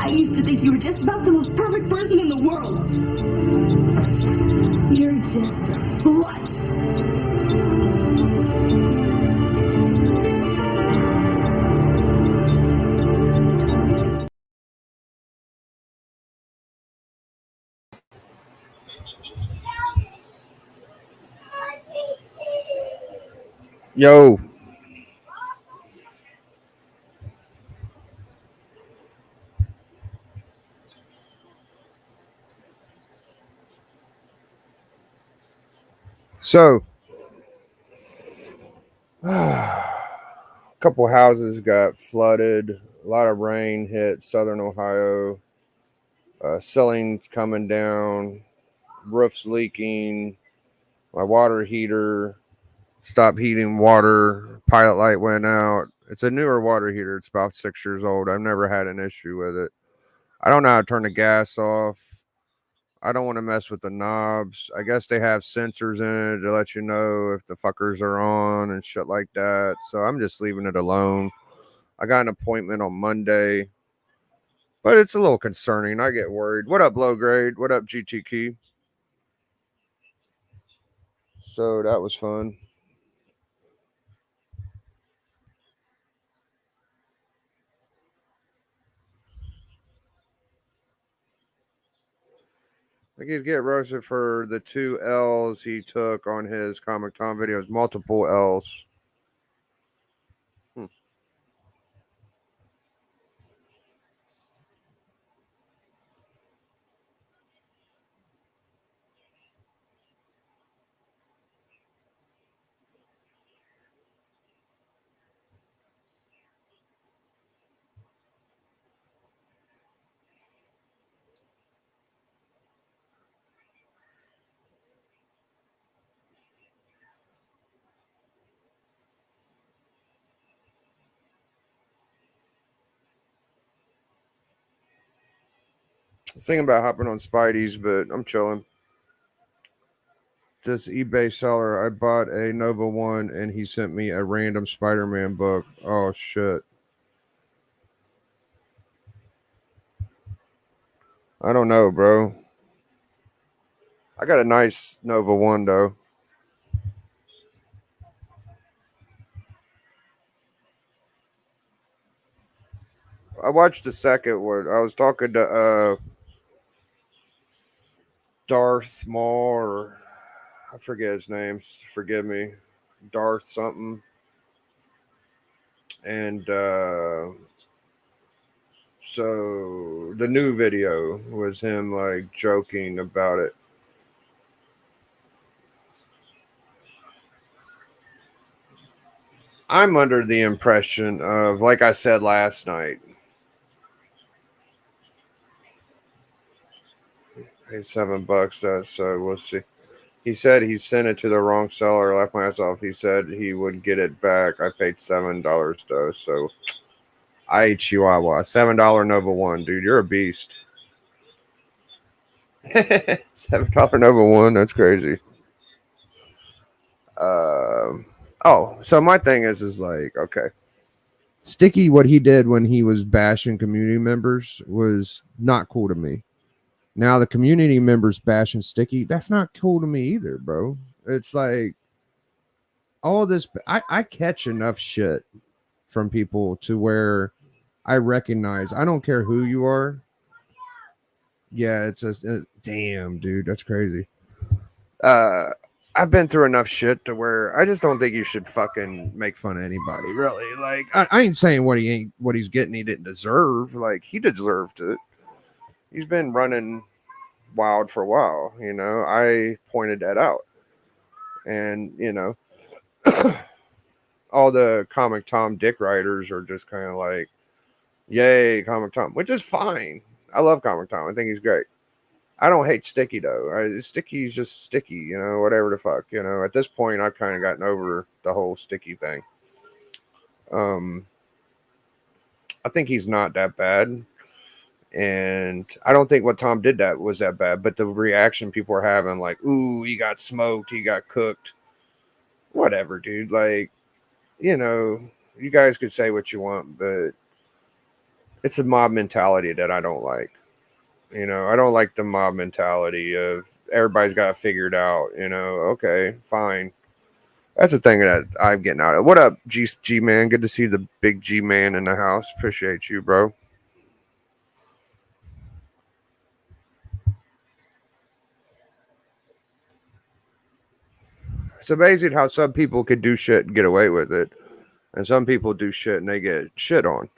I used to think you were just about the most perfect person in the world. You're just a slut. Yo. So, a couple houses got flooded. A lot of rain hit southern Ohio. Ceilings coming down. Roofs leaking. My water heater stopped heating water. Pilot light went out. It's a newer water heater. It's about 6 years old. I've never had an issue with it. I don't know how to turn the gas off. I don't want to mess with the knobs. I guess they have sensors in it to let you know if the fuckers are on and shit like that. So I'm just leaving it alone. I got an appointment on Monday, but it's a little concerning. I get worried. What up, low grade? What up, GT Key? So that was fun. I think he's getting roasted for the 2 L's he took on his Comic Tom videos. Multiple L's. I was thinking about hopping on Spidey's, but I'm chilling. This eBay seller, I bought a Nova 1 and he sent me a random Spider-Man book. Oh, shit. I don't know, bro. I got a nice Nova 1, though. I watched the second one. I was talking to Darth Maul, or I forget his name. Forgive me. Darth something. And so the new video was him like joking about it. I'm under the impression of, like I said last night, paid $7. So we'll see. He said he sent it to the wrong seller. Like myself, he said he would get it back. I paid $7 though, so I Chihuahua. $7 Nova 1, dude. You're a beast. $7 Nova 1. That's crazy. So my thing is like, okay. Sticky, what he did when he was bashing community members was not cool to me. Now the community members bashing Sticky, that's not cool to me either, bro. It's like all this. I catch enough shit from people to where I recognize. I don't care who you are. Yeah, it's a damn, dude. That's crazy. I've been through enough shit to where I just don't think you should fucking make fun of anybody. Really, like I ain't saying what he's getting he didn't deserve. Like he deserved it. He's been running wild for a while. You know, I pointed that out, and you know, all the Comic Tom dick writers are just kind of like, "Yay, Comic Tom," which is fine. I love Comic Tom. I think he's great. I don't hate Sticky though. Sticky's just Sticky, you know, whatever the fuck, you know. At this point, I've kind of gotten over the whole Sticky thing. I think he's not that bad, and I don't think what Tom did that was that bad. But the reaction people are having, like, "Ooh, he got smoked, he got cooked," whatever, dude. Like, you know, you guys could say what you want, but It's a mob mentality that I don't like. I don't like the mob mentality of everybody's got it figured out. Okay, fine. That's the thing that I'm getting out of. What up, G man? Good to see the big G man in the house. Appreciate you, bro. It's amazing how some people could do shit and get away with it, and some people do shit and they get shit on.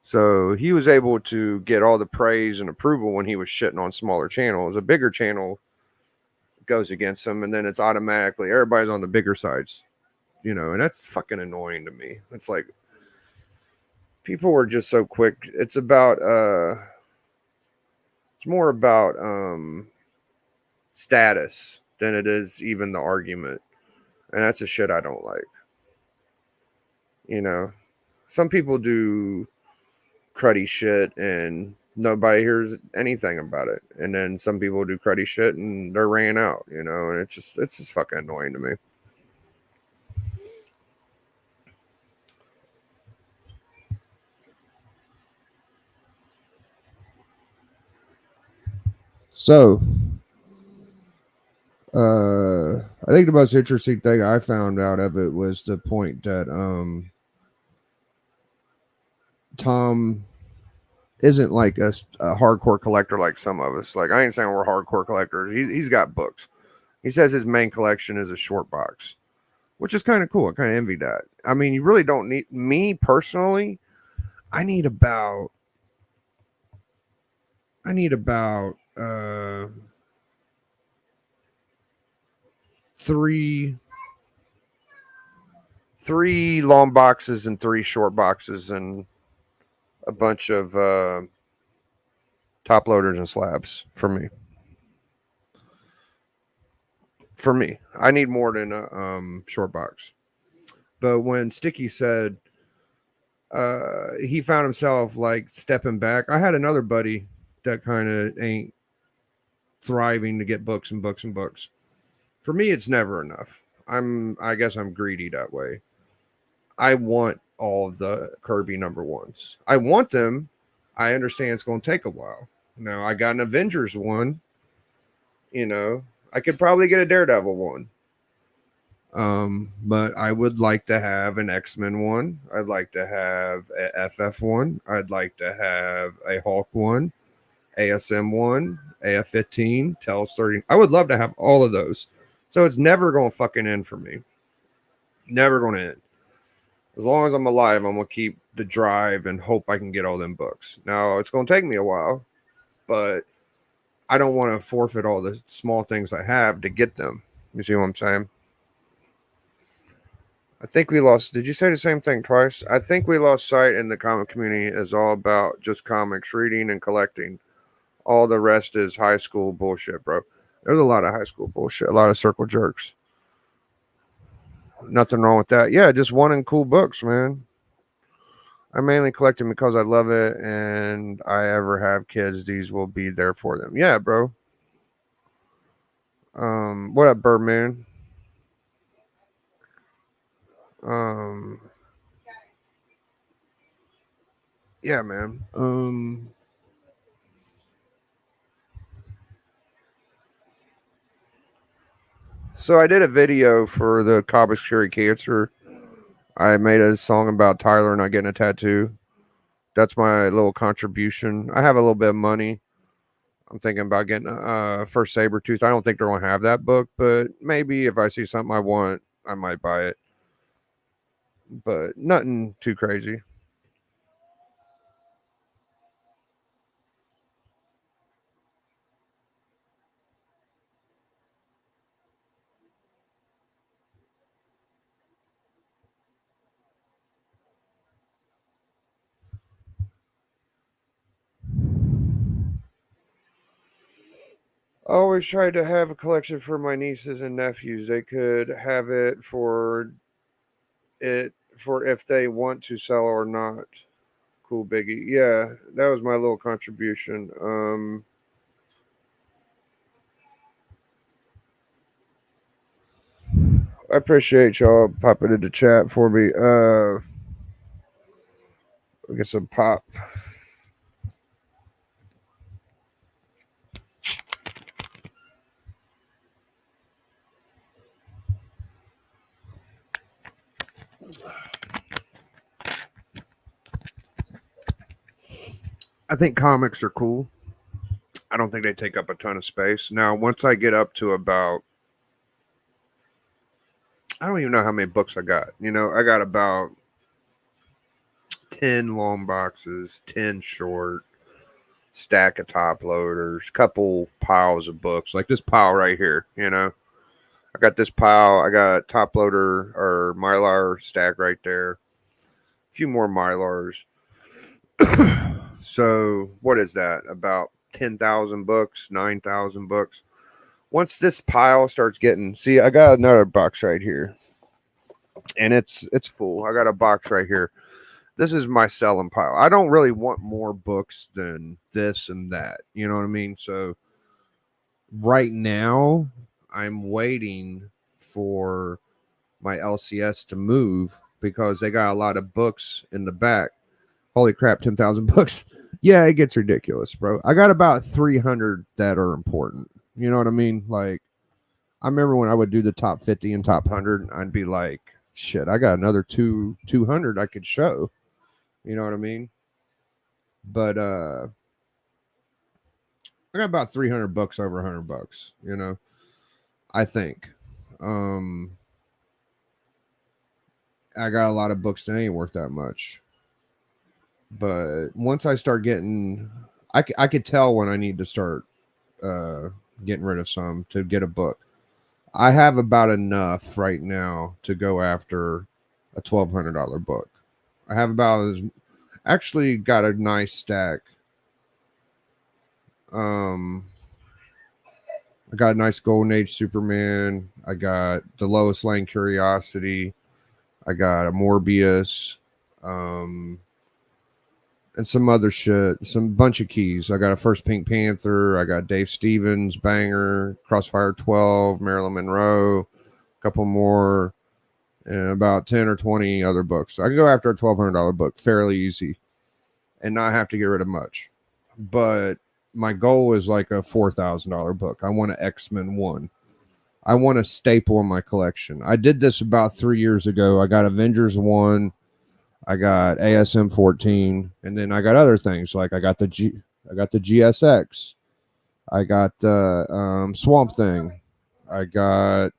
So he was able to get all the praise and approval when he was shitting on smaller channels. A bigger channel goes against him, and then it's automatically everybody's on the bigger sides, and that's fucking annoying to me. It's like people are just so quick. It's more about status than it is even the argument. And that's the shit I don't like. Some people do cruddy shit and nobody hears anything about it. And then some people do cruddy shit and they're ran out, and it's just fucking annoying to me. So, I think the most interesting thing I found out of it was the point that Tom isn't like a hardcore collector like some of us. Like I ain't saying we're hardcore collectors. He's got books. He says his main collection is a short box, which is kind of cool. I kind of envy that. I mean, you really don't need me personally. I need about three long boxes and 3 short boxes and a bunch of top loaders and slabs for me. I need more than a short box. But when Sticky said he found himself like stepping back, I had another buddy that kind of ain't thriving to get books and books and books. For me, it's never enough. I guess I'm greedy that way. I want all of the Kirby number ones. I want them. I understand it's going to take a while. Now I got an Avengers one. I could probably get a Daredevil one. But I would like to have an X-Men one. I'd like to have a FF one. I'd like to have a Hulk one, ASM one, AF-15, Tells 30. I would love to have all of those. So it's never going to fucking end for me. Never going to end. As long as I'm alive, I'm going to keep the drive and hope I can get all them books. Now, it's going to take me a while, but I don't want to forfeit all the small things I have to get them. You see what I'm saying? I think we lost. Did you say the same thing twice? I think we lost sight in the comic community is all about just comics, reading and collecting. All the rest is high school bullshit, bro. There's a lot of high school bullshit, a lot of circle jerks. Nothing wrong with that. Yeah, just wanting cool books, man. I mainly collect them because I love it, and I ever have kids, these will be there for them. Yeah, bro. What up, Birdman? Yeah, man. So I did a video for the Cobb's Cure Cancer. I made a song about Tyler not getting a tattoo. That's my little contribution. I have a little bit of money. I'm thinking about getting first Sabretooth. I don't think they're going to have that book, but maybe if I see something I want, I might buy it. But nothing too crazy. I always tried to have a collection for my nieces and nephews. They could have it for if they want to sell or not. Cool, Biggie. Yeah, that was my little contribution. I appreciate y'all popping into chat for me. Get some pop. I think comics are cool. I don't think they take up a ton of space. Now, once I get up to about, I don't even know how many books I got. You know, I got about 10 long boxes, 10 short, stack of top loaders, couple piles of books, like this pile right here, you know. I got this pile, I got a top loader or Mylar stack right there. A few more Mylars. So, what is that? About 10,000 books, 9,000 books. Once this pile starts getting, see, I got another box right here. And it's full. I got a box right here. This is my selling pile. I don't really want more books than this and that. You know what I mean? So right now, I'm waiting for my LCS to move because they got a lot of books in the back. Holy crap, 10,000 books. Yeah, it gets ridiculous, bro. I got about 300 that are important. You know what I mean? Like, I remember when I would do the top 50 and top 100, I'd be like, shit, I got another 200 I could show. You know what I mean? But I got about 300 bucks over 100 bucks, you know. I think. I got a lot of books that ain't worth that much. But once I start getting I could tell when I need to start getting rid of some to get a book. I have about enough right now to go after a $1,200 book. I have about as actually got a nice stack. I got a nice Golden Age Superman. I got the Lois Lane Curiosity. I got a Morbius. And some other shit, some bunch of keys. I got a first Pink Panther. I got Dave Stevens, Banger, Crossfire 12, Marilyn Monroe, a couple more, and about 10 or 20 other books. I can go after a $1,200 book fairly easy and not have to get rid of much. But my goal is like a $4,000 book. I want an X-Men 1. I want a staple in my collection. I did this about 3 years ago. I got Avengers 1. I got ASM 14, and then I got other things like I got the GSX, I got the Swamp Thing, I got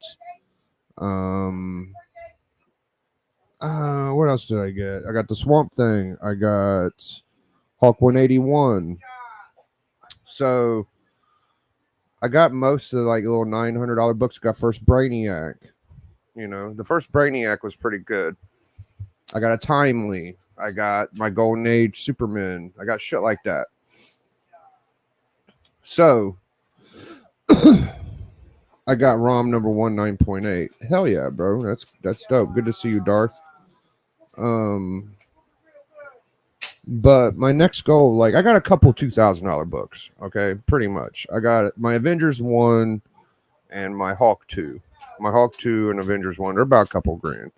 what else did I get? I got the Swamp Thing, I got Hulk 181. So I got most of the like little $900 books. Got first Brainiac. You know, the first Brainiac was pretty good. I got a Timely. I got my Golden Age Superman. I got shit like that. So I got ROM number 9.8. Hell yeah, bro. That's dope. Good to see you, Darth. But my next goal, like I got a couple $2,000 books. Okay, pretty much. I got my Avengers 1 and my Hulk 2. My Hulk 2 and Avengers 1. They're about a couple grand.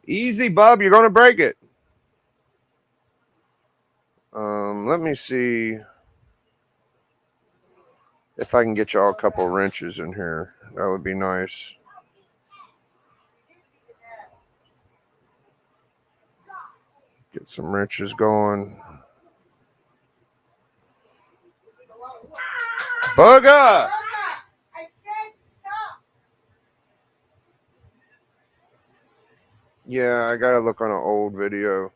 Easy, bub. You're gonna break it. Let me see if I can get y'all a couple wrenches in here. That would be nice. Get some wrenches going. Bugger! Yeah, I gotta look on an old video.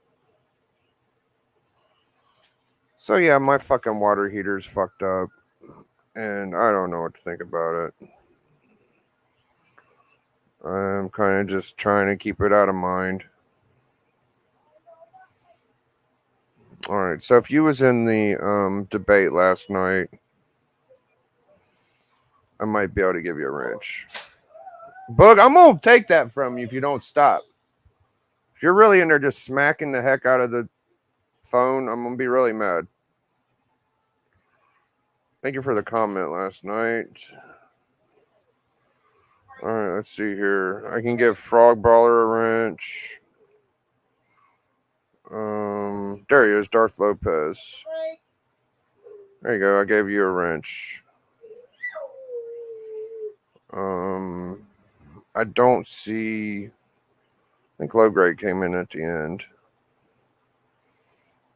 So yeah, my fucking water heater's fucked up. And I don't know what to think about it. I'm kind of just trying to keep it out of mind. Alright, so if you was in the debate last night, I might be able to give you a wrench. Bug, I'm gonna take that from you if you don't stop. If you're really in there just smacking the heck out of the phone, I'm gonna be really mad. Thank you for the comment last night. Alright, let's see here. I can give Frog Brawler a wrench. There he is, Darth Lopez. There you go, I gave you a wrench. I don't see think low grade came in at the end.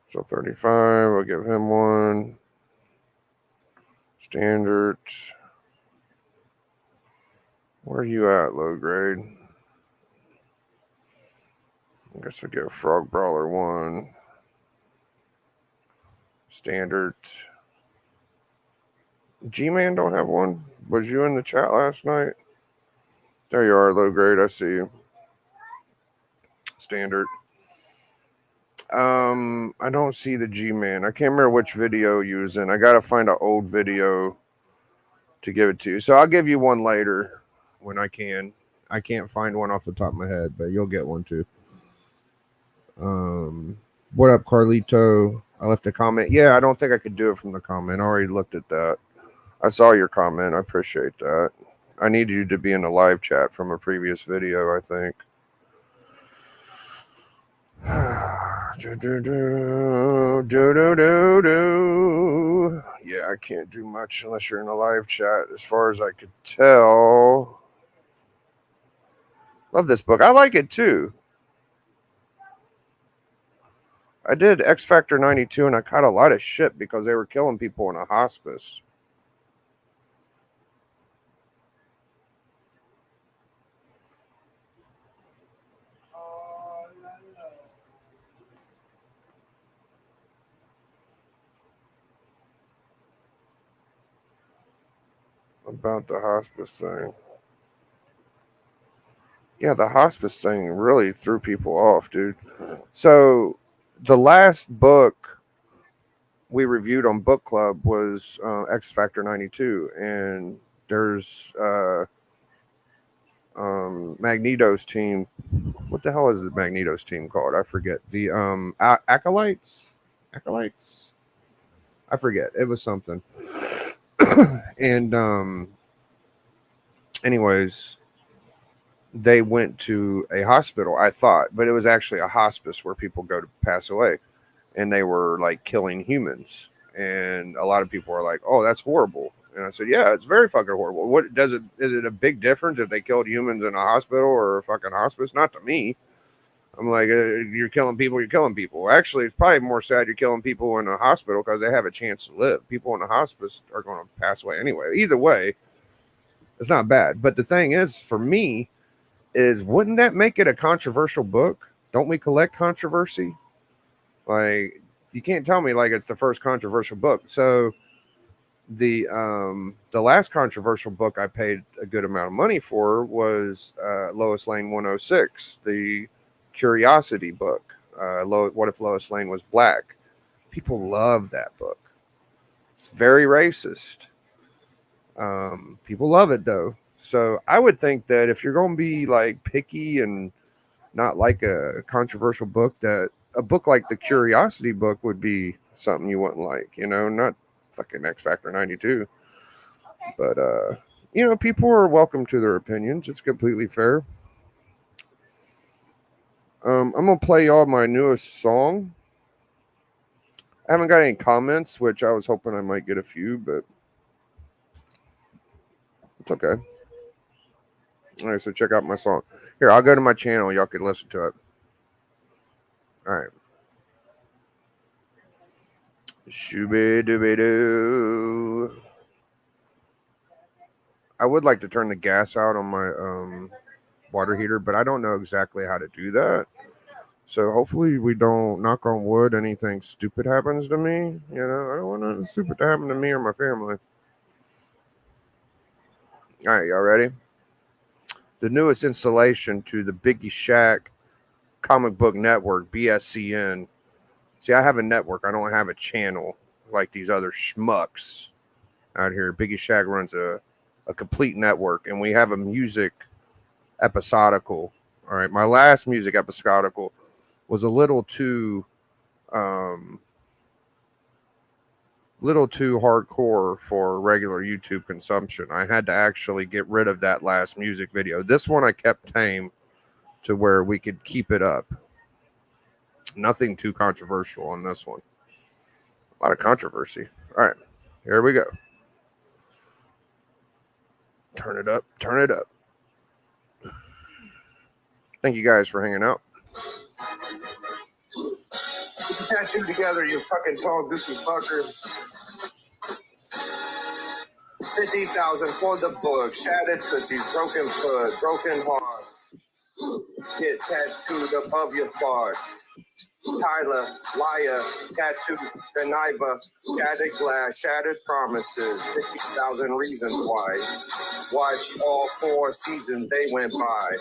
So 35, we'll give him one. Standard. Where are you at, low grade? I guess I'll give Frog Brawler one. Standard. G-Man don't have one? Was you in the chat last night? There you are, low grade. I see you. Standard. I don't see the G-Man. I can't remember which video you was in. I gotta find an old video to give it to you. So I'll give you one later when I can. I can't find one off the top of my head, but you'll get one too. What up, Carlito? I left a comment. Yeah, I don't think I could do it from the comment. I already looked at that. I saw your comment. I appreciate that. I need you to be in the live chat from a previous video, I think. Yeah, I can't do much unless you're in a live chat, as far as I could tell. Love this book. I like it too. I did X Factor 92 and I caught a lot of shit because they were killing people in a hospice. About the hospice thing. Yeah, the hospice thing really threw people off, dude. So the last book we reviewed on book club was X Factor 92, and there's Magneto's team. What the hell is the Magneto's team called? I forget. The acolytes. I forget. It was something. And anyways, they went to a hospital, I thought, but it was actually a hospice where people go to pass away, and they were like killing humans. And a lot of people are like, "Oh, that's horrible." And I said, "Yeah, it's very fucking horrible. What does it? Is it a big difference if they killed humans in a hospital or a fucking hospice? Not to me." I'm like, "You're killing people. You're killing people." Actually, it's probably more sad you're killing people in a hospital because they have a chance to live. People in a hospice are going to pass away anyway. Either way, it's not bad. But the thing is, for me, is wouldn't that make it a controversial book? Don't we collect controversy? Like, you can't tell me like it's the first controversial book. So the last controversial book I paid a good amount of money for was Lois Lane 106, the Curiosity book. What if Lois Lane was black? People love that book. It's very racist. People love it though. So I would think that if you're going to be like picky and not like a controversial book, that a book like the Curiosity book would be something you wouldn't like, not fucking X Factor 92. But, people are welcome to their opinions. It's completely fair. I'm going to play y'all my newest song. I haven't got any comments, which I was hoping I might get a few, but it's okay. All right, so check out my song. Here, I'll go to my channel. Y'all can listen to it. All right. Shooby-dooby-doo. I would like to turn the gas out on my water heater, but I don't know exactly how to do that. So hopefully we don't, knock on wood, anything stupid happens to me. I don't want nothing stupid to happen to me or my family. All right, y'all ready? The newest installation to the Biggie Shack Comic Book Network, BSCN. See, I have a network. I don't have a channel like these other schmucks out here. Biggie Shack runs a complete network, and we have a music episodical. All right, my last music episodical was a little too hardcore for regular YouTube consumption. I had to actually get rid of that last music video. This one I kept tame to where we could keep it up. Nothing too controversial on this one. A lot of controversy. All right, here we go. Turn it up. Thank you guys for hanging out. Tattoo together, you fucking tall goofy fucker. 50,000 for the book. Shattered cookies, broken foot, broken heart. Get tattooed above your fart. Tyler, liar, tattoo, conniver, shattered glass, shattered promises, 50,000 reasons why. Watch all 4 seasons, they went by.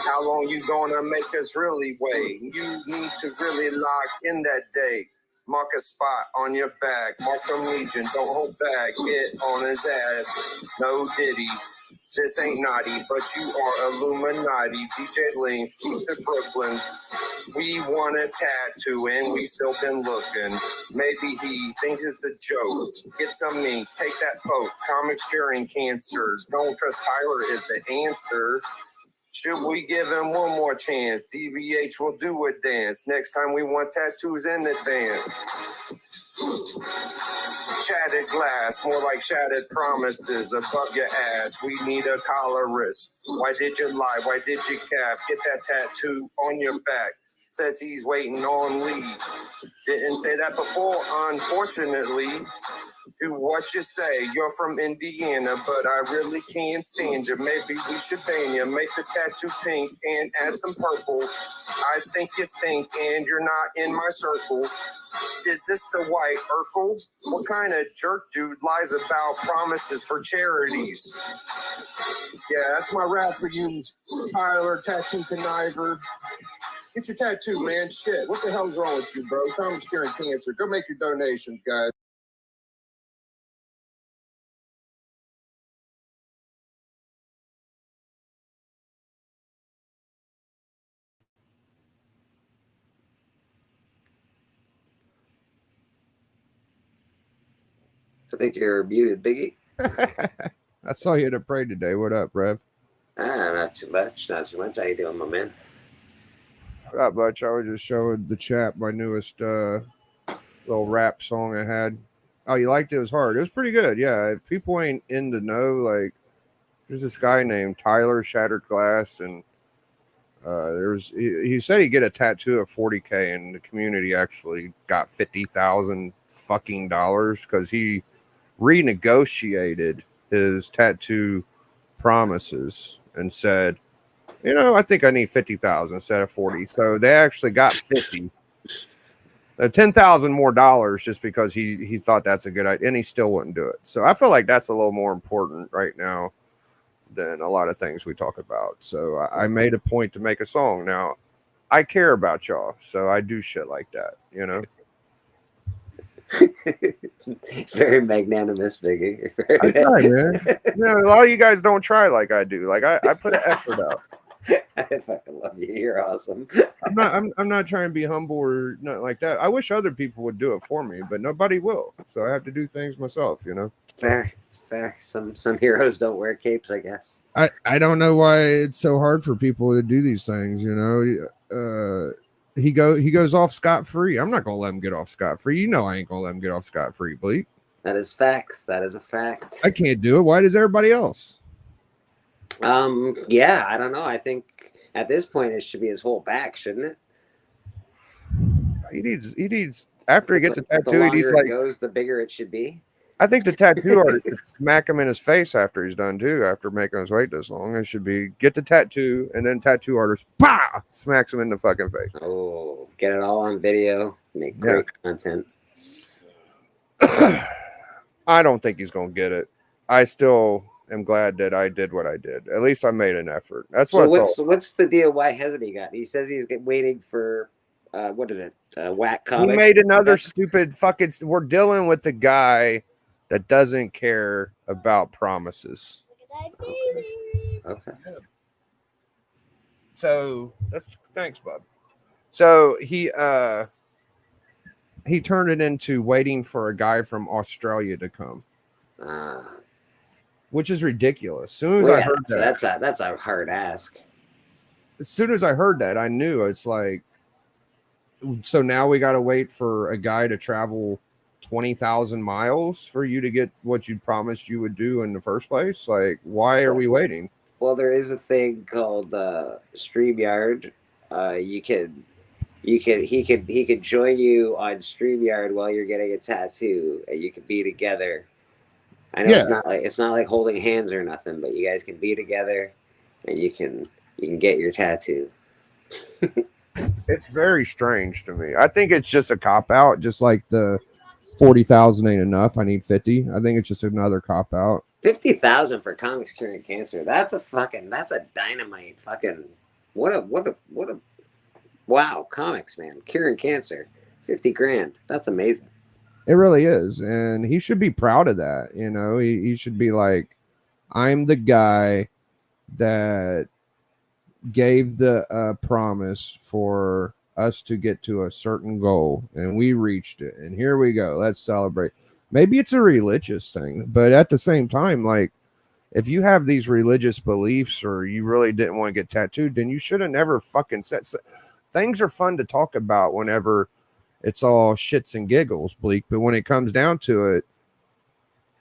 How long you gonna make us really wait? You need to really lock in that date. Mark a spot on your back. Mark from Legion, don't hold back. Get on his ass. No Diddy. This ain't naughty, but you are Illuminati. DJ Links, keep it Brooklyn. We want a tattoo and we still been looking. Maybe he thinks it's a joke. Get some ink, take that poke. Comics curing cancer. Don't trust Tyler is the answer. Should we give him one more chance? DVH will do a dance. Next time we want tattoos in advance. Shattered glass, more like shattered promises above your ass. We need a collar wrist. Why did you lie? Why did you cap? Get that tattoo on your back. Says he's waiting on leave. Didn't say that before, unfortunately. Do what you say. You're from Indiana, but I really can't stand you. Maybe we should ban you. Make the tattoo pink and add some purple. I think you stink and you're not in my circle. Is this the white Urkel? What kind of jerk dude lies about promises for charities? Yeah, that's my rap for you, Tyler, tattoo conniver. Get your tattoo, man. Shit, what the hell's wrong with you, bro? Comics curing cancer. Go make your donations, guys. I think you're muted, Biggie. I saw you at a parade today. What up, Rev? Not too much. Not too much. How you doing, my man? Not much. I was just showing the chat my newest little rap song I had. Oh, you liked it? It was hard. It was pretty good. Yeah. If people ain't in the know, like, there's this guy named Tyler Shattered Glass, and he said he'd get a tattoo of $40K, and the community actually got $50,000 fucking dollars because he renegotiated his tattoo promises and said, I think I need 50,000 instead of 40. So they actually got 50. $10,000 more dollars just because he thought that's a good idea, and he still wouldn't do it. So I feel like that's a little more important right now than a lot of things we talk about. So I made a point to make a song. Now, I care about y'all, so I do shit like that, Very magnanimous, Biggie. I try, man. A lot of you guys don't try like I do. Like I put an effort out. I fucking love you. You're awesome. I'm not trying to be humble or not like that. I wish other people would do it for me, but nobody will. So I have to do things myself, Fair. It's fair. Some heroes don't wear capes, I guess. I don't know why it's so hard for people to do these things, He goes off scot-free. I'm not gonna let him get off scot-free. I ain't gonna let him get off scot-free, Bleak. That is facts. That is a fact. I can't do it. Why does everybody else? Yeah, I don't know. I think at this point it should be his whole back, shouldn't it? He needs after he gets a tattoo, the longer he needs it goes, the bigger it should be. I think the tattoo artist should smack him in his face after he's done too, after making us wait this long. It should be get the tattoo and then tattoo artist smacks him in the fucking face. Oh, get it all on video, make great content. I don't think he's gonna get it. I still am glad that I did what I did. At least I made an effort. That's what what's the deal? Why hasn't he got? He says he's waiting for what is it? Whack Comics. He made another stupid fucking. We're dealing with the guy that doesn't care about promises. Okay. So thanks, bud. So he turned it into waiting for a guy from Australia to come, which is ridiculous. As soon as I heard that, that's a hard ask. As soon as I heard that, I knew it's like. So now we got to wait for a guy to travel 20,000 miles for you to get what you promised you would do in the first place. Like, why are we waiting? Well, there is a thing called StreamYard. You can he could join you on StreamYard while you're getting a tattoo, and you can be together. I know Yeah, it's not like holding hands or nothing, but you guys can be together, and you can get your tattoo. it's very strange to me. I think it's just a cop out, just like the 40,000 ain't enough. I need 50. I think it's just another cop out. 50,000 for comics curing cancer. That's a dynamite fucking what a wow, comics, man. Curing cancer. 50 grand. That's amazing. It really is. And he should be proud of that. You know, he should be like, I'm the guy that gave the promise for us to get to a certain goal, and we reached it. And here we go. Let's celebrate. Maybe it's a religious thing, but at the same time, like, if you have these religious beliefs or you really didn't want to get tattooed, then you should have never fucking said. Things are fun to talk about whenever it's all shits and giggles, Bleak. But when it comes down to it,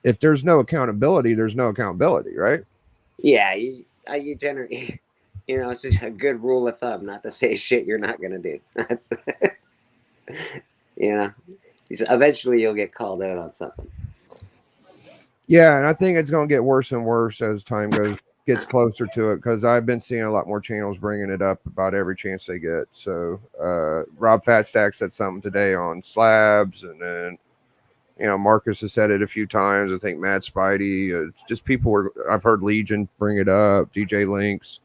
if there's no accountability, there's no accountability, right? Yeah, you generally, it's just a good rule of thumb not to say shit you're not gonna do. That's, you know, eventually you'll get called out on something. Yeah, and I think it's going to get worse and worse as time gets closer to it, because I've been seeing a lot more channels bringing it up about every chance they get. So Rob Fatstack said something today on slabs, and then Marcus has said it a few times. I think Matt Spidey. It's just I've heard Legion bring it up. DJ Links.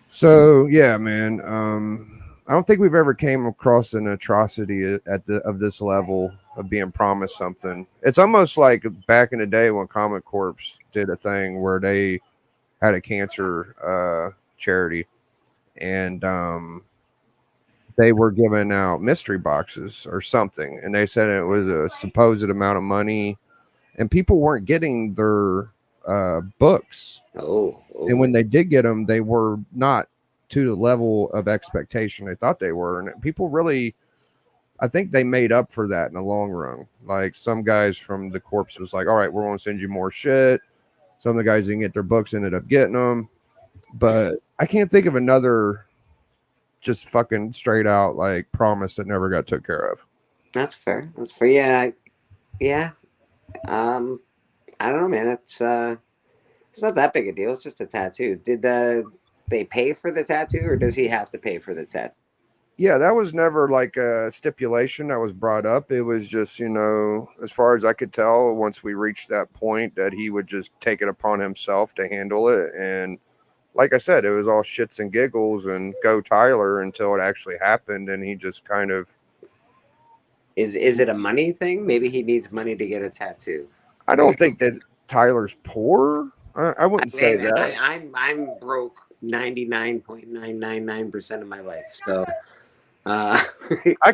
So yeah, man. I don't think we've ever came across an atrocity of this level of being promised something. It's almost like back in the day when Comic Corps did a thing where they had a cancer charity, and they were giving out mystery boxes or something, and they said it was a supposed amount of money, and people weren't getting their books. Oh. And when they did get them, they were not to the level of expectation they thought they were. And people really, I think they made up for that in the long run. Like, some guys from the corps was like, all right, we're going to send you more shit. Some of the guys didn't get their books, ended up getting them. But I can't think of another just fucking straight out like promise that never got took care of. That's fair. Yeah. Yeah. I don't know, man. It's not that big a deal. It's just a tattoo. Did they pay for the tattoo, or does he have to pay for the tattoo? Yeah, that was never like a stipulation that was brought up. It was just, as far as I could tell, once we reached that point, that he would just take it upon himself to handle it. And like I said, it was all shits and giggles and go Tyler until it actually happened. And he just kind of. Is it a money thing? Maybe he needs money to get a tattoo. I don't think that Tyler's poor. I wouldn't say that. I'm broke 99.999% of my life. So I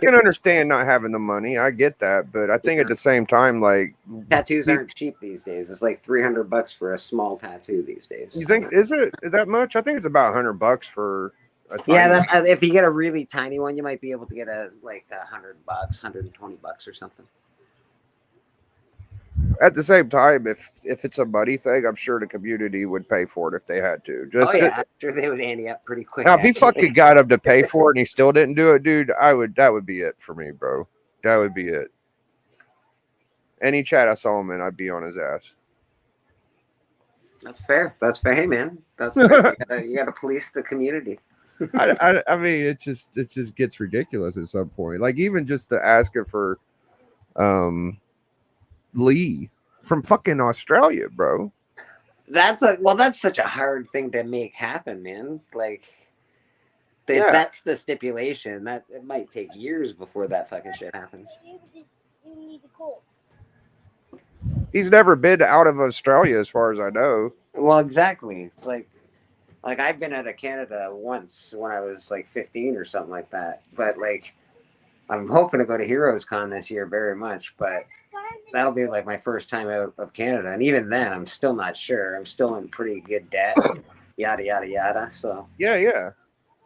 can understand not having the money. I get that, but I think at the same time, like, tattoos aren't cheap these days. It's like $300 for a small tattoo these days. You think is that much? I think it's about $100 for a tiny one. If you get a really tiny one, you might be able to get $100, $120 or something. At the same time, if it's a money thing, I'm sure the community would pay for it if they had to. I'm sure they would ante up pretty quick. Now, if he fucking got him to pay for it and he still didn't do it, dude, that would be it for me, bro. That would be it. Any chat I saw him in, I'd be on his ass. That's fair. Hey, man. That's fair. You got to police the community. I mean, it just gets ridiculous at some point. Like, even just to ask it for, Lee from fucking Australia, bro. That's such a hard thing to make happen, man. Like, that's the stipulation. That it might take years before that fucking shit happens. He's never been out of Australia, as far as I know. Well, exactly. It's like I've been out of Canada once when I was like 15 or something like that. But like, I'm hoping to go to Heroes Con this year very much, but that'll be like my first time out of Canada, and even then, I'm still not sure. I'm still in pretty good debt, yada yada yada. So yeah.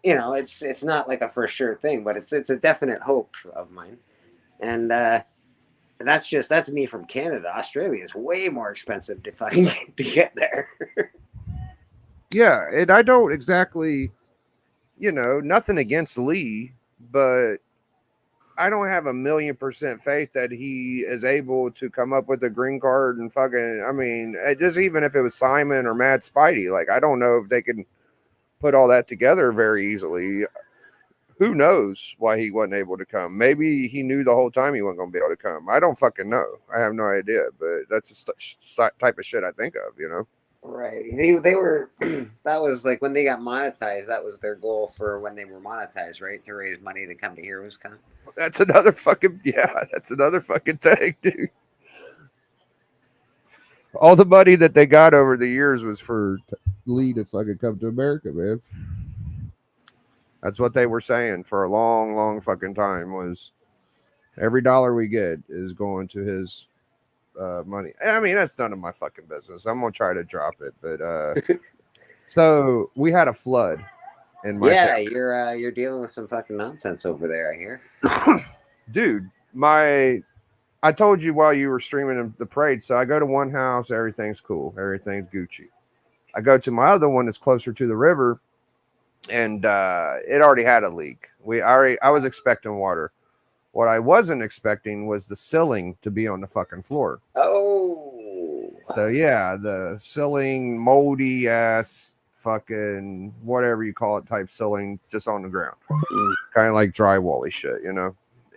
It's not like a for sure thing, but it's a definite hope of mine, and that's me from Canada. Australia is way more expensive to get there. Yeah, and I don't exactly, nothing against Lee, but I don't have 1,000,000% faith that he is able to come up with a green card and fucking. I mean, just even if it was Simon or Matt Spidey, like I don't know if they can put all that together very easily. Who knows why he wasn't able to come? Maybe he knew the whole time he wasn't going to be able to come. I don't fucking know. I have no idea, but that's the type of shit I think of. Right. They were that was like when they got monetized, that was their goal for when they were monetized, right? To raise money to come to HeroesCon. That's another fucking that's another fucking thing, dude. All the money that they got over the years was for Lee to fucking come to America, man. That's what they were saying for a long, long fucking time was every dollar we get is going to his money. I mean, that's none of my fucking business. I'm gonna try to drop it, but so we had a flood in my Yeah, town. you're dealing with some fucking nonsense over there, I hear. Dude, I told you while you were streaming the parade, so I go to one house, everything's cool, everything's Gucci. I go to my other one that's closer to the river, and it already had a leak. I was expecting water. What I wasn't expecting was the ceiling to be on the fucking floor. Oh. So yeah, the ceiling, moldy ass fucking whatever you call it type ceiling, just on the ground, kind of like drywally shit,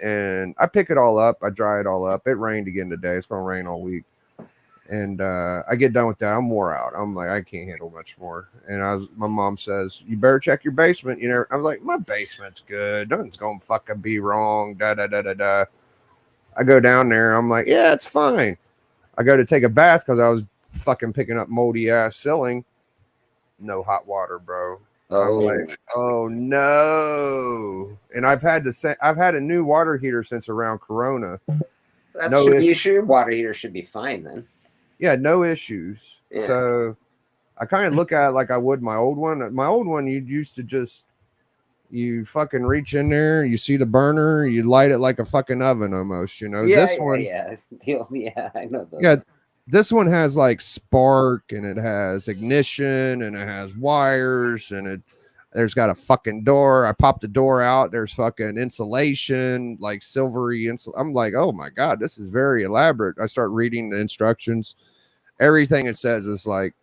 And I pick it all up, I dry it all up. It rained again today. It's gonna rain all week. And I get done with that. I'm wore out. I'm like, I can't handle much more. And my mom says, you better check your basement. I was like, my basement's good. Nothing's gonna fucking be wrong. Da da da da da. I go down there. I'm like, yeah, it's fine. I go to take a bath because I was fucking picking up moldy ass ceiling. No hot water, bro. I'm like, oh no. And I've had a new water heater since around Corona. You sure water heater should be fine then. Yeah, no issues. Yeah. So I kind of look at it like I would my old one. My old one, you used to you fucking reach in there, you see the burner, you light it like a fucking oven almost, Yeah, this one, yeah, I know those. Yeah, this one has like spark and it has ignition and it has wires and there's got a fucking door. I pop the door out. There's fucking insulation, like silvery I'm like, oh my God, this is very elaborate. I start reading the instructions. Everything it says is like,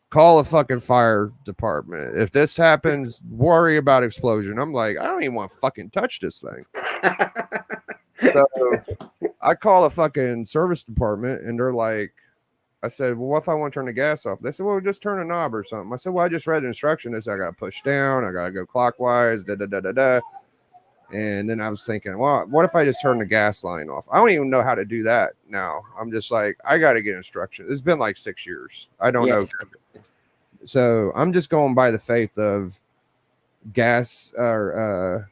call a fucking fire department. If this happens, worry about explosion. I'm like, I don't even want to fucking touch this thing. So I call a fucking service department and they're like, I said, well, what if I want to turn the gas off? They said, well, just turn a knob or something. I said, well, I just read the instruction. They said, I got to push down. I got to go clockwise, da, da, da, da, da. And then I was thinking, well, what if I just turn the gas line off? I don't even know how to do that now. I'm just like, I got to get instructions. It's been like 6 years. I don't know. So I'm just going by the faith of gas or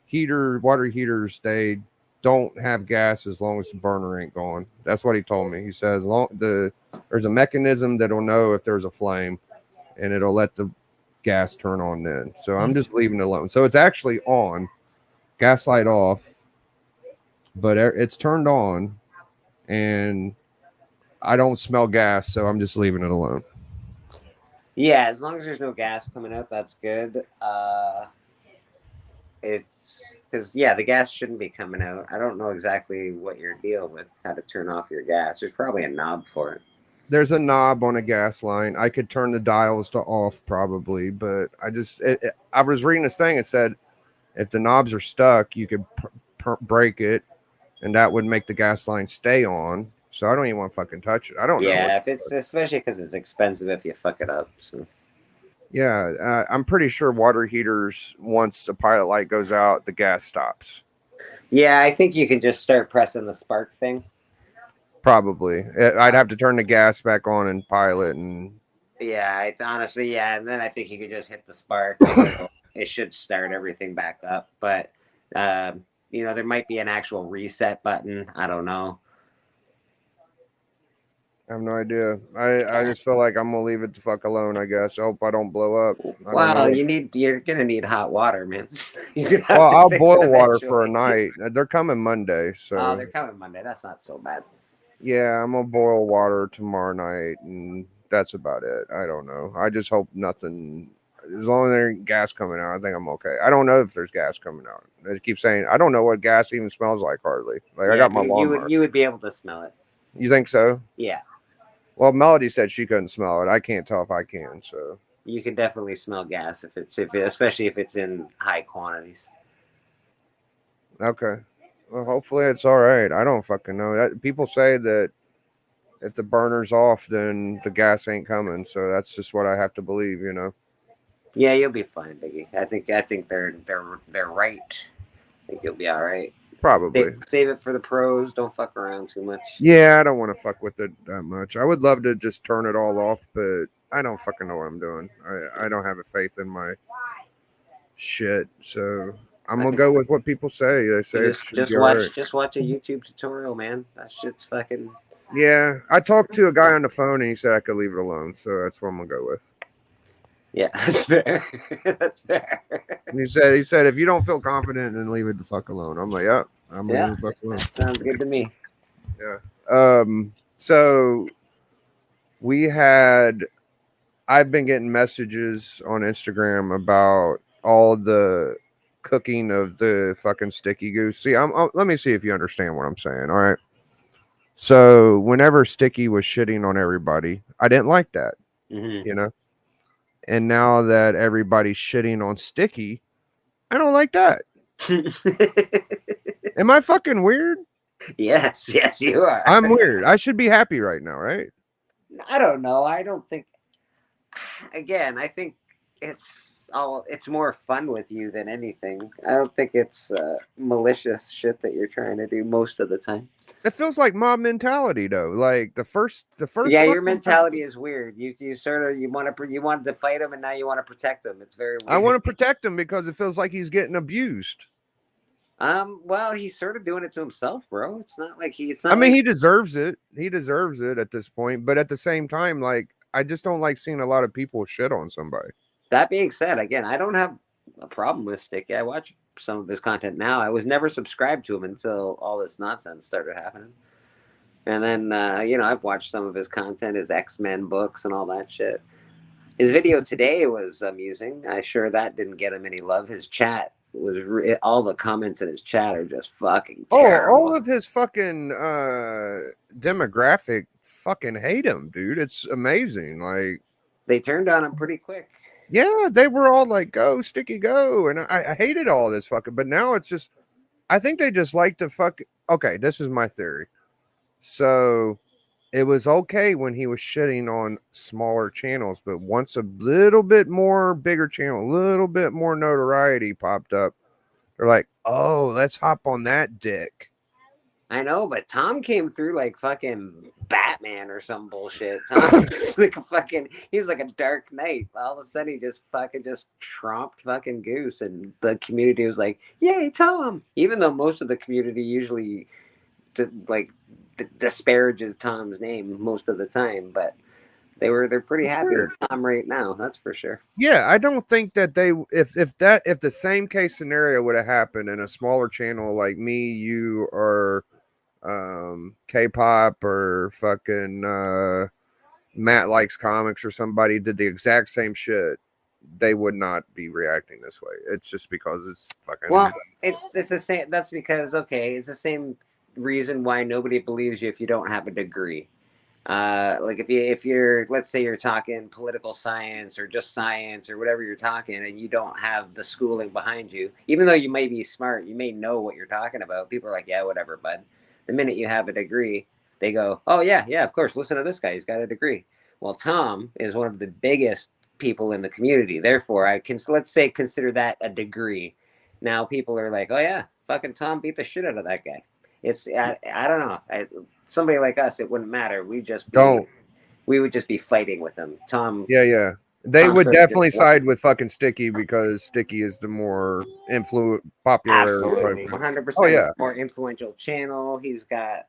water heaters. They don't have gas as long as the burner ain't gone. That's what he told me. He says there's a mechanism that'll know if there's a flame and it'll let the gas turn on then. So I'm just leaving it alone. So it's actually on, gas light off, but it's turned on and I don't smell gas. So I'm just leaving it alone. Yeah, as long as there's no gas coming out, that's good. It's because the gas shouldn't be coming out. I don't know exactly what your deal with how to turn off your gas. There's probably a knob for it. There's a knob on a gas line. I could turn the dials to off probably, but I was reading this thing. It said if the knobs are stuck, you could break it, and that would make the gas line stay on. So I don't even want to fucking touch it. I don't know. Yeah, if it's especially because it's expensive if you fuck it up. So. Yeah, I'm pretty sure water heaters, once the pilot light goes out, the gas stops. Yeah, I think you can just start pressing the spark thing. Probably. I'd have to turn the gas back on and pilot. And yeah, honestly, and then I think you could just hit the spark. It should start everything back up. But, there might be an actual reset button. I don't know. I have no idea. I just feel like I'm gonna leave it the fuck alone. I guess. I hope I don't blow up. Well, you're gonna need hot water, man. I'll boil water for a night. They're coming Monday, so. Oh, they're coming Monday. That's not so bad. Yeah, I'm gonna boil water tomorrow night, and that's about it. I don't know. I just hope nothing. as long as there ain't gas coming out, I think I'm okay. I don't know if there's gas coming out. They keep saying I don't know what gas even smells like hardly. Like I got my you lawnmower. would be able to smell it. You think so? Yeah, Well, Melody said she couldn't smell it. I can't tell if I can. So you can definitely smell gas especially if it's in high quantities. okay. Well, hopefully it's all right. I don't fucking know. That people say that if the burner's off, then the gas ain't coming. So that's just what I have to believe. You know. Yeah, you'll be fine, Biggie. I think they're right. I think you'll be all right. Probably. Save it for the pros. Don't fuck around too much. Yeah, I don't want to fuck with it that much. I would love to just turn it all off, but I don't fucking know what I'm doing. I don't have a faith in my shit. So I'm gonna go with what people say. They say it should be all right. Just watch a YouTube tutorial, man. That shit's fucking. Yeah, I talked to a guy on the phone and he said I could leave it alone. So that's what I'm gonna go with. Yeah, that's fair. That's fair. And he said if you don't feel confident, then leave it the fuck alone. I'm like, yeah, I'm gonna leave it the fuck alone. That sounds good to me. Yeah. So I've been getting messages on Instagram about all the cooking of the fucking Sticky Goose. See, let me see if you understand what I'm saying. All right. So whenever Sticky was shitting on everybody, I didn't like that, you know? And now that everybody's shitting on Sticky, I don't like that. Am I fucking weird? Yes, you are. I'm weird. I should be happy right now, right? I don't know. I don't think. Again, I think it's more fun with you than anything. I don't think it's malicious shit that you're trying to do most of the time. It feels like mob mentality though. Like the first. Yeah, your mentality is weird. You sort of you wanted to fight him and now you want to protect him. It's very weird. I want to protect him because it feels like he's getting abused. Well, he's sort of doing it to himself, bro. It's not like he deserves it. He deserves it at this point, but at the same time, like I just don't like seeing a lot of people shit on somebody. That being said, again, I don't have a problem with Sticky. I watch some of his content now. I was never subscribed to him until all this nonsense started happening. And then, I've watched some of his content, his X-Men books and all that shit. His video today was amusing. I'm sure that didn't get him any love. His chat was all the comments in his chat are just fucking terrible. All of his fucking demographic fucking hate him, dude. It's amazing. Like they turned on him pretty quick. Yeah, they were all like, go, Sticky, go. And I hated all this fucking, but now it's just, I think they just like to fuck. Okay, this is my theory. So it was okay when he was shitting on smaller channels, but once a little bit more bigger channel, a little bit more notoriety popped up, they're like, oh, let's hop on that dick. I know, but Tom came through like fucking Batman or some bullshit. Tom's like he's like a Dark Knight. All of a sudden, he just tromped fucking Goose, and the community was like, "Yay, Tom!" Even though most of the community usually disparages Tom's name most of the time, but they're pretty happy with Tom right now. That's for sure. Yeah, I don't think that if the same case scenario would have happened in a smaller channel like me, you, or K-pop, or fucking Matt Likes Comics, or somebody did the exact same shit, they would not be reacting this way. It's just because it's fucking. Well, it's the same. That's because it's the same reason why nobody believes you if you don't have a degree. Like if you're, let's say you're talking political science or just science or whatever you're talking, and you don't have the schooling behind you, even though you may be smart, you may know what you're talking about. People are like, yeah, whatever, bud. The minute you have a degree, they go, oh yeah, of course. Listen to this guy. He's got a degree. Well, Tom is one of the biggest people in the community. Therefore, consider that a degree. Now people are like, oh yeah, fucking Tom beat the shit out of that guy. I don't know. Somebody like us, it wouldn't matter. We would just be fighting with them. Tom. Yeah. They would definitely side with fucking Sticky because Sticky is the more popular. Absolutely, 100%. Oh yeah, more influential channel. He's got.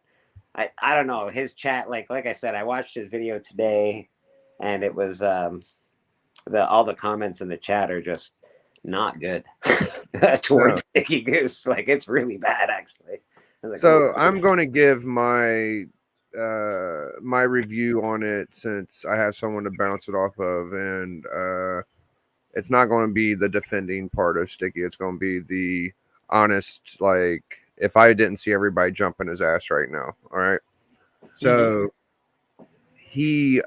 I don't know, his chat. Like I said, I watched his video today, and it was all the comments in the chat are just not good towards Sticky Goose. Like it's really bad, actually. So I'm going to give my review on it since I have someone to bounce it off of, and it's not going to be the defending part of Sticky. It's going to be the honest, like, if I didn't see everybody jumping his ass right now. All right. So he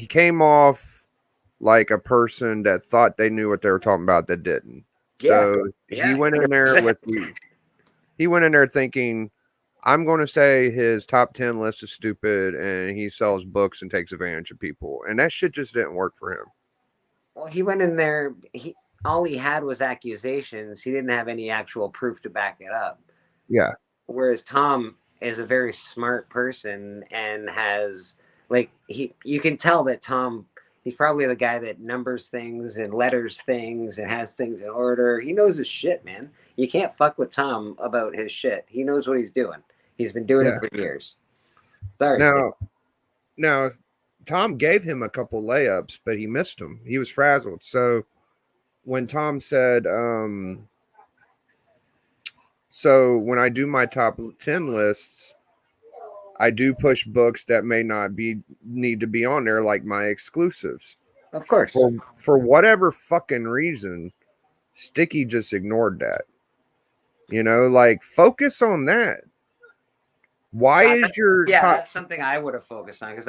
came off like a person that thought they knew what they were talking about that didn't. So he went in there with he went in there thinking, I'm going to say his top 10 list is stupid and he sells books and takes advantage of people. And that shit just didn't work for him. Well, he went in there. All he had was accusations. He didn't have any actual proof to back it up. Yeah. Whereas Tom is a very smart person and has you can tell that Tom, he's probably the guy that numbers things and letters things and has things in order. He knows his shit, man. You can't fuck with Tom about his shit. He knows what he's doing. He's been doing it for years. Sorry. Now, Tom gave him a couple layups, but he missed them. He was frazzled. So when Tom said, so when I do my top 10 lists, I do push books that may not need to be on there, like my exclusives. Of course. For whatever fucking reason, Sticky just ignored that. You know, like, focus on that. Why is your top... that's something I would have focused on, because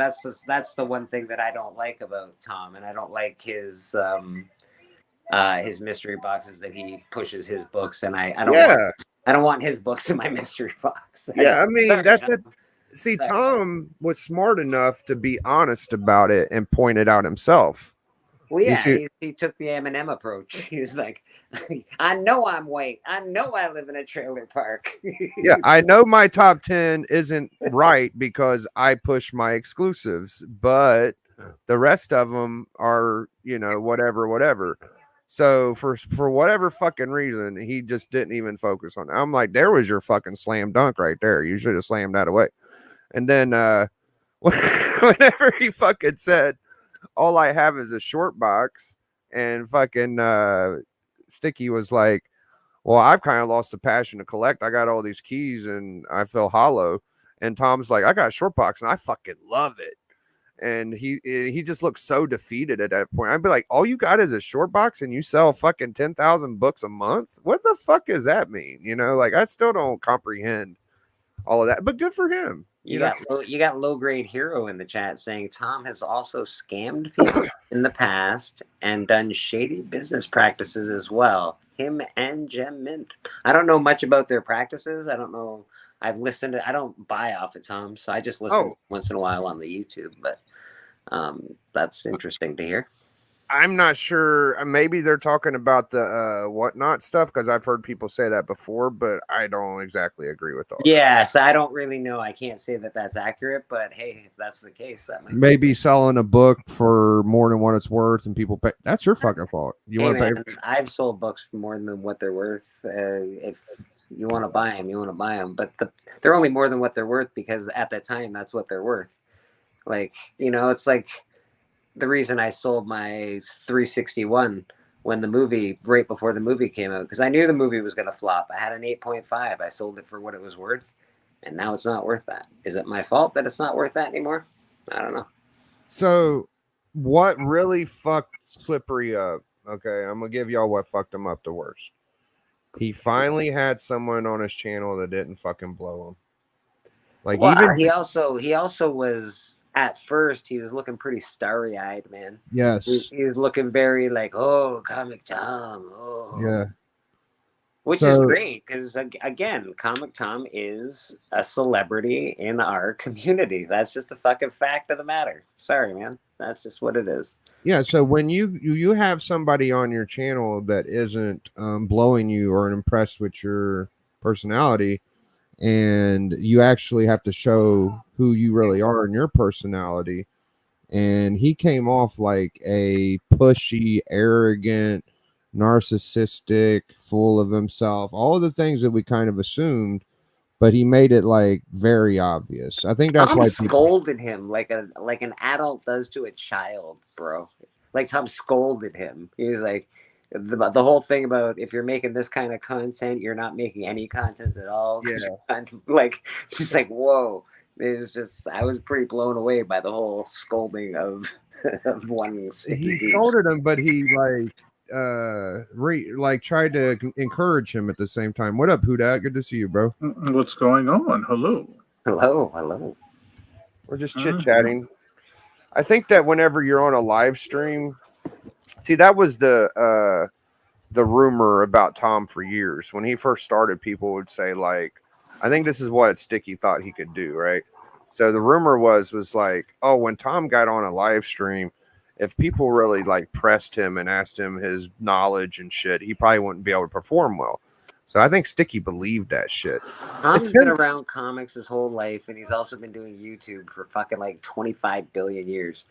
that's the one thing that I don't like about Tom, and I don't like his mystery boxes that he pushes his books, and I don't want his books in my mystery box. See, Tom was smart enough to be honest about it and point it out himself. Well, yeah, he took the Eminem approach. He was like, I know I'm white. I know I live in a trailer park. Yeah, I know my top 10 isn't right because I push my exclusives, but the rest of them are, you know, whatever. So for whatever fucking reason, he just didn't even focus on it. I'm like, there was your fucking slam dunk right there. You should have slammed that away. And then whenever he fucking said, all I have is a short box, and fucking Sticky was like, well, I've kind of lost the passion to collect. I got all these keys and I feel hollow. And Tom's like, I got a short box and I fucking love it. And he just looked so defeated at that point. I'd be like, all you got is a short box and you sell fucking 10,000 books a month? What the fuck does that mean? You know, like, I still don't comprehend all of that, but good for him. You got low grade hero in the chat saying Tom has also scammed people in the past and done shady business practices as well. Him and Gem Mint. I don't know much about their practices. I don't know. I don't buy off of Tom, so I just listen once in a while on the YouTube. But that's interesting to hear. I'm not sure. Maybe they're talking about the whatnot stuff, because I've heard people say that before, but I don't exactly agree with all. Yeah, so I don't really know. I can't say that that's accurate, but hey, if that's the case, that might maybe selling a book for more than what it's worth, and people pay. That's your fucking fault. You want to pay? I've sold books for more than what they're worth. If you want to buy them, you want to buy them, but they're only more than what they're worth because at that time that's what they're worth. Like, you know, it's like the reason I sold my 361 right before the movie came out, because I knew the movie was going to flop. I had an 8.5. I sold it for what it was worth, and now it's not worth that. Is it my fault that it's not worth that anymore? I don't know. So what really fucked Slippery up? Okay, I'm going to give y'all what fucked him up the worst. He finally had someone on his channel that didn't fucking blow him. Like, he also was... At first, he was looking pretty starry-eyed, man. Yes. He was looking very like, oh, Comic Tom. Oh. Yeah. Which is great, because, again, Comic Tom is a celebrity in our community. That's just a fucking fact of the matter. Sorry, man. That's just what it is. Yeah, so when you have somebody on your channel that isn't blowing you or impressed with your personality, and you actually have to show who you really are in your personality. And he came off like a pushy, arrogant, narcissistic, full of himself, all the things that we kind of assumed, but he made it like very obvious. I think that's why people scolded him like an adult does to a child, bro. Like Tom scolded him. He was like, the whole thing about if you're making this kind of content, you're not making any content at all. Yeah. Like, she's like, whoa. It was just, I was pretty blown away by the whole scolding of of one sticky He beef. scolded him, but he tried to encourage him at the same time. What up, Hudak? Good to see you, bro. What's going on? Hello. Hello. We're just chit chatting. I think that whenever you're on a live stream, see, that was the rumor about Tom for years. When he first started, people would say, like, I think this is what Sticky thought he could do, right? So the rumor was like, oh, when Tom got on a live stream, if people really like pressed him and asked him his knowledge and shit, he probably wouldn't be able to perform well. So I think Sticky believed that shit. Tom's been around comics his whole life, and he's also been doing YouTube for fucking like 25 billion years.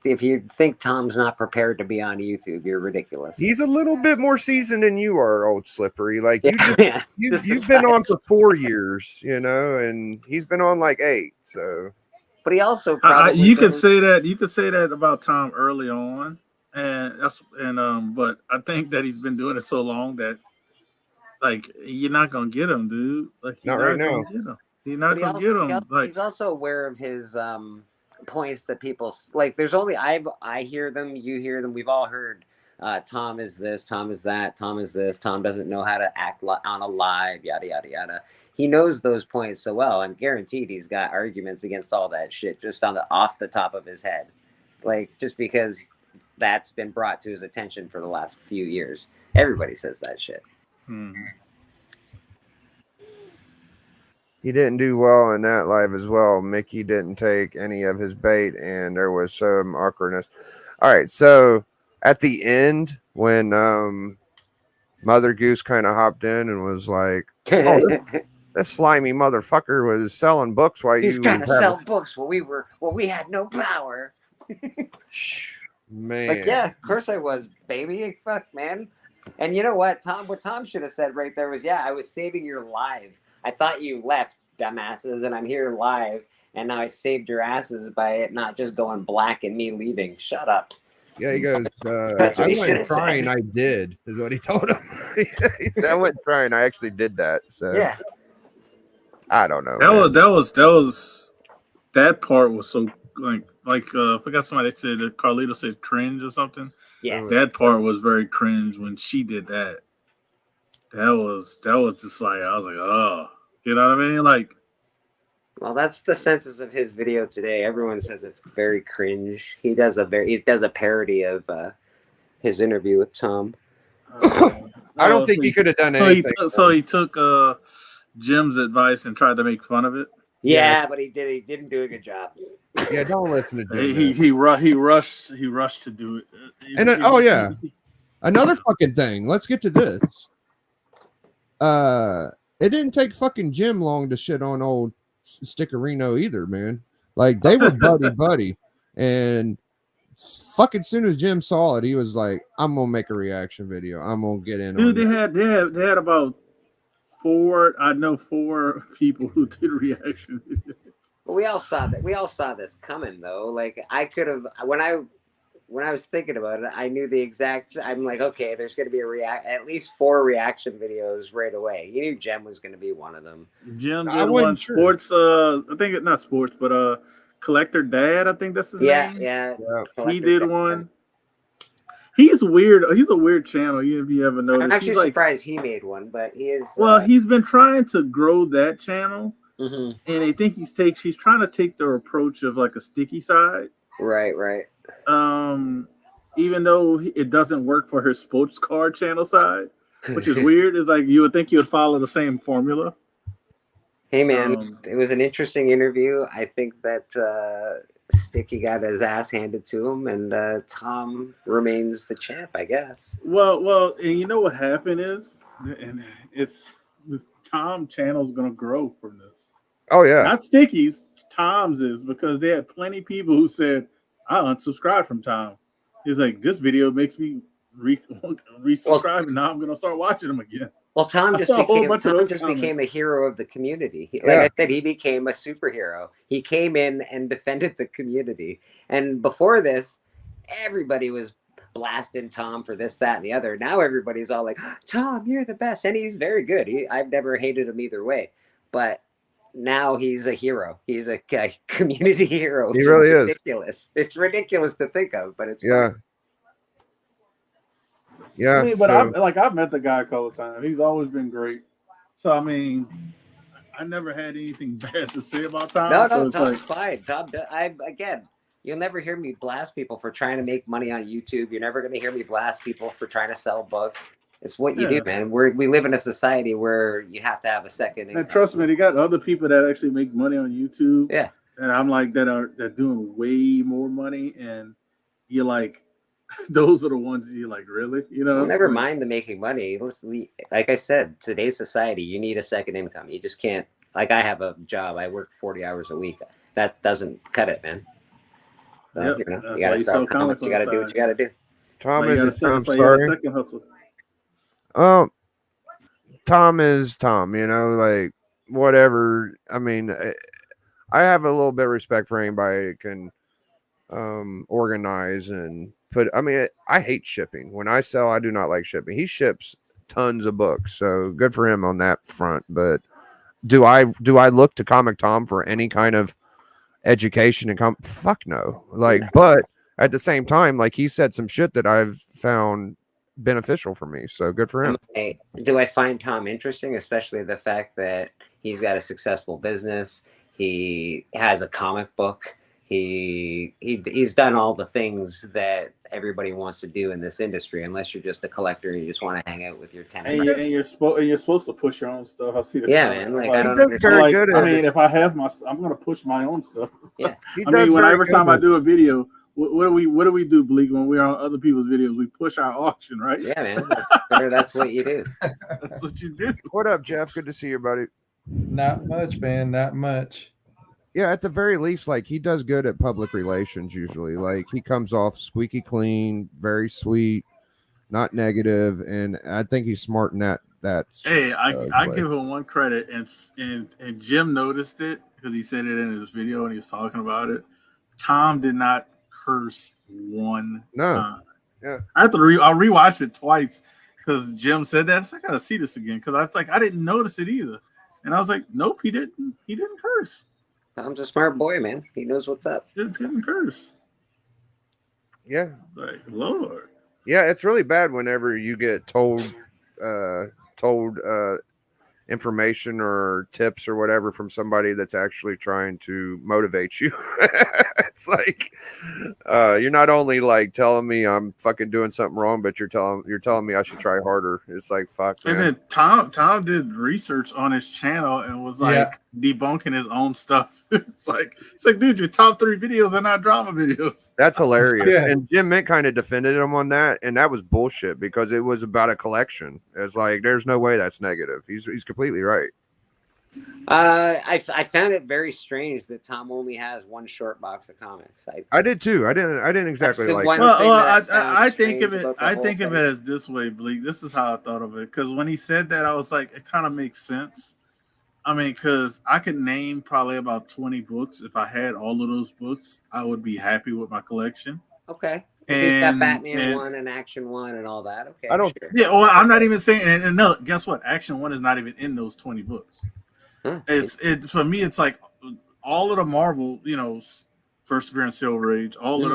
If you think Tom's not prepared to be on YouTube, you're ridiculous. He's a little bit more seasoned than you are, old Slippery. Like you've been on for 4 years, and he's been on like 8. So, but he also probably you could say that. You could say that about Tom early on, but I think that he's been doing it so long that like you're not gonna get him, dude. Like not right now. You're not gonna get him. He's also aware of his points that people like. There's only I hear them, you hear them. We've all heard Tom is this, Tom is that, Tom is this, Tom doesn't know how to act on a live, yada yada yada. He knows those points so well. I'm guaranteed he's got arguments against all that shit just off the top of his head, like just because that's been brought to his attention for the last few years. Everybody says that shit. He didn't do well in that live as well. Mickey didn't take any of his bait, and there was some awkwardness. All right, so at the end, when Mother Goose kind of hopped in and was like, "Oh, this slimy motherfucker was selling books while He's trying to sell books while we had no power." Man, like, yeah, of course I was, baby. Fuck, man. And you know what, what Tom should have said right there was, yeah, I was saving your live. I thought you left, dumbasses, and I'm here live, and now I saved your asses by it not just going black and me leaving. Shut up. Yeah, he goes, I wasn't trying, I did, is what he told him. He said, I wasn't trying, I actually did that. So yeah. I don't know. That part was so I forgot somebody said that Carlito said cringe or something. Yeah. That part was very cringe when she did that. That was just like, I was like, oh, you know what I mean? Like, well, that's the census of his video today. Everyone says it's very cringe. He does a parody of his interview with Tom. I don't think he could have done anything. So he took Jim's advice and tried to make fun of it. Yeah, but he didn't do a good job. Yeah, don't listen to Jim. He rushed to do it. And another fucking thing. Let's get to this. It didn't take fucking Jim long to shit on old Stickerino either, man. Like they were buddy, and fucking soon as Jim saw it, he was like, "I'm gonna make a reaction video. I'm gonna get in." Dude, they had about 4 people who did reaction videos. But we all saw that. We all saw this coming, though. Like I could have when I was thinking about it, I knew the exact. I'm like, okay, there's going to be at least 4 reaction videos right away. You knew Jem was going to be one of them. Jem did one sports. I think not sports, but Collector Dad. I think that's his name. Yeah. He did one. He's weird. He's a weird channel. If you ever noticed, I'm actually surprised he made one, but he is. Well, he's been trying to grow that channel, and I think he's trying to take the approach of like a Sticky side. Right. Even though it doesn't work for her sports car channel side, which is weird. It's like you would think you would follow the same formula. Hey man, it was an interesting interview. I think that Sticky got his ass handed to him, and Tom remains the champ, I guess. Well, and you know what happened is, and it's the Tom channel's gonna grow from this. Oh yeah, not Sticky's. Tom's is, because they had plenty of people who said, I unsubscribed from Tom. He's like, this video makes me resubscribe, and now I'm going to start watching them again. Well, Tom just became a hero of the community. Like I said, he became a superhero. He came in and defended the community. And before this, everybody was blasting Tom for this, that, and the other. Now everybody's all like, Tom, you're the best. And he's very good. I've never hated him either way. But now he's a hero. He's a community hero. He which really is. ridiculous. It's ridiculous to think of, but it's Yeah. fun. Yeah. I mean, but so- I've met the guy a couple of times. He's always been great. So I mean, I never had anything bad to say about Tom. No, so no, it's Tom's like, fine. Tom, again, you'll never hear me blast people for trying to make money on YouTube. You're never going to hear me blast people for trying to sell books. It's what you Yeah. do, man. We live in a society where you have to have a second income. and trust me, they got other people that actually make money on YouTube. Yeah. And I'm like that doing way more money, and you're like, those are the ones you're like, really, you know? Well, never mind the making money. Listen, like I said, today's society, you need a second income. You just can't. Like I have a job. I work 40 hours a week. That doesn't cut it, man. So, Yep, you know, that's you got why to you sell sell comics. comics You on got to the do what side. you got to do. Tom Like, you is gotta- Tom. that's why you got a Sorry. second hustle. Tom is Tom, like whatever. I mean, I have a little bit of respect for anybody that can organize and put. I mean, I hate shipping. When I sell, I do not like shipping. He ships tons of books, so good for him on that front. But do I look to Comic Tom for any kind of education and fuck no. Like, but at the same time, like he said some shit that I've found beneficial for me. So good for him. Do I find Tom interesting, especially the fact that he's got a successful business, he has a comic book, he's done all the things that everybody wants to do in this industry, unless you're just a collector and you just want to hang out with your 10 friends. And you're supposed to push your own stuff. I see the Yeah, comment. man. Like, I'm I don't does understand. very like, good I at mean, if I have I'm gonna push my own stuff. Yeah. He I does mean, very every good time I at- do a video, what do we do, Bleak? When we're on other people's videos, we push our auction, right? Yeah, man. That's what you do. That's what you do. What up, Jeff? Good to see you, buddy. Not much, man. Not much. Yeah, at the very least, like he does good at public relations usually. Like he comes off squeaky clean, very sweet, not negative, and I think he's smart in that. Hey, I way. give him one credit, and Jim noticed it because he said it in his video and he was talking about it. Tom did not curse one time. Yeah. I have to I'll rewatch it twice because Jim said that. So I gotta see this again because I was like, I didn't notice it either, and I was like, nope, he didn't. He didn't curse. Tom's a smart boy, man. He knows what's up. Didn't curse. Yeah, Like, Lord. yeah, it's really bad whenever you get told information or tips or whatever from somebody that's actually trying to motivate you. It's like you're not only like telling me I'm fucking doing something wrong, but you're telling me I should try harder. It's like fuck, man. And then Tom did research on his channel and was like debunking his own stuff. It's like, dude, your top 3 videos are not drama videos. That's hilarious. Yeah. And Jim Mint kind of defended him on that, and that was bullshit because it was about a collection. It's like there's no way that's negative. He's completely right. I found it very strange that Tom only has one short box of comics. I did too. I didn't exactly the like one- it. Well, thing that I found I think of strange it. about the I whole think of it thing. as this way, Bleak. This is how I thought of it. Because when he said that, I was like, it kind of makes sense. I mean, because I could name probably about 20 books. If I had all of those books, I would be happy with my collection. Okay. He's got And- Batman and- 1 and Action 1 and all that. Okay. I don't- Sure. Yeah, well, I'm not even saying. And no, guess what? Action 1 is not even in those 20 books. Huh. It for me. It's like all of the Marvel, First Appearance, Silver Age, all of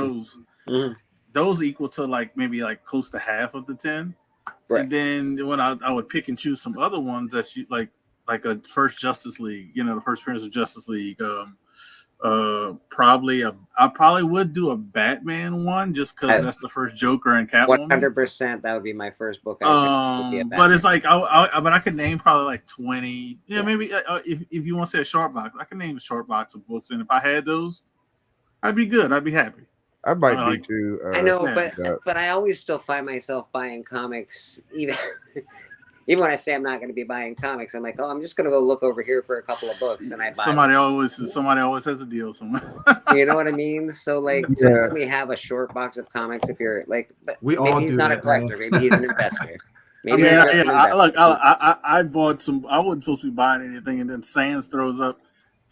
Mhm. those equal to like maybe like close to half of the 10. Right. And then when I would pick and choose some other ones that you like a first Justice League, the first appearance of Justice League. I probably would do a Batman one just because that's the first Joker and Catwoman. 100%. That would be my first book. would be a But it's Batman. like but I could name probably like 20. Yeah, maybe if you want to say a short box, I can name a short box of books, and if I had those, I'd be good. I'd be happy. I might be like- too. I know, yeah. but I always still find myself buying comics, even when I say I'm not going to be buying comics. I'm like, oh, I'm just going to go look over here for a couple of books, and I buy. Somebody always has a deal somewhere. You know what I mean? So like, Yeah. to only have a short box of comics, if you're like, but We maybe all he's do not a that, man. collector. Maybe he's an investor. I Maybe mean, he's just an investor. look, I bought some. I wasn't supposed to be buying anything, and then Sands throws up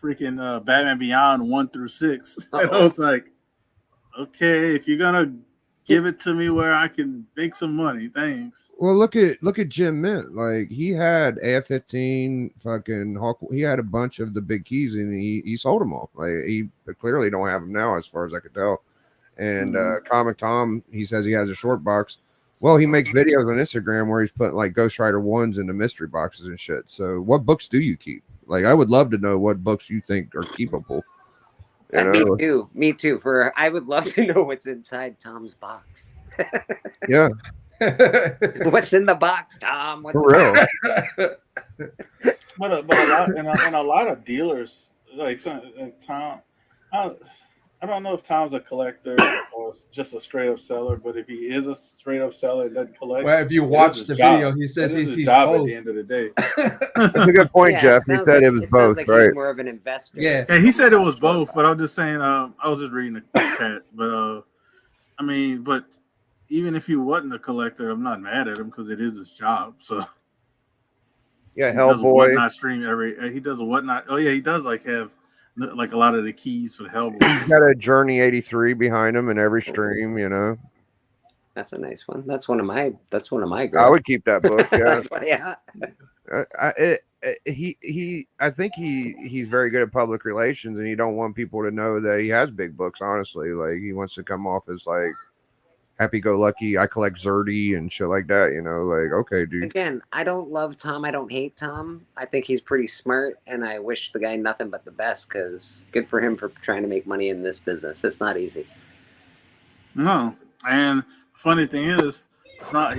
freaking Batman Beyond 1 through 6, and I was like, okay, if you're gonna Give it to me where I can make some money. Thanks. Well, look at Jim Mint. Like he had AF-15, fucking Hawk. He had a bunch of the big keys, and he sold them all. Like he clearly don't have them now, as far as I could tell. And Comic Tom, he says he has a short box. Well, he makes videos on Instagram where he's putting like Ghost Rider 1s into mystery boxes and shit. So, what books do you keep? Like, I would love to know what books you think are keepable. You know? Me too. Me too. I would love to know what's inside Tom's box. Yeah. What's in the box, Tom? What's For real. But a lot of dealers like Tom. I don't know if Tom's a collector or just a straight up seller, but if he is a straight up seller and doesn't collect, Well, if you watch the video, he says he's he's job both. at the end of the day. That's a good point, Jeff. He said it was both, like right? He's more of an investor. Yeah. Yeah, he said it was both, but I'm just saying. I was just reading the chat, but I mean, but even if he wasn't a collector, I'm not mad at him because it is his job. So Yeah, he does a Hellboy. Whatnot stream he does a Whatnot. Oh yeah, he does like have like a lot of the keys for the Hellboy. He's got a Journey 83 behind him in every stream, you know. That's a nice one. That's one of my I girls. would keep that book. Yeah. Yeah. I think he's very good at public relations, and he don't want people to know that he has big books. Honestly, like he wants to come off as like happy-go-lucky. I collect Zerdy and shit like that. You know, like okay, dude. Again, I don't love Tom. I don't hate Tom. I think he's pretty smart, and I wish the guy nothing but the best. Because good for him for trying to make money in this business. It's not easy. No, and the funny thing is, it's not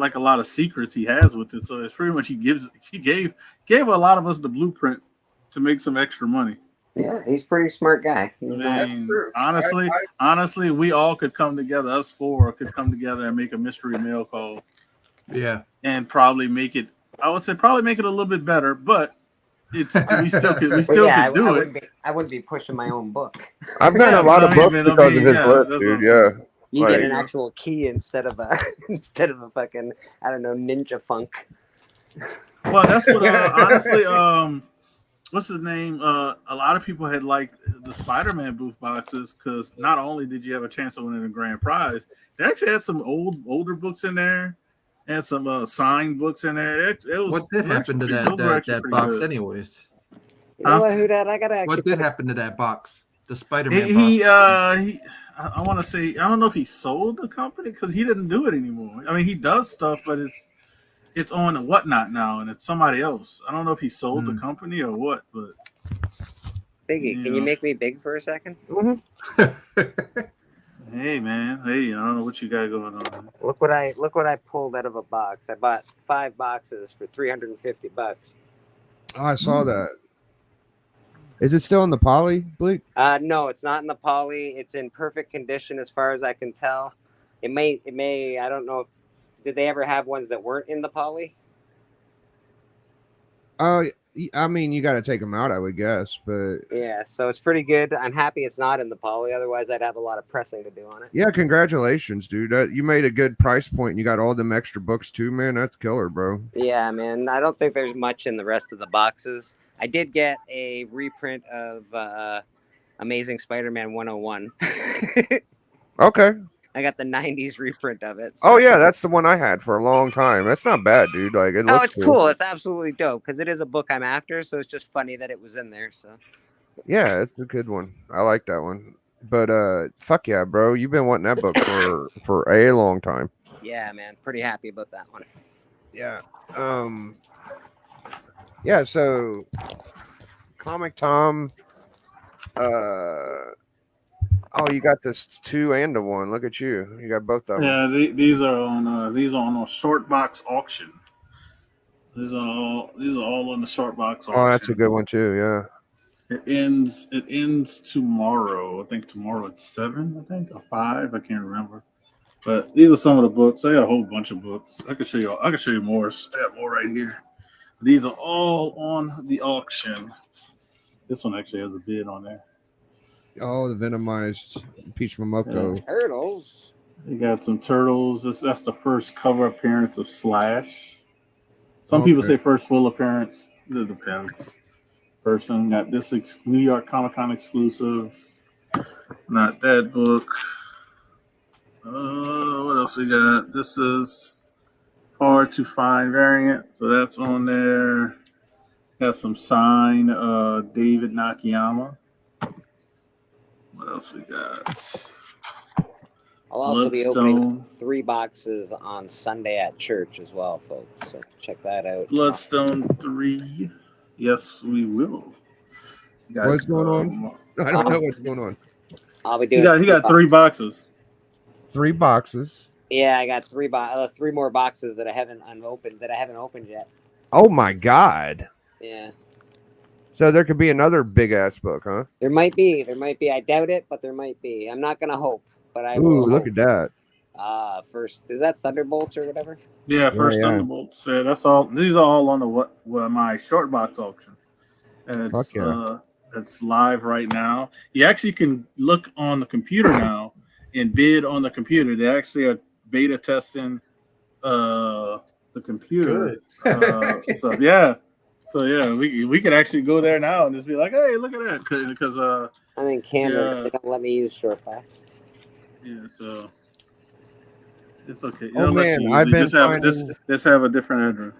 like a lot of secrets he has with it. So it's pretty much he gave a lot of us the blueprint to make some extra money. Yeah, he's a pretty smart guy. I mean, honestly, we all could come together. Us four could come together and make a mystery mail call. Yeah, and probably make it. I would say probably make it a little bit better, but we still could do it. I wouldn't be pushing my own book. I've gotten a lot of books because of his list, dude. Yeah. You Like, get an actual key instead of a fucking, I don't know, Ninja Funk. Well, that's what honestly. What's his name? A lot of people had liked the Spider-Man booth boxes because not only did you have a chance of winning a grand prize, they actually had some older books in there, and some signed books in there. What did happen to that box, good. anyways? You know what, Houdat? I gotta actually. What did happen to that box? The Spider-Man box. I want to say I don't know if he sold the company because he didn't do it anymore. I mean, he does stuff, but it's on a Whatnot now, and it's somebody else. I don't know if he sold the company or what, but Biggie, can you make me big for a second? Hey man, hey, I don't know what you got going on. Man. Look what I pulled out of a box. I bought 5 boxes for $350. Oh, I saw that. Is it still in the poly, Bleak? No, it's not in the poly. It's in perfect condition as far as I can tell. It may. I don't know. Did they ever have ones that weren't in the poly? I mean, you got to take them out, I would guess, but yeah. So it's pretty good. I'm happy it's not in the poly. Otherwise, I'd have a lot of pressing to do on it. yeah, congratulations, dude. You made a good price point, and you got all them extra books too, man. That's killer, bro. Yeah, man. I don't think there's much in the rest of the boxes. I did get a reprint of Amazing Spider-Man 101. Okay. I got the 90s reprint of it. Oh yeah, that's the one I had for a long time. That's not bad, dude. Like it looks it's cool. It's absolutely dope because it is a book I'm after, so it's just funny that it was in there. So yeah, it's a good one. I like that one. But fuck yeah, bro. You've been wanting that book for a long time. Yeah, man. Pretty happy about that one. Yeah. Yeah, so Comic Tom oh, you got this 2 and a 1. Look at you. You got both of them. Yeah, these are on a short box auction. These are all on the short box auction. Oh, that's a good one too. Yeah. It ends tomorrow. I think tomorrow at 7. I think or 5. I can't remember. But these are some of the books. I got a whole bunch of books. I can show you more. I got more right here. These are all on the auction. This one actually has a bid on there. Oh, the Venomized Peach Momoko. Yeah. Turtles. You got some turtles. That's the first cover appearance of Slash. Some people say first full appearance. It depends. Person got this New York Comic Con exclusive. Not that book. else we got? This is hard to find variant, so that's on there. Got some sign, David Nakayama. What else we got? I'll also be opening Bloodstone. 3 boxes on Sunday at church as well, folks. So check that out. Bloodstone 3. Yes, we will. What's going on? I don't know what's going on. I'll be doing. He got 3 boxes. 3 boxes. Yeah, I got 3 more boxes that I haven't opened yet. Oh my God. Yeah. So there could be another big ass book, huh? There might be. I doubt it, but there might be. I'm not gonna hope, but I Ooh, will. look at that. First, is that Thunderbolts or whatever? Yeah, first Yeah. Thunderbolts. That's all. These are all on the my short box auction, and it's Fuck yeah. it's live right now. You actually can look on the computer now and bid on the computer. They actually are beta testing the computer stuff. Yeah. So yeah, we could actually go there now and just be like, hey, look at that, because I'm in Canada. They don't let me use short box. Yeah, so it's okay. Oh man, I've been let's have a different address.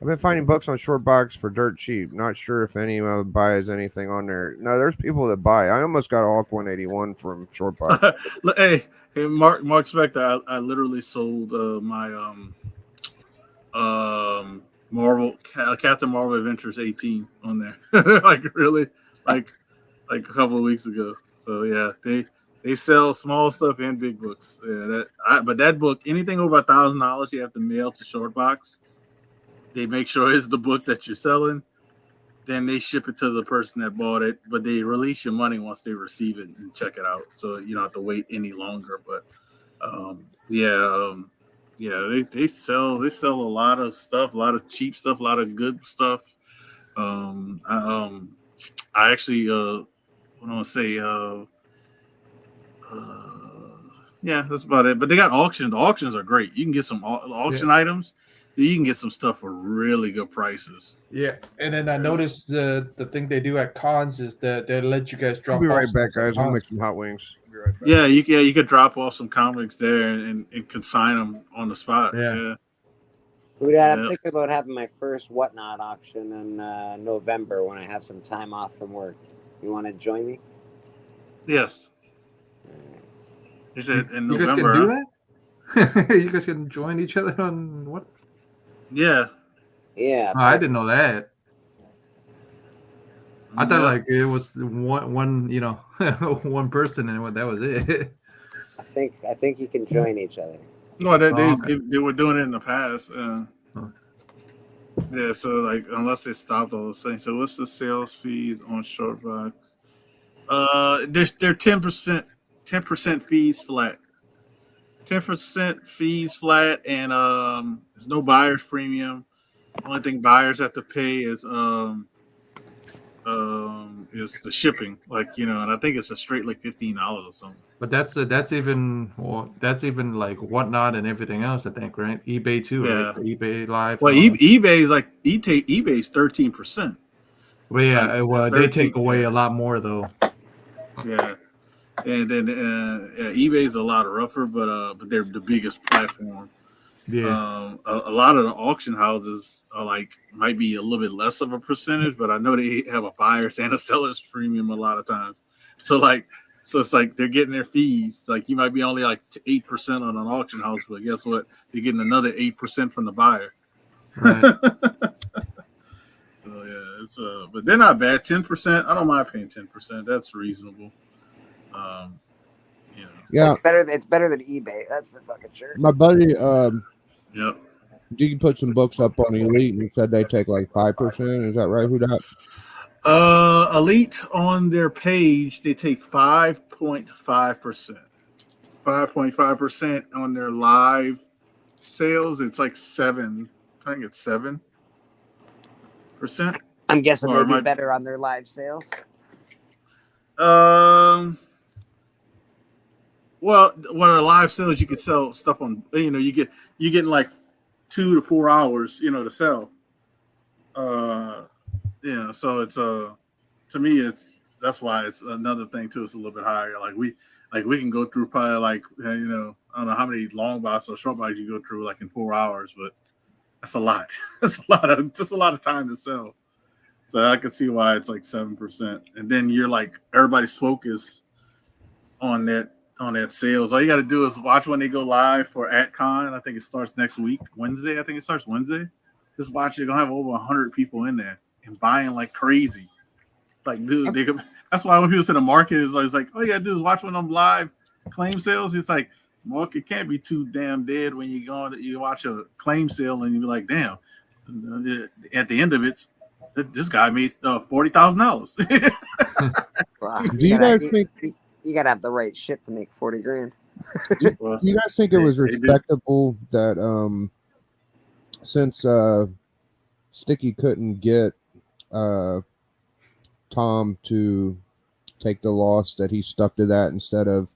I've been finding books on Shortbox for dirt cheap. Not sure if anyone buys anything on there. No, there's people that buy. I almost got Alk 181 from Shortbox. hey, Mark Spector, I literally sold my Captain Marvel Adventures 18 on there. like a couple of weeks ago. So yeah, they sell small stuff and big books. Yeah, but that book, anything over $1,000, you have to mail to Shortbox. They make sure it's the book that you're selling. Then they ship it to the person that bought it, but they release your money once they receive it and check it out. So you don't have to wait any longer. But they sell a lot of stuff, a lot of cheap stuff, a lot of good stuff. I actually what do I want to say? Yeah, that's about it. But they got auctions. The auctions are great. You can get some auction items. You can get some stuff for really good prices. Yeah, and then I noticed the thing they do at cons is that they let you guys drop. I'll be right back, guys. We'll make some hot wings. Be right back. Yeah, you could drop off some comics there and consign them on the spot. Yeah. I'm thinking about having my first Whatnot auction in November when I have some time off from work. You want to join me? Yes. You said in November. You guys can do that? You guys can join each other on what? Yeah. Yeah. Oh, I didn't know that. I thought like it was one one person and that was it. I think you can join each other. No, they were doing it in the past. Yeah, so like unless they stopped all those things. So what's the sales fees on Shortbox? They're 10% fees flat. 10% fees flat, and there's no buyer's premium. Only thing buyers have to pay is the shipping, and I think it's a straight like $15 or something. But that's even like Whatnot and everything else, I think, right? eBay too, yeah. Right? eBay Live. Well, eBay is like eBay's 13%. Well, yeah, they take away a lot more though. Yeah. And then eBay's a lot rougher, but they're the biggest platform. Yeah. A lot of the auction houses are might be a little bit less of a percentage, but I know they have a buyer's and a seller's premium a lot of times. So it's like they're getting their fees. Like you might be only 8% on an auction house, but guess what? You're getting another 8% from the buyer. Right. So yeah, it's but they're not bad. 10%. I don't mind paying 10%. That's reasonable. Yeah, it's better than eBay. That's for fucking sure. My buddy, yep. He put some books up on Elite and he said they take 5%. Is that right? Who that? Elite on their page, they take 5.5%. 5.5% on their live sales. It's 7. I think it's 7%. I'm guessing they'll be better on their live sales. Well, when a live sales, you could sell stuff on. You're getting 2 to 4 hours, to sell. So it's to me, that's why it's another thing too. It's a little bit higher. We can go through probably I don't know how many long box or short box you go through like in 4 hours, but that's a lot. That's a lot of time to sell. So I can see why it's like 7%. And then you're like everybody's focus on that sales. All you got to do is watch when they go live for AtCon. I think it starts next week, Wednesday. I think it starts Wednesday. Just watch it. Gonna have over 100 people in there and buying like crazy. Like, dude, that's why when people say the market is always like, oh yeah, dude, watch one of them live claim sales. It's like market can't be too damn dead when you watch a claim sale and you be like, damn. At the end of it, this guy made $40,000. Wow. Do you guys think you gotta have the right shit to make 40 grand? do you guys think it was respectable that since Sticky couldn't get Tom to take the loss, that he stuck to that instead of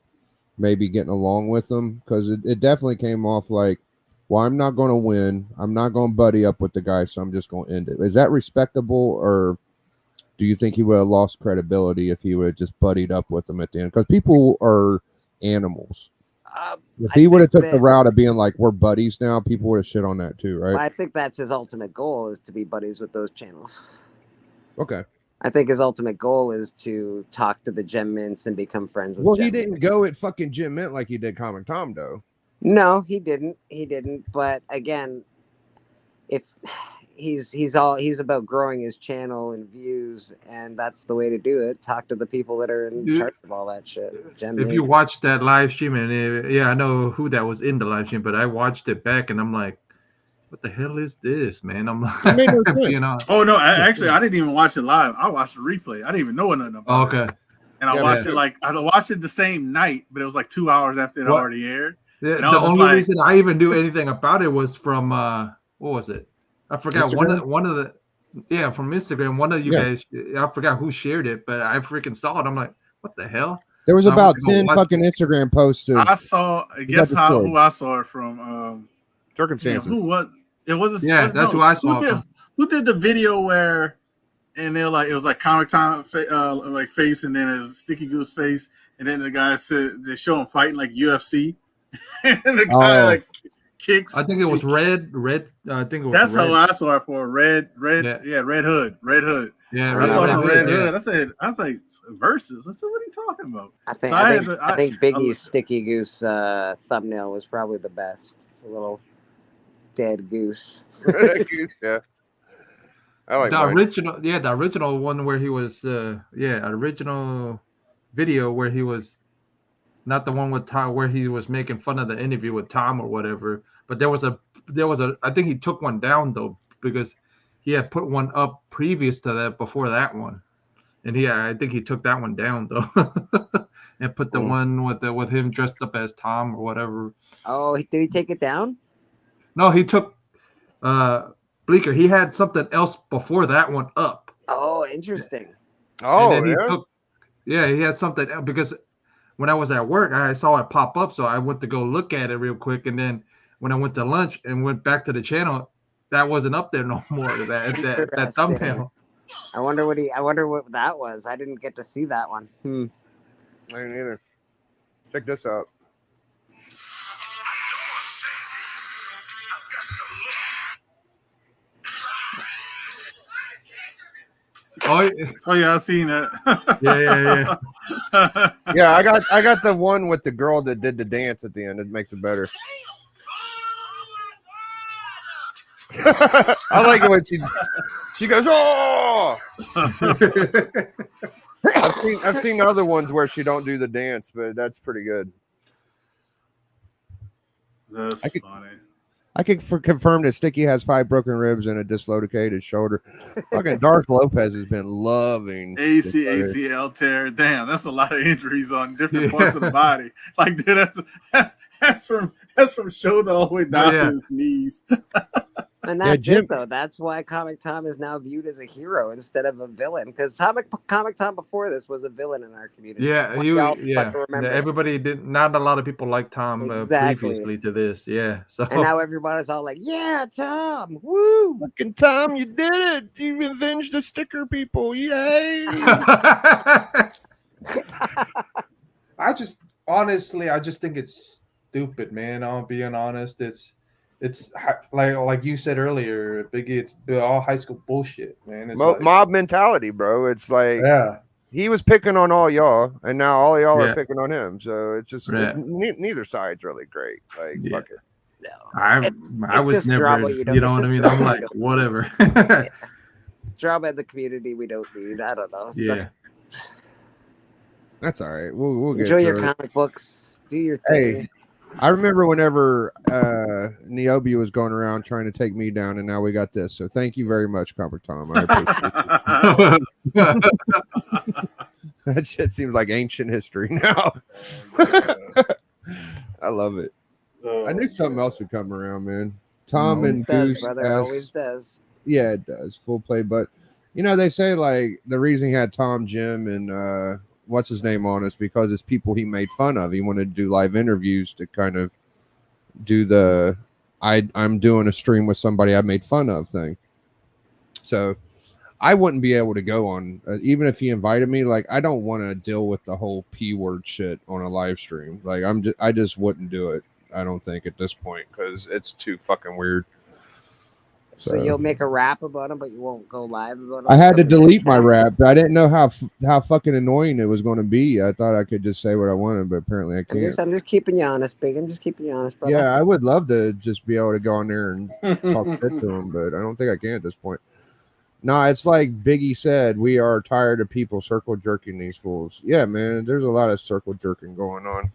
maybe getting along with him? Because it definitely came off like, well, I'm not going to win. I'm not going to buddy up with the guy, so I'm just going to end it. Is that respectable, or do you think he would have lost credibility if he would have just buddied up with him at the end? Because people are animals. If he would have took the route of being like, we're buddies now, people would have shit on that too, right? I think that's his ultimate goal, is to be buddies with those channels. Okay. I think his ultimate goal is to talk to the Gem Mints and become friends with He Gem didn't Mints. go at fucking Gem Mint like he did Comic Tom, though. No, he didn't. He didn't. But again, if he's about growing his channel and views, and that's the way to do it. Talk to the people that are in charge of all that shit. If you watch that live stream, and I know who that was in the live stream, but I watched it back and I'm like, what the hell is this, man? I'm like, made no sense. you know. Oh no, I didn't even watch it live. I watched the replay. I didn't even know nothing about it. Okay. And I watched it I watched it the same night, but it was like 2 hours after it already aired. The only reason I even knew anything about it was from what was it? I forgot Instagram? one of the from Instagram. One of you guys, I forgot who shared it, but I freaking saw it. I'm like, what the hell? There was So about 10 fucking Instagram posts. I saw. Guess who I saw it from? Circumstances. Who was? It was. That's who I saw. Who did the video where? And they're like, it was like Comic Time, like face, and then a Sticky Goose face, and then the guy said they show him fighting like UFC, and the guy like kicks. I think it was red. I think it was. That's red. how I saw it for Red Hood. Yeah, I saw it for Red Hood. I was like, versus. I said, what are you talking about? I think Biggie's Sticky Goose thumbnail was probably the best. It's a little dead goose. Yeah. I like the original one where he was original video where he was not the one with Tom where he was making fun of the interview with Tom or whatever, but there was a I think he took one down though, because he had put one up previous to that before that one, and I think he took that one down though and put the one with him dressed up as Tom or whatever. Oh, did he take it down? No, he took Bleecker. He had something else before that one up. Oh, interesting. Oh, he had something because when I was at work, I saw it pop up, so I went to go look at it real quick, and then when I went to lunch and went back to the channel, that wasn't up there no more. That thumbnail. I wonder what that was. I didn't get to see that one. I didn't either. Check this out. Oh yeah, I've seen that. Yeah. Yeah, I got the one with the girl that did the dance at the end. It makes it better. I like it when she goes, oh. I've seen other ones where she don't do the dance, but that's pretty good. That's funny. I can confirm that Sticky has 5 broken ribs and a dislocated shoulder. Fucking Darth Lopez has been loving ACL tear. Damn, that's a lot of injuries on different parts of the body. Like, dude, that's from shoulder all the way down to his knees. And that's it, though. That's why Comic Tom is now viewed as a hero instead of a villain. Because Comic Tom before this was a villain in our community. Yeah, everybody did. Not a lot of people liked Tom previously to this. Yeah, so and now everybody's all like, "Yeah, Tom, woo, fucking Tom, you did it! You avenged the sticker people, yay!" I just think it's stupid, man. I'm being honest. It's like you said earlier, Biggie. It's all high school bullshit, man. It's like, Mob mentality, bro. It's like yeah, he was picking on all y'all, and now all y'all are Yeah. picking on him. So it's just Yeah. neither side's really great. Like Yeah. fuck it. No. I it's was just never, drama, you know, know it's what I just mean. I'm drama like, we don't- whatever. Drama in the community we don't need. I don't know. It's Yeah. not- That's all right. We'll get Enjoy your through it. comic books. Do your Hey, thing. I remember whenever Niobe was going around trying to take me down, and now we got this. So thank you very much, Comic Tom. I appreciate it. That shit seems like ancient history now. I love it. I knew something else would come around, man. Tom Always and does, Goose. brother. asked- Always does. Yeah, it does. Full play. But, you know, they say, like, the reason he had Tom, Jim, and what's his name on is because it's people he made fun of. He wanted to do live interviews to kind of do the I'm doing a stream with somebody I made fun of thing. So I wouldn't be able to go on, even if he invited me. Like, I don't want to deal with the whole P word shit on a live stream. Like, I just wouldn't do it. I don't think at this point because it's too fucking weird. So you'll make a rap about him, but you won't go live about him. I had to delete my rap, but I didn't know how fucking annoying it was going to be. I thought I could just say what I wanted, but apparently I can't. I'm just keeping you honest, Big. I'm just keeping you honest, brother. Yeah, I would love to just be able to go on there and talk shit to him, but I don't think I can at this point. No, it's like Biggie said, we are tired of people circle jerking these fools. Yeah, man, there's a lot of circle jerking going on.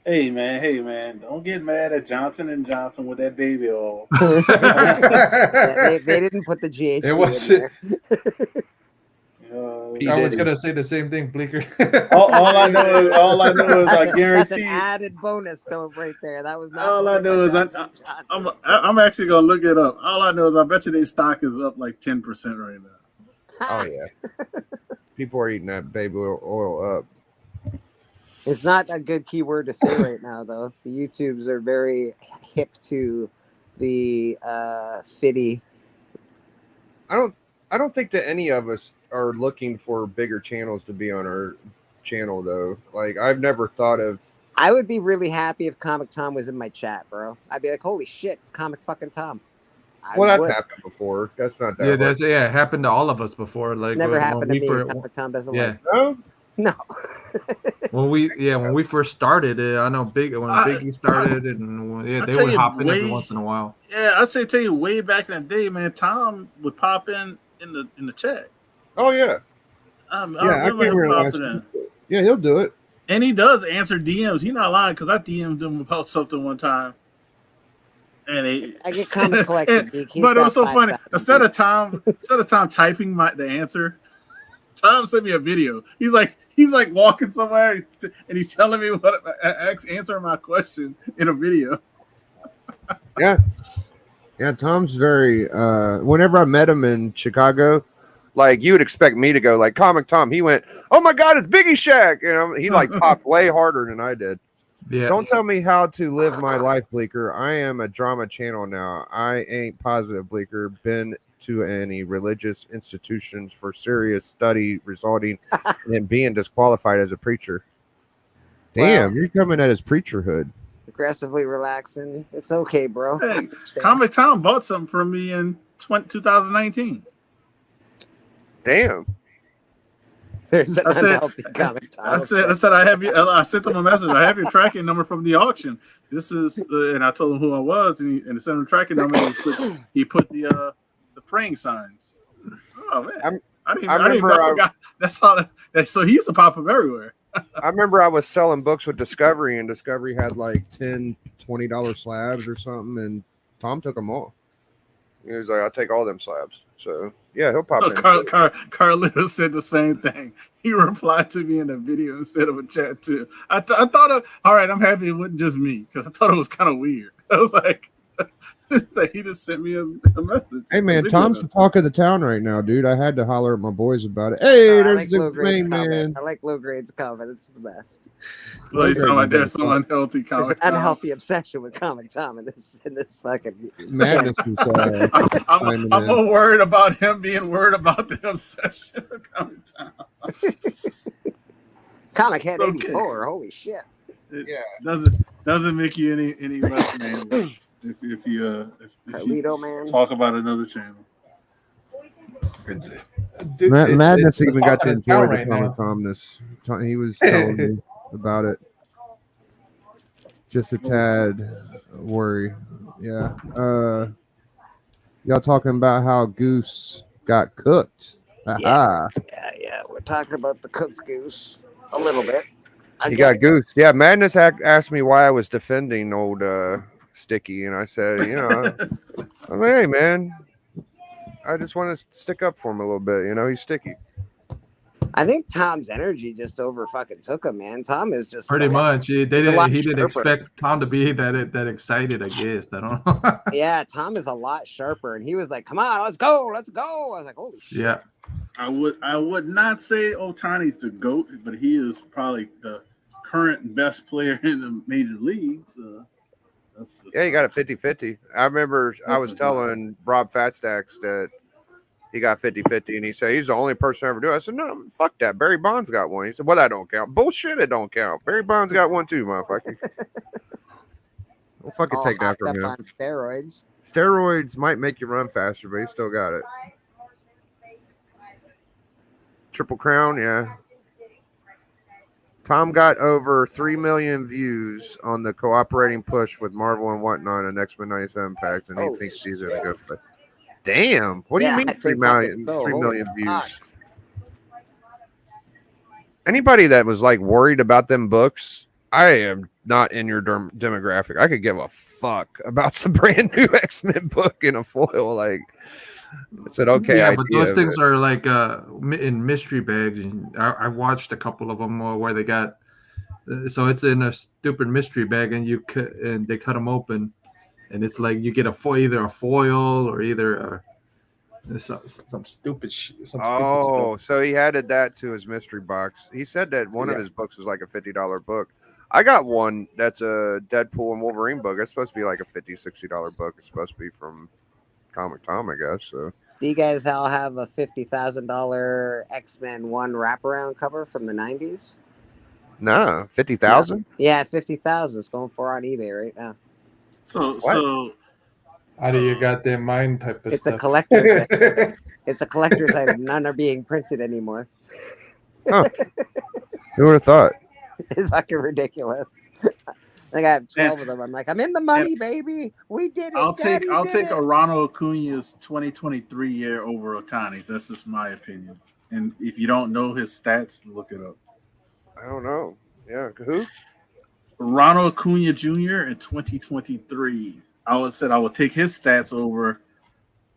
Hey man, don't get mad at Johnson and Johnson with that baby oil. Yeah, they didn't put the GHB It was in there. He I was did. gonna say the same thing, Bleeker. all I know is I That's guarantee. an added bonus though, right there. That was not. All I know is I'm actually gonna look it up. All I know is I bet you their stock is up like 10% right now. Oh yeah, people are eating that baby oil up. It's not a good keyword to say right now, though. The YouTubes are very hip to the fitty. I don't think that any of us are looking for bigger channels to be on our channel though. Like I've never thought of. I would be really happy if Comic Tom was in my chat, bro. I'd be like, holy shit, it's Comic fucking Tom. Well, that's happened before. That's not that. Yeah, hard. it happened to all of us before. Like Never when happened to we me. Comic Tom doesn't yeah. like. No? No. when we first started, I know Biggie started, and I they tell would you, hop in every once in a while. Yeah, I say tell you way back in the day, man. Tom would pop in the chat. Oh yeah. I I can't remember him realize. popping in. Yeah, he'll do it. And he does answer DMs. He's not lying because I DM'd him about something one time. And I get comic collected. but it was so funny. Instead of Tom typing the answer, Tom sent me a video. He's like walking somewhere and he's telling me what answering my question in a video. Yeah. Yeah, Tom's very whenever I met him in Chicago, like you would expect me to go like Comic Tom. He went, "Oh my god, it's Biggie Shack." You know, he like popped way harder than I did. Yeah. Don't tell me how to live my life, Bleeker. I am a drama channel now. I ain't positive, Bleeker. Been to any religious institutions for serious study resulting in being disqualified as a preacher. Damn, you're coming at his preacherhood. Aggressively relaxing. It's okay, bro. Hey, Comic Tom bought something from me in 2019. Damn. There's an I said- unhealthy Comic Tom. I said I have you. I sent him a message. I have your tracking number from the auction. This is, and I told him who I was, and he sent him the tracking number. And he put the praying signs. Oh man, I forgot. That's how. So he used to pop up everywhere. I remember I was selling books with Discovery, and Discovery had like $10-$20 slabs or something, and Tom took them all. He was like, "I'll take all them slabs." So yeah, he'll pop in. Carlito said the same thing. He replied to me in a video instead of a chat too. I thought, all right, I'm happy it wasn't just me because I thought it was kind of weird. I was like, it's like he just sent me a message. Hey man, Tom's the talk of the town right now, dude. I had to holler at my boys about it. Hey, there's the main man. I like low grades comment. It's the best. Well, he's talking about there's some unhealthy There's Comic an Tom. unhealthy obsession with Comic Tom in this fucking Madness is, I'm more worried about him being worried about the obsession with Comic Tom. Comic Head Okay. 84. Holy shit. It doesn't make you any less manly if you Carlito, man. talk about another channel. Dude, Madness even got to talking enjoy town the right now. calmness. He was telling me about it. Just a tad worry. Yeah. Y'all talking about how Goose got cooked. Yeah. Yeah. We're talking about the cooked goose a little bit. He got Goose. Yeah, Madness asked me why I was defending old Sticky, and I said, I'm like, hey man, I just want to stick up for him a little bit. He's sticky. I think Tom's energy just over fucking took him, man. Tom is just Pretty much. He a lot didn't sharper. expect Tom to be that excited, I guess. I don't know. Yeah, Tom is a lot sharper, and he was like, "Come on, let's go." I was like, "Holy shit!" Yeah. I would not say Otani's the GOAT, but he is probably the current best player in the major leagues. Yeah, he got a 50-50. I remember I was telling Rob Fatstacks that he got 50-50, and he said he's the only person to ever do it. I said, no, fuck that. Barry Bonds got one. He said, well, that don't count. Bullshit, it don't count. Barry Bonds got one too, motherfucker. Don't fucking take that from him. On steroids. Steroids might make you run faster, but he still got it. Triple Crown, yeah. Tom got over 3 million views on the cooperating push with Marvel and whatnot and X-Men 97 packs, and he thinks he's going to go play. Damn. What do you mean 3 million views? Anybody that was like worried about them books, I am not in your demographic. I could give a fuck about some brand new X-Men book in a foil. Like, I said, okay. Yeah, but those things are like in mystery bags. I watched a couple of them where they got, so it's in a stupid mystery bag, and they cut them open, and it's like you get either a foil or either some stupid shit. So he added that to his mystery box. He said that one of his books was like a $50 book. I got one that's a Deadpool and Wolverine book. It's supposed to be like a $50-$60 book. It's supposed to be from Comic Tom, I guess. So, do you guys all have a $50,000 X-Men 1 wraparound cover from the 90s? Nah, 50,000? Yeah, 50,000. It's going for on eBay right now. So out of your goddamn mind type of it's stuff. A collector's item. It's a collector's item. None are being printed anymore. Huh. Who would have thought? It's fucking ridiculous. I think I have 12 of them. I'm like, I'm in the money, baby. We did it. I'll take Arano Acuna's 2023 year over Otani's. That's just my opinion. And if you don't know his stats, look it up. I don't know. Yeah, who? Ronald Acuna Jr. in 2023. I would take his stats over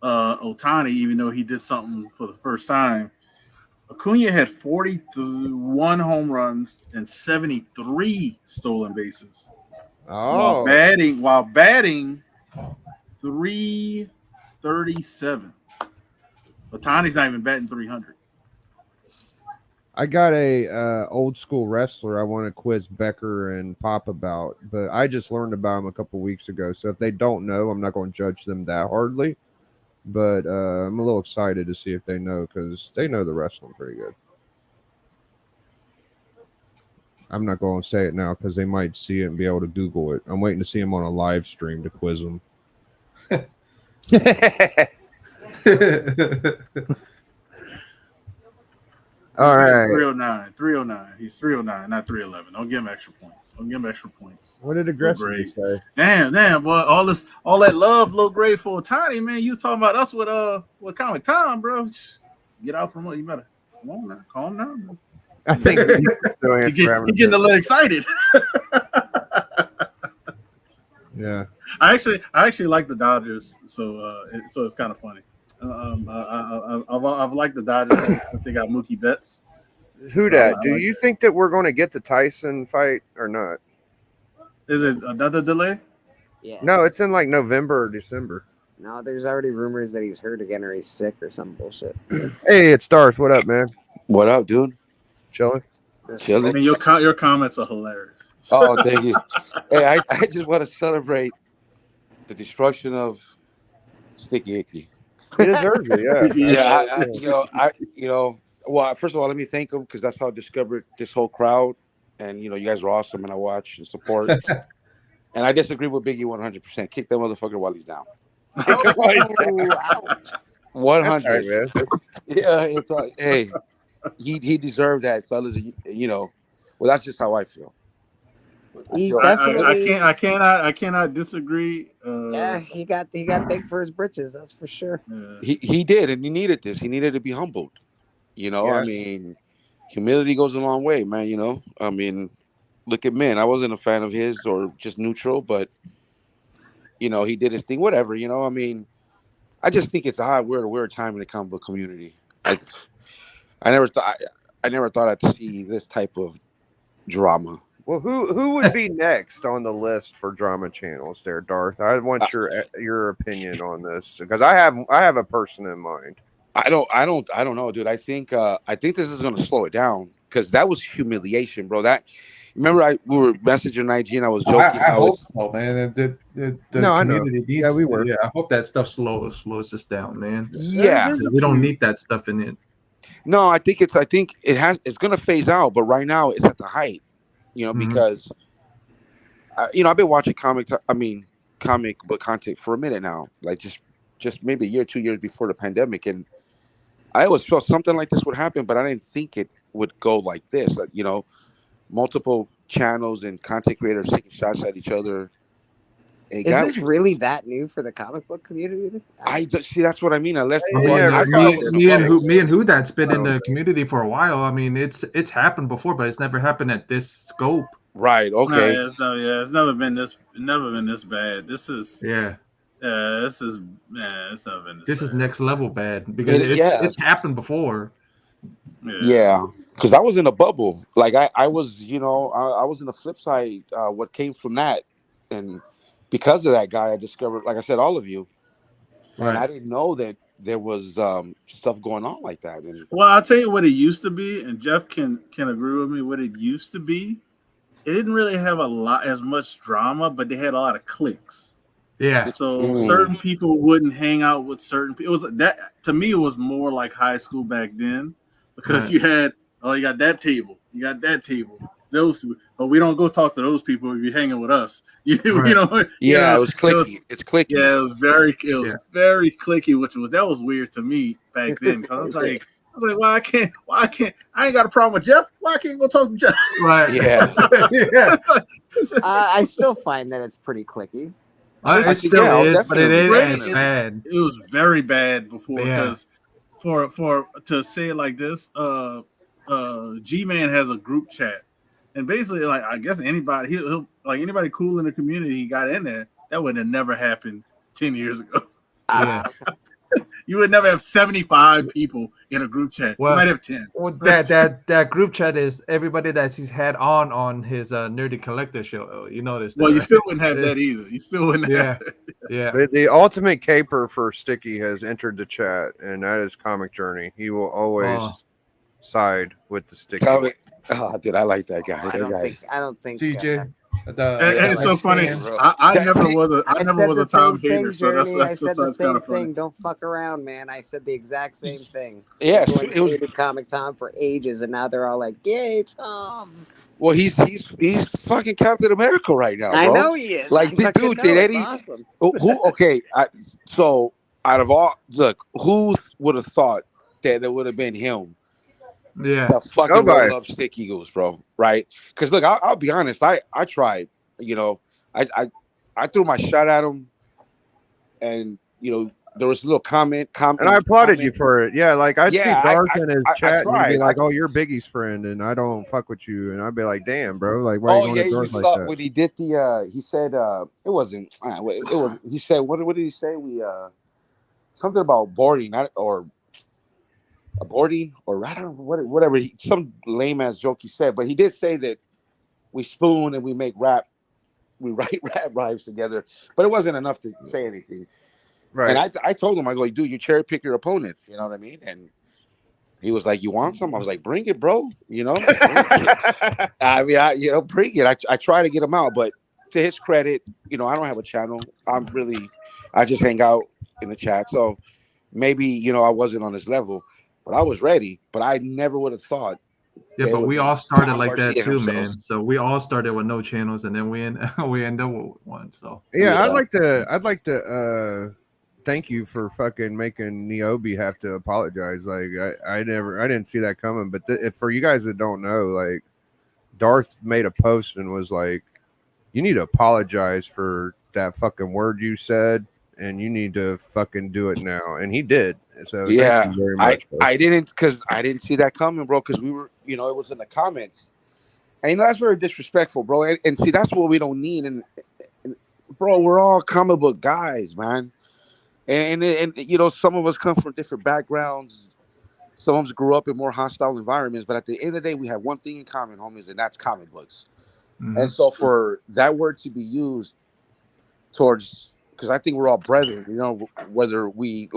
Otani, even though he did something for the first time. Acuna had 41 home runs and 73 stolen bases. Oh, While batting 337. Otani's not even batting 300. I got a old school wrestler I want to quiz Becker and Pop about, but I just learned about him a couple weeks ago. So if they don't know, I'm not going to judge them that hardly. But I'm a little excited to see if they know, because they know the wrestling pretty good. I'm not going to say it now because they might see it and be able to Google it. I'm waiting to see him on a live stream to quiz them. All right. 309. He's 309, not 311. Don't give him extra points. What did Aggressive say? Damn, boy. All that love, low grade for Otani, man. You talking about us with Comic Tom, bro. Get out from what you better. Calm down. Bro. I think he's getting a little excited. Yeah. I actually like the Dodgers, so it's kind of funny. I've liked the Dodgers. They got Mookie Betts. Who dat? Do you think that we're going to get the Tyson fight or not? Is it another delay? Yeah. No, it's in like November or December. No, there's already rumors that he's hurt again or he's sick or some bullshit. Hey, it's Darth. What up, man? What up, dude? Chilling. I mean, your comments are hilarious. Oh, thank you. Hey, I just want to celebrate the destruction of Sticky Icky. He deserves it, yeah. Yeah, well, first of all, let me thank him because that's how I discovered this whole crowd and you know, you guys are awesome, and I watch and support. And I disagree with Biggie 100%. Kick that motherfucker while he's down. Oh, ouch. 100. man. Yeah, hey, he deserved that, fellas. You know, well, that's just how I feel. He feel- definitely. I cannot disagree. Yeah, he got big for his britches. That's for sure. He did, and he needed this. He needed to be humbled. You know, Yeah. I mean, humility goes a long way, man. You know, I mean, look at Min. I wasn't a fan of his or just neutral, but you know, he did his thing. Whatever. You know, I mean, I just think it's odd. We're at a weird time in the comic book community. I never thought I'd see this type of drama. Well, who would be next on the list for drama channels there, Darth? I want your opinion on this because I have a person in mind. I don't know, dude. I think this is gonna slow it down because that was humiliation, bro. That remember we were messaging IG and I was joking. I hope so, man. The No, I know. community needs. Yeah, we were. Yeah, I hope that stuff slows us down, man. Yeah, We don't need that stuff in it. no, I think it's gonna phase out, but right now it's at the height, you know, Mhm. because you know, I've been watching comic book content for a minute now, like just maybe a year, 2 years before the pandemic, and I always felt something like this would happen, but I didn't think it would go like this. Like, you know, multiple channels and content creators taking shots at each other. Is this really that new for the comic book community? I just see that's what I mean. Unless I mean, Yeah, me and who that's been in the community for a while. I mean, it's happened before, but it's never happened at this scope. right, okay. No, it's never been this bad. This is Yeah, it's never been this. this is bad. next level bad because Yeah. it's happened before. Yeah, because I was in a bubble. Like I was, you know, I was in the flip side. What came from that, and because of that guy, I discovered, like I said, all of you, and I didn't know that there was stuff going on like that. And Well, I'll tell you what it used to be, and Jeff can agree with me. What it used to be, it didn't really have as much drama, but they had a lot of cliques. Yeah, So certain people wouldn't hang out with certain people. It was that to me, it was more like high school back then because you got that table, you got that table. Those, but we don't go talk to those people if you're hanging with us. You know, yeah, it was clicky. It's clicky. Yeah, it was very clicky, that was weird to me back then. Cause I was like, well, I ain't got a problem with Jeff. Why I can't go talk to Jeff? right. Yeah. Yeah. I still find that it's pretty clicky. It still is, but it definitely. ain't as bad. It was very bad before Yeah. because for to say it like this, G-Man has a group chat, and basically, like, I guess anybody he'll like anybody cool in the community he got in there, that would have never happened 10 years ago. Yeah. You would never have 75 people in a group chat. Well, you might have 10. Well, that group chat is everybody that he's had on his Nerdy Collector show. You notice that, Well, you right? still wouldn't have that either. You still wouldn't have that. Yeah. The ultimate caper for Sticky has entered the chat, and that is Comic Journey. He will always side with the Sticky. Oh, dude, I like that guy. I don't think CJ. And it's so funny. I never was a Tom hater, so that's I said the kind same of funny. thing. Don't fuck around, man. I said the exact same thing. Yeah, Everyone it was. hated Comic Tom for ages, and now they're all like, "Yay, Tom!" Well, he's fucking Captain America right now, bro. I know he is. Like, I fucking dude, know, did it's Eddie? awesome. Who? Okay, so out of all, look, who would have thought that it would have been him? Yeah. The fucking Nobody. roll up Sticky Goose, bro. Right? Because look, I'll be honest. I tried. You know, I threw my shot at him, and you know, there was a little comment, And I applauded you for it. Yeah, like I'd see Yeah, Darth I- in his I chat and he'd tried. be like, "Oh, you're Biggie's friend, and I don't fuck with you." And I'd be like, "Damn, bro, like why are you going to you Darth like saw that?" when he did the. He said it wasn't. It was. He said what did he say? We something about boarding, or aborting, or I don't know whatever. Some lame ass joke he said, but he did say that we spoon and we make rap. We write rap rhymes together, but it wasn't enough to say anything. Right. And I told him, I go, dude, you cherry pick your opponents. You know what I mean? And he was like, you want some? I was like, bring it, bro. You know? I mean, bring it. I try to get him out, but to his credit, you know, I don't have a channel. I just hang out in the chat. So maybe, you know, I wasn't on his level, but I was ready. But I never would have thought Yeah, It but would we be all started Tom like that Garcia too, himself. man. So we all started with no channels, and then we end up with one. So Yeah, Yeah. I'd like to thank you for fucking making Niobe have to apologize. Like I didn't see that coming. But if for you guys that don't know, like Darth made a post and was like, you need to apologize for that fucking word you said, and you need to fucking do it now. And he did. So thank Yeah, you very much. bro. I didn't see that coming, bro. Because we were, it was in the comments, and that's very disrespectful, bro. And see, that's what we don't need. And bro, we're all comic book guys, man. And some of us come from different backgrounds. Some of us grew up in more hostile environments, but at the end of the day, we have one thing in common, homies, and that's comic books. And so for that word to be used towards, because I think we're all brethren, whether we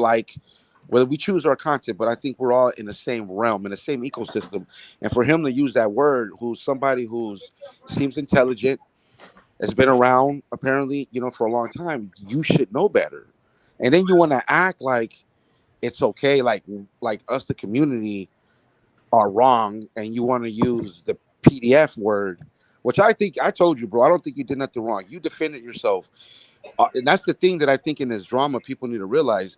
choose our content, but I think we're all in the same realm, in the same ecosystem. And for him to use that word, who's somebody who's seems intelligent, has been around apparently, for a long time, you should know better. And then you want to act like it's okay, like us, the community, are wrong, and you want to use the PDF word, which I think I told you, bro. I don't think you did nothing wrong. You defended yourself, and that's the thing that I think in this drama people need to realize.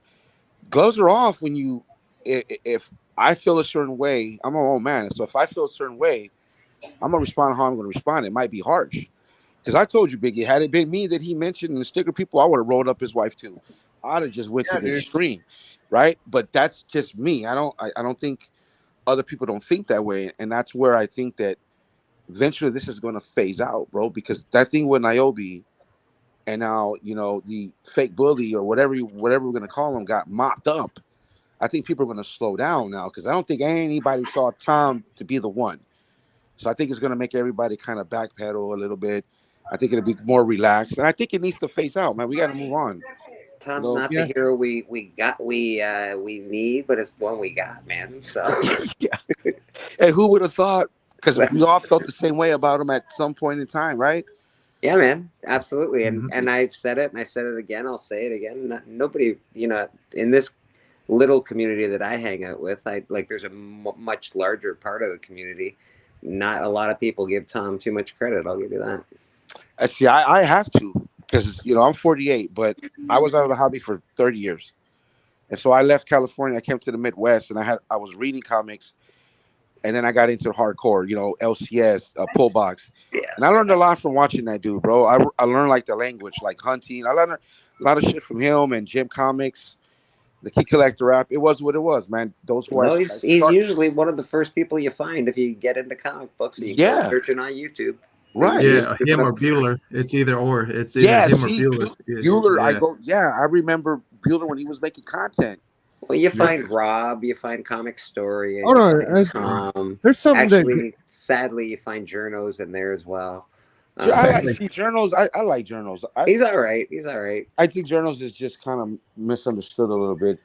Gloves are off when if I feel a certain way, I'm my own man. So if I feel a certain way, I'm gonna respond how I'm gonna respond. It might be harsh, because I told you, Biggie, had it been me that he mentioned in the sticker people, I would have rolled up his wife too. I'd have just went to the extreme, right? But that's just me. I don't think other people don't think that way, and that's where I think that eventually this is going to phase out, bro. Because that thing with Niobe, and now the fake bully or whatever we're going to call him got mopped up. I think people are going to slow down now, because I don't think anybody saw Tom to be the one. So I think it's going to make everybody kind of backpedal a little bit. I think it'll be more relaxed, and I think it needs to phase out, man. We got to move on. Tom's not the hero we need, but it's the one we got, man. So Yeah. And who would have thought? Because we all felt the same way about him at some point in time, right? Yeah, man, absolutely. And I've said it, and I said it again. I'll say it again. Nobody, in this little community that I hang out with, there's a much larger part of the community. Not a lot of people give Tom too much credit. I'll give you that. Actually, I have to, because I'm 48, but I was out of the hobby for 30 years, and so I left California. I came to the Midwest, and I was reading comics, and then I got into hardcore, LCS, pull box. Yeah. And I learned a lot from watching that dude, bro. I learned the language, hunting. I learned a lot of shit from him and Jim Comics, the Key Collector app. It was what it was, man. Those who he's usually one of the first people you find if you get into comic books. You go searching on YouTube. Right. Yeah, him or Bueller. It's either or. It's either him or Bueller. Bueller, I remember Bueller when he was making content. Well, you find Rob, you find Comic Story, Hold on, Tom. There's something actually, sadly, you find Journos in there as well. I like Journos. I like Journos. He's all right. I think Journos is just kind of misunderstood a little bit.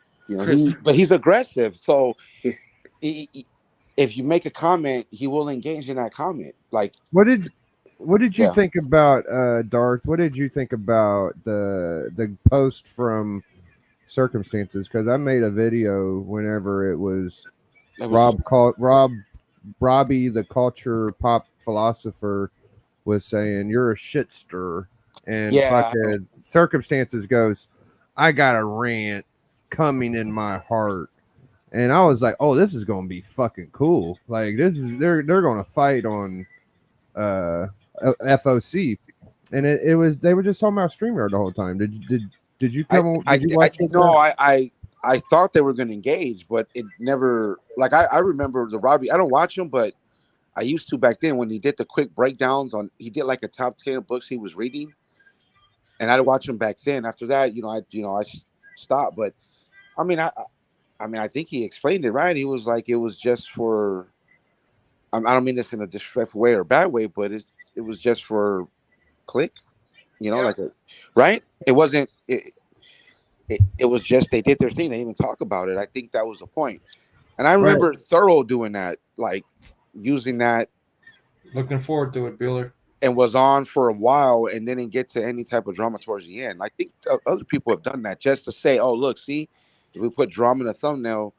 But he's aggressive. So if you make a comment, he will engage in that comment. What did you think about Darth? What did you think about the post from Circumstances? Because I made a video whenever it was Robbie, the culture pop philosopher, was saying you're a shit stirrer, and fucking Circumstances goes, I got a rant coming in my heart, and I was like, oh, this is gonna be fucking cool. Like they're gonna fight on FOC, and it was they were just talking about StreamYard the whole time. Did you come? Did you watch it? No, I thought they were going to engage, but it never. I remember the Robbie. I don't watch him, but I used to back then when he did the quick breakdowns on. He did a top 10 of books he was reading, and I'd watch him back then. After that, I stopped. But I mean, I think he explained it right. He was like, it was just for. I don't mean this in a disrespectful way or bad way, but it was just for click, right? It wasn't. It was just they did their thing. They didn't even talk about it. I think that was the point. And I remember Thorough doing that, using that. Looking forward to it, Bueller. And was on for a while and didn't get to any type of drama towards the end. I think other people have done that just to say, oh, look, see, if we put drama in a thumbnail,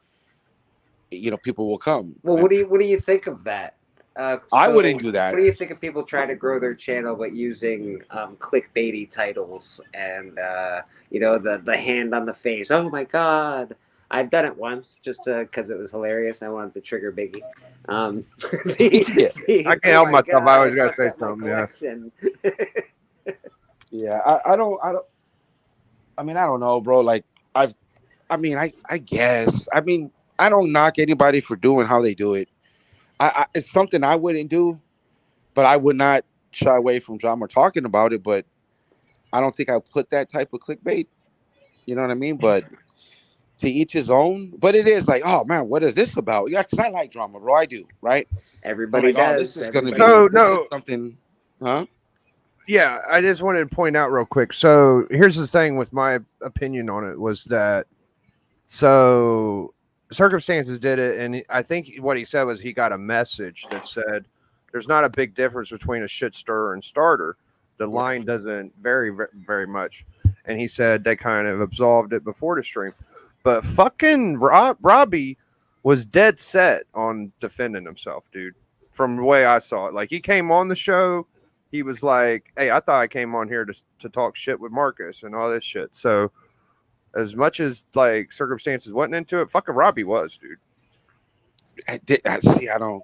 people will come. Well, what do you think of that? I So wouldn't do that. What do you think of people trying to grow their channel but using clickbaity titles and the hand on the face? Oh my God, I've done it once just because it was hilarious. I wanted to trigger Biggie. Yeah. I can't "Oh help my myself. I God, always gotta fucked say up my something. Yeah. collection." Yeah, I don't. I mean, I don't know, bro. Like, I guess. I mean, I don't knock anybody for doing how they do it. It's something I wouldn't do, but I would not shy away from drama talking about it. But I don't think I put that type of clickbait. You know what I mean? But to each his own. But it is like, oh man, what is this about? Yeah, because I like drama, bro. I do, right? I'm Everybody like, oh, does. this is gonna be So, this is no. something, huh? Yeah, I just wanted to point out real quick. So here's the thing with my opinion on it was that so circumstances did it, and I think what he said was he got a message that said there's not a big difference between a shit stirrer and starter. The line doesn't vary very much, and he said they kind of absolved it before the stream, but fucking Robbie was dead set on defending himself, dude. From the way I saw it, like he came on the show. He was like, "Hey, I thought I came on here to talk shit with Marcus and all this shit." So, as much as like circumstances wasn't into it, fucking Robbie was, dude. I see. I don't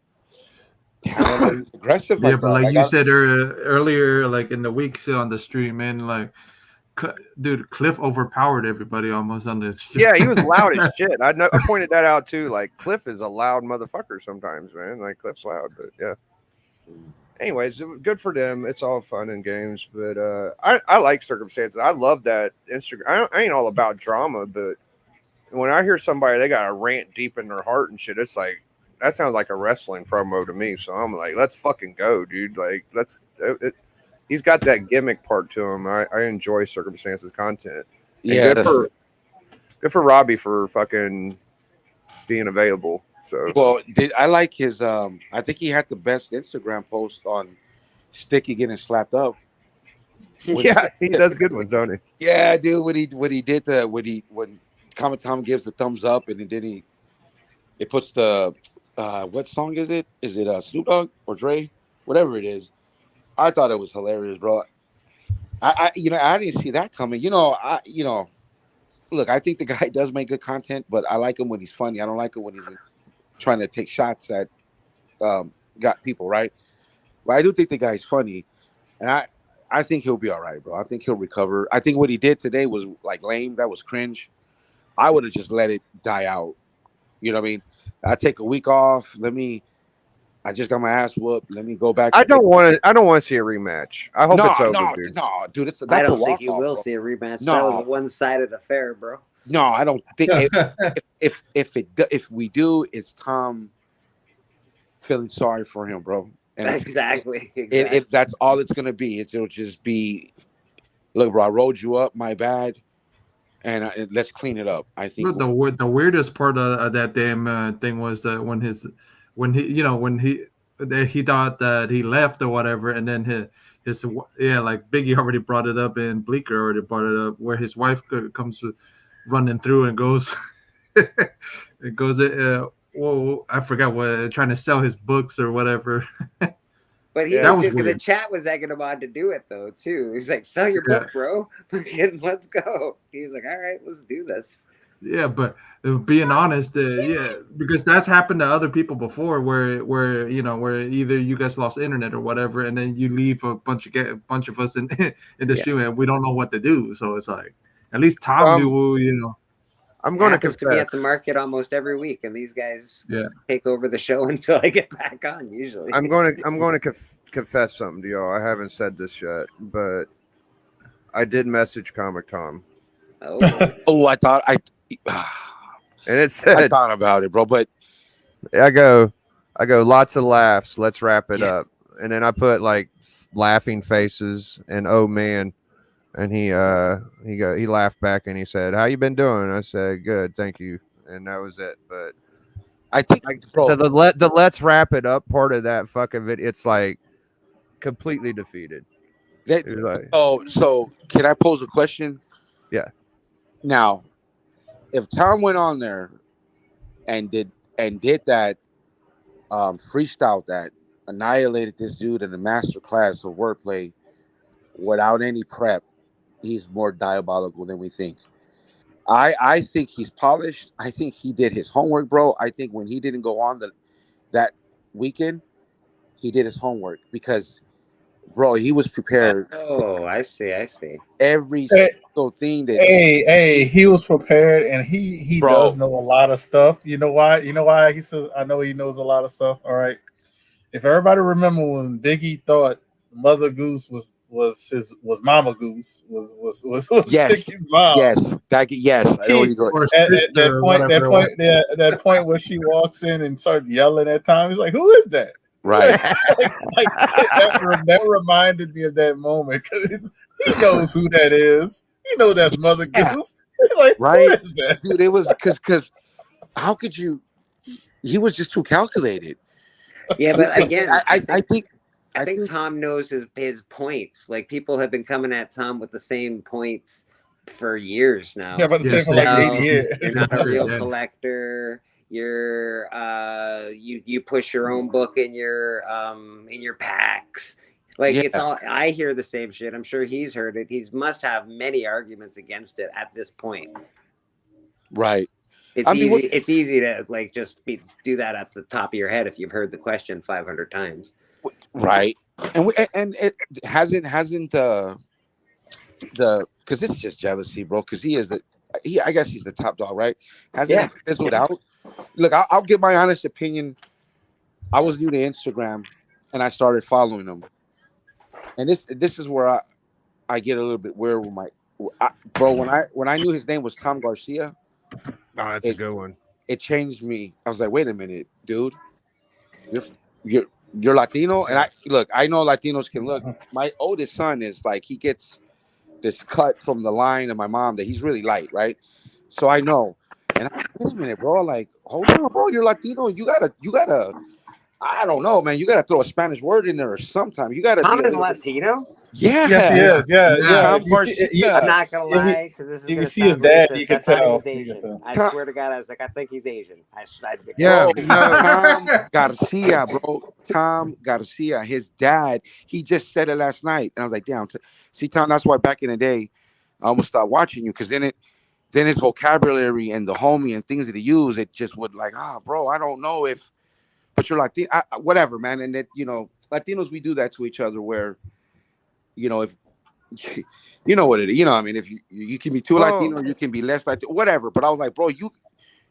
aggressive Yeah, like but that. like you I, said earlier, like in the weeks on the stream, man, like, dude, Cliff overpowered everybody almost on this. Yeah, he was loud as shit. I pointed that out too. Like Cliff is a loud motherfucker sometimes, man. Like Cliff's loud, but yeah. Anyways, good for them. It's all fun and games, but I like circumstances. I love that Instagram. I ain't all about drama, but when I hear somebody they got a rant deep in their heart and shit, it's like that sounds like a wrestling promo to me. So I'm like, let's fucking go, dude. Like, he's got that gimmick part to him. I enjoy circumstances content. And yeah, good for Robbie for fucking being available. So well, I like his. I think he had the best Instagram post on Sticky getting slapped up. yeah, he does good ones, don't he? Yeah, dude. What he did when Comet Tom gives the thumbs up and then it puts the what song is it? Is it Snoop Dogg or Dre? Whatever it is. I thought it was hilarious, bro. I didn't see that coming. Look, I think the guy does make good content, but I like him when he's funny. I don't like him when he's trying to take shots at got people, right? But I do think the guy's funny, and I think he'll be all right, bro. I think he'll recover. I think what he did today was like lame. That was cringe. I would have just let it die out. You know what I mean? I take a week off. I just got my ass whooped. Let me go back. I don't want to see a rematch. I hope it's over, dude. No, dude. That's I a don't walk think you off, will bro. see a rematch. No. That was a one-sided affair, bro. No, I don't think. If we do, it's Tom feeling sorry for him, bro. And Exactly. that's all it's gonna be. It'll just be, look, bro, I rolled you up, my bad, and let's clean it up. I think the weirdest part of that damn thing was that when he thought that he left or whatever, and then his like Biggie already brought it up and Bleeker already brought it up, where his wife comes running through and goes, whoa, I forgot what, trying to sell his books or whatever. But the chat was egging him on to do it though too. He's like, "Sell your book, bro. Let's go." He was like, "All right, let's do this." Yeah, but being honest, because that's happened to other people before, where either you guys lost internet or whatever, and then you leave a bunch of us in the stream and we don't know what to do. So it's like, at least Tom knew, I'm going to confess. To be at the market almost every week, and these guys take over the show until I get back on. Usually, I'm going to confess something to y'all. I haven't said this yet, but I did message Comic Tom. Oh, I thought and it said I thought about it, bro. But I go, lots of laughs. Let's wrap it up. And then I put like laughing faces and oh man. And he laughed back and he said, "How you been doing?" I said, "Good, thank you." And that was it. But I think, bro, the let's wrap it up part of that fucking video, it's like completely defeated. So can I pose a question? Yeah. Now, if Tom went on there and and did that freestyle that annihilated this dude in a master class of wordplay without any prep, he's more diabolical than we think. I think he's polished. I think he did his homework, bro. I think when he didn't go on that weekend, he did his homework because, bro, he was prepared. Oh, I see. Every Hey, single thing that, hey, he was prepared, and he Bro. does know a lot of stuff. You know why? You know why he says I know he knows a lot of stuff. All right. If everybody remember when Biggie thought Mother Goose was Mama Goose was Yes. Sticky's mom. yes, I know where you're going. Or At sister that or point, whatever it was. that point where she walks in and started yelling at Tom, he's like, "Who is that?" Right. that reminded me of that moment because he knows who that is. He knows that's Mother Yeah. Goose. He's like, Right. "Who is that?" Dude, it was because how could you? He was just too calculated. Yeah, but again, I think I think Tom knows his points. Like people have been coming at Tom with the same points for years now. Yeah, but the Yeah, same for like So, 80 years. You're not a real Yeah. collector. You're you push your own book in your packs. Like Yeah. it's all I hear the same shit. I'm sure he's heard it. He must have many arguments against it at this point. right. It's I mean, easy. what- It's easy to like just do that at the top of your head if you've heard the question 500 times. Right. And it hasn't the because this is just jealousy, bro. Because I guess he's the top dog, right? Hasn't Yeah. it fizzled out? Look, I'll give my honest opinion. I was new to Instagram, and I started following him, and this is where I get a little bit weird with bro. When I knew his name was Tom Garcia, Oh, that's a good one. it changed me. I was like, wait a minute, dude, you're Latino, and I know Latinos can look. My oldest son is like he gets this cut from the line of my mom that he's really light, right? So I know, and wait a minute, bro. Like, hold on, bro. You're Latino. You gotta. I don't know, man. You gotta throw a Spanish word in there or sometime. You gotta. Tom be a is little bit- Latino. Yeah. Yes, he is. Yeah. Tom If you see- Garcia. I'm not gonna if you- lie because this is if you gonna see his sound dad, racist. you can I thought tell. he was You can Asian. tell. I swear to God, I was like, I think he's Asian. Yeah, Bro, no. Tom Garcia, bro. Tom Garcia. His dad, he just said it last night. And I was like, damn. See, Tom, that's why back in the day, I almost stopped watching you because then his vocabulary and the homie and things that he used, it just would like, bro, I don't know if, but you're Latino, whatever, man. And that, Latinos, we do that to each other where, if, you know what it is. You know, I mean, if you can be too Well- Latino, you can be less Latino, whatever. But I was like, bro,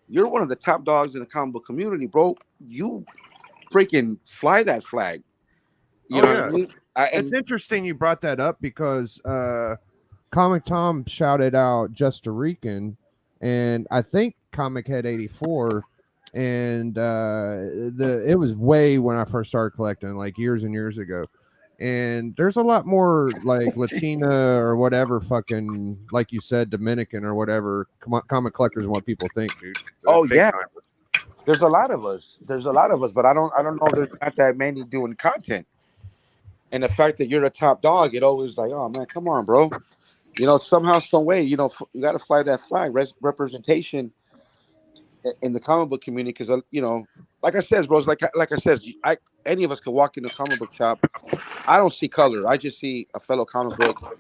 you're one of the top dogs in the comic book community, bro. You freaking fly that flag. You know what I mean? It's interesting you brought that up because Comic Tom shouted out Just a Rican, and I think Comic Head 84, and it was way when I first started collecting, like years and years ago. And there's a lot more like Latina or whatever, fucking like you said, Dominican or whatever comic collectors and what people think, dude. Oh, Big yeah. time. There's a lot of us. But I don't know. There's not that many doing content. And the fact that you're the top dog, it always like, oh man, come on, bro. Somehow, some way, you got to fly that flag. Representation in the comic book community, because like I said, bro, like I said, any of us could walk in a comic book shop. I don't see color. I just see a fellow comic book.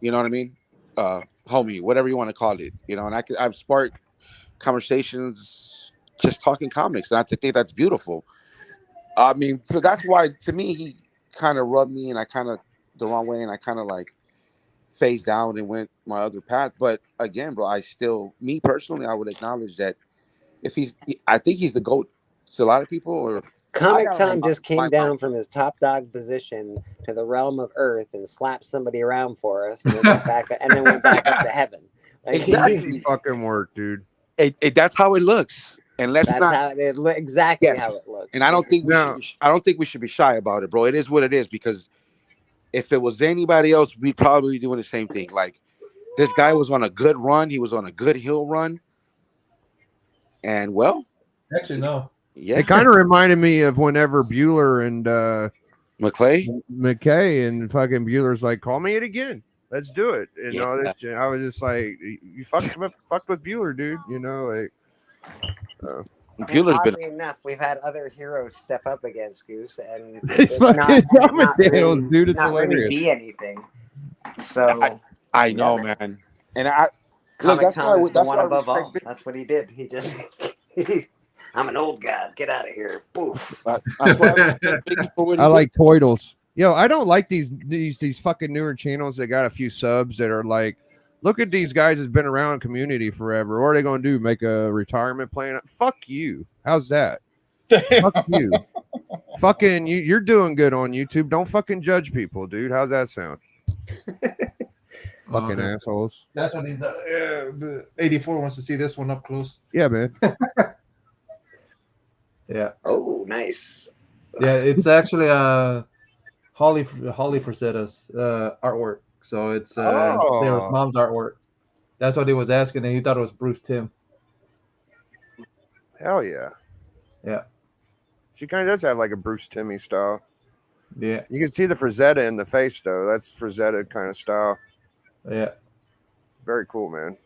You know what I mean? Homie, whatever you want to call it. And I've sparked conversations just talking comics, and I think that's beautiful. I mean, so that's why to me he kind of rubbed me, and I kind of the wrong way, and I kind of like phased down and went my other path. But again, bro, me personally, I would acknowledge that I think he's the GOAT to a lot of people. Or Comic I Tom got just came my- down from his top dog position to the realm of Earth and slapped somebody around for us, and then went back up to heaven. Like, Exactly. Fucking work, dude. That's how it looks, and That's exactly Yes. how it looks. And I don't think we should be shy about it, bro. It is what it is, because if it was anybody else, we'd probably be doing the same thing. Like, this guy was on a good run. He was on a good hill run. And, well, Actually, no. yeah. It kind of reminded me of whenever Bueller and McKay and fucking Bueller's like, call me it again. Let's do it. And all this shit. I was just like, you fucked with Bueller, dude. And Bueller's been oddly enough, we've had other heroes step up against Goose, and It's it's fucking not drama channels, really, dude. It's not really hilarious. be anything. So I know, yeah, man. And I look, Comic Tom is the one I above respect all. Vic. That's what he did. He just, I'm an old god. Get out of here. Poof. That's why I respect Biggie for what he I did. like Toidles. Yo, I don't like these fucking newer channels that got a few subs that are like, look at these guys that's been around community forever. What are they gonna do? Make a retirement plan? Fuck you. How's that? Fuck you. Fucking you're doing good on YouTube. Don't fucking judge people, dude. How's that sound? Fucking Okay. assholes. That's what he's done. The 84 wants to see this one up close. Yeah, man. Yeah. Oh, nice. Yeah, it's actually Holly Frasetta's artwork. So it's Sarah's Oh. mom's artwork. That's what he was asking, and he thought it was Bruce Timm. Hell yeah. Yeah. She kind of does have like a Bruce Timmy style. Yeah. You can see the Frazetta in the face though. That's Frazetta kind of style. Yeah. Very cool, man.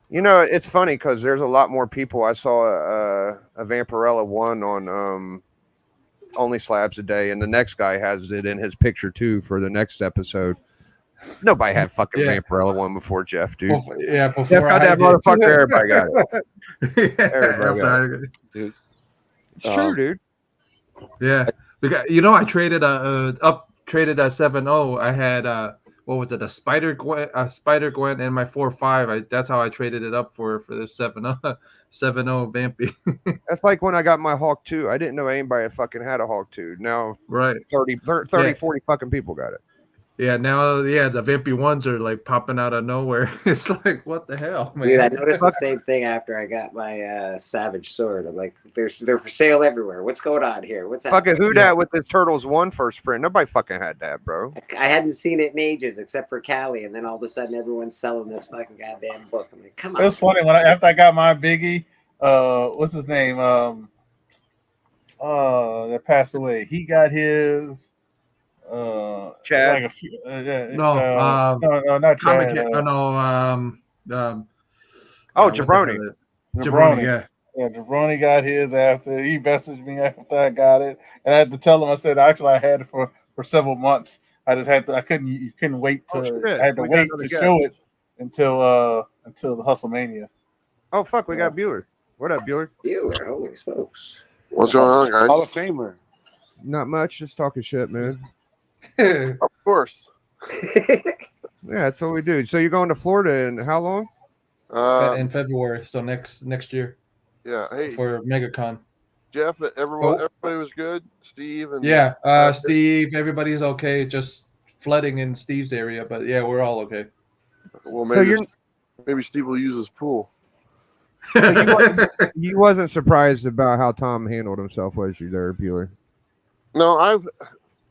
You know, it's funny because there's a lot more people. I saw a Vampirella one on Only Slabs a Day, and the next guy has it in his picture too for the next episode. Nobody had fucking Yeah. Vampirella one before Jeff, dude. Yeah, before Jeff got I that did. motherfucker. Everybody got it. Yeah, Everybody got after I- It's true, dude. Yeah, because I traded traded that 7-0. I had what was it, a Spider Gwen, and my 4-5. That's how I traded it up for this 7-0 Vampy. That's like when I got my Hawk 2. I didn't know anybody fucking had a Hawk 2. Now Right. 30, Yeah. 40 fucking people got it. Yeah. Now, the Vampy ones are like popping out of nowhere. It's like, what the hell, man? Dude, I noticed the same thing after I got my Savage Sword. I'm like, they're for sale everywhere. What's going on here? What's Fucking happening? who that with this Turtles 1 first print? Nobody fucking had that, bro. I hadn't seen it in ages except for Callie, and then all of a sudden everyone's selling this fucking goddamn book. I'm like, come It was on. funny when after I got my Biggie, what's his name? That passed away. He got his. Chad? like a few- No, no, not Comic, Chad. Oh, what the Jabroni. hell is it? Jabroni. Yeah. Yeah, Jabroni got his after he messaged me after I got it, and I had to tell him. I said actually I had it for several months. I just had to. You couldn't wait to. Oh, shit. I had to We got wait another to guest. show it until the Hustlemania. Oh, fuck. We got Bueller. What up, Bueller? You are, holy smokes. What's going on, guys? Hall of Famer. Not much. Just talking shit, man. Of course. Yeah, that's what we do. So you're going to Florida in how long? In February, so next year Yeah. Hey, for MegaCon. Jeff. Everybody was good. Steve and Yeah, Steve, everybody's okay. Just flooding in Steve's area, but yeah, we're all okay. Well, So maybe Steve will use his pool. you wasn't surprised about how Tom handled himself, was you there, Bueller? No, I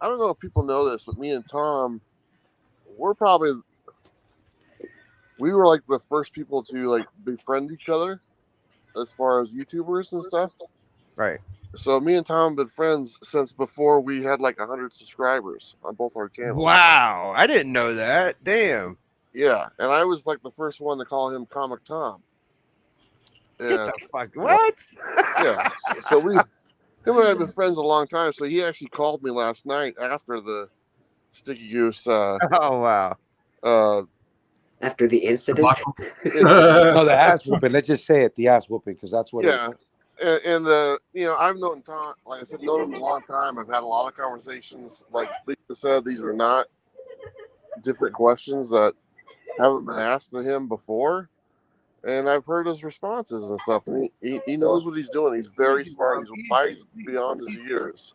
don't know if people know this, but me and Tom, we were like the first people to like befriend each other as far as YouTubers and stuff. Right. So me and Tom have been friends since before we had like 100 subscribers on both our channels. Wow. I didn't know that. Damn. Yeah, and I was like the first one to call him Comic Tom. Get And, the fuck. What? yeah, so him and I have been friends a long time. So he actually called me last night after the Sticky Goose. Oh, wow. After the incident, No, the ass whooping. Let's just say it, the ass whooping, because that's what. Yeah, and I've known Tom. Like I said, known him a long time. I've had a lot of conversations. Like Lisa said, these are not different questions that haven't been asked to him before. And I've heard his responses and stuff. And he knows what he's doing. He's very smart. He's wise beyond his years.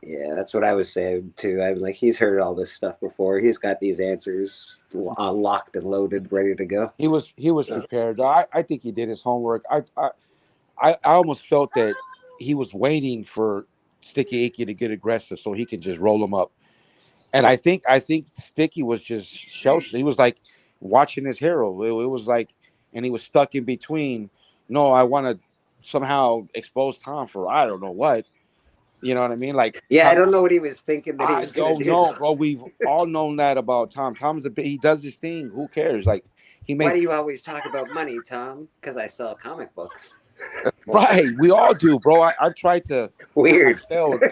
yeah, that's what I was saying too. I'm like, he's heard all this stuff before. He's got these answers locked and loaded, ready to go. He was prepared. I think he did his homework. I almost felt that he was waiting for Sticky Icky to get aggressive so he could just roll him up. And I think Sticky was just he was like watching his hero. It was like, and he was stuck in between. No, I want to somehow expose Tom for I don't know what. You know what I mean? Like, Yeah, I Tom, don't know what he was thinking that he I was gonna don't do. know, bro. We've all known that about Tom. Tom's a bit. He does this thing. Who cares? Like, he Why makes do you always talk about money, Tom? Because I sell comic books. right. We all do, bro. I've tried to. I Weird. failed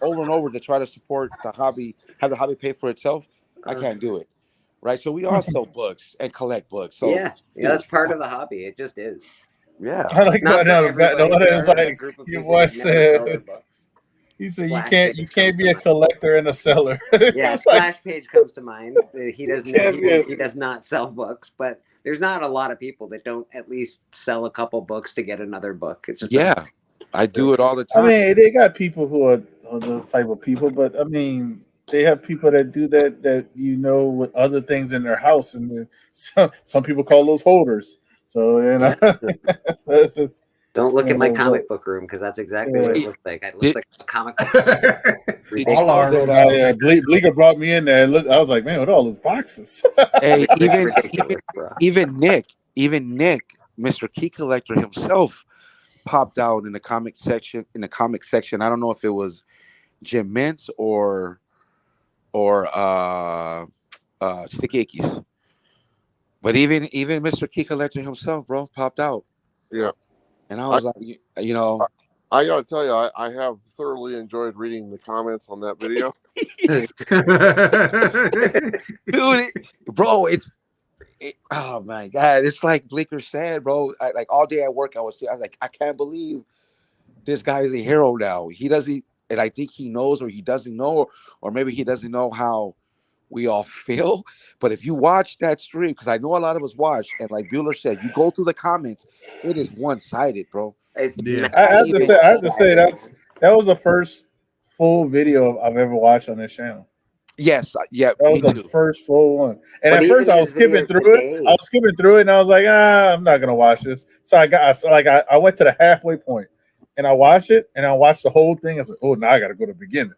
over and over to try to support the hobby, have the hobby pay for itself. I can't do it. Right. So we all sell books and collect books. So Yeah, dude, that's part of the hobby. It just is. yeah. I like Not for the everybody. one There is are a like group of your people boy that never sell their said. books. He said Splash you Page can't comes be to a mind. collector and a seller. Yeah, It's like, Splash Page comes to mind. He doesn't. can't be a- He does not sell books, but there's not a lot of people that don't at least sell a couple books to get another book. It's just Yeah. I do it all the I time. mean, they got people who are those type of people, but I mean, they have people that do that with other things in their house, and some people call those holders. So Yeah. so it's just Don't look at my but- comic book room because that's exactly what it Yeah. looks like. It looks Did- like a comic book. Did you All know ours. that, yeah, Bleeker brought me in there. Look, I was like, man, what are all those boxes? hey, It's even ridiculous, bro. even Nick, Mr. Key Collector himself, popped out in the comic section. I don't know if it was Jim Mintz or Sticky Ickies. But even Mr. Key Collector himself, bro, popped out. Yeah. And I was like, you know, I gotta tell you, I have thoroughly enjoyed reading the comments on that video. dude, bro, oh my god, it's like Bleeker said, bro. Like all day at work, I was like, I can't believe this guy is a hero now. He doesn't, and I think he knows, or he doesn't know, or maybe he doesn't know how we all feel. But if you watch that stream, because I know a lot of us watch, and like Bueller said, you go through the comments, it is one-sided, bro. It's Yeah. I have to massive. say that was the first full video I've ever watched on this channel. Yes, yeah, That me was the too. first full one. And But at even first I was his video skipping through it. today- I was skipping through it, and I was like, I'm not gonna watch this. So I went to the halfway point, and I watched it, and I watched the whole thing. I was like, oh, now I got to go to the beginning.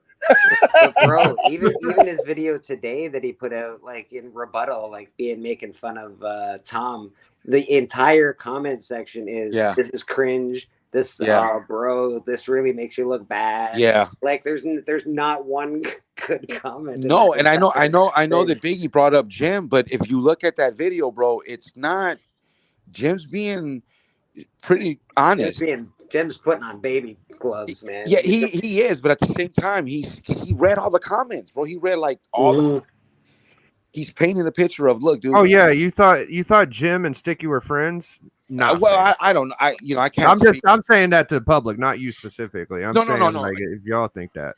But bro, even his video today that he put out, like in rebuttal, like making fun of Tom, the entire comment section is, Yeah. this is cringe. This, Yeah. bro, this really makes you look bad. Yeah. Like there's not one good comment. in No, that and I know entire that thing. Biggie brought up Jim, but if you look at that video, bro, it's not Jim's being pretty honest. Jim's putting on baby gloves, man. Yeah, he is, but at the same time, he read all the comments, bro. He read like all the. He's painting a picture of, look, dude. Oh yeah, you thought Jim and Sticky were friends? No. Well, I don't. I can't. I'm saying that to the public, not you specifically. I'm No. saying like if y'all think that.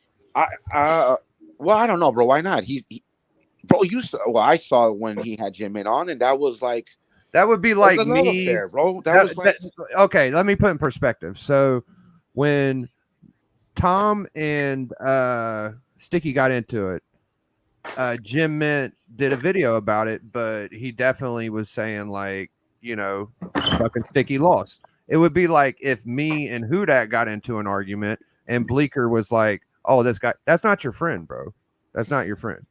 Well, I don't know, bro. Why not? Bro, I saw when he had Jim in on, and that was like. That would be like me, affair, bro. That was like, okay, let me put in perspective. So when Tom and Sticky got into it, Jim Mint did a video about it, but he definitely was saying like, fucking Sticky lost. It would be like if me and Hudak got into an argument and Bleeker was like, oh, this guy, that's not your friend, bro. That's not your friend.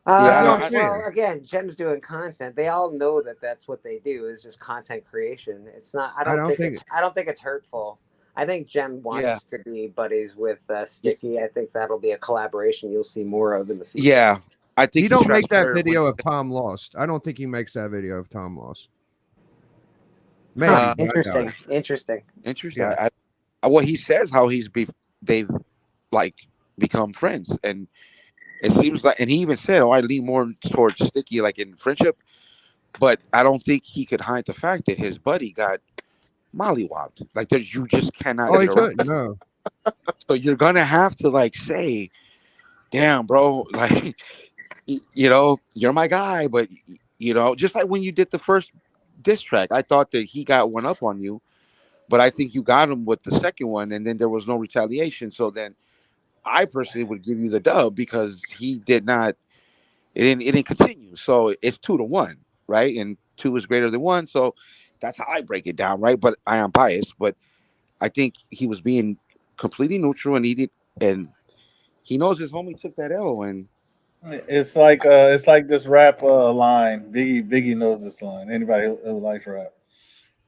Well, again, Jim's doing content. They all know that that's what they do, is just content creation. It's not. I don't think it's hurtful. I think Jem wants to be buddies with Sticky. I think that'll be a collaboration you'll see more of in the future. Yeah, I think he don't make that video of Tom lost. I don't think he makes that video of Tom lost. Maybe. Interesting. Yeah. Well, he says how they've like become friends, and it seems like, and he even said, I lean more towards Sticky, like in friendship, but I don't think he could hide the fact that his buddy got mollywopped. Like you just cannot. Oh, he couldn't. No. So you're gonna have to like say, "Damn, bro, like, you're my guy," but just like when you did the first diss track, I thought that he got one up on you, but I think you got him with the second one, and then there was no retaliation. So then, I personally would give you the dub because he did not. It didn't continue. So it's 2-1, right? And 2 is greater than 1. So that's how I break it down, right? But I am biased, but I think he was being completely neutral, and he knows his homie took that L, and it's like this rap line. Biggie knows this line. Anybody who likes rap,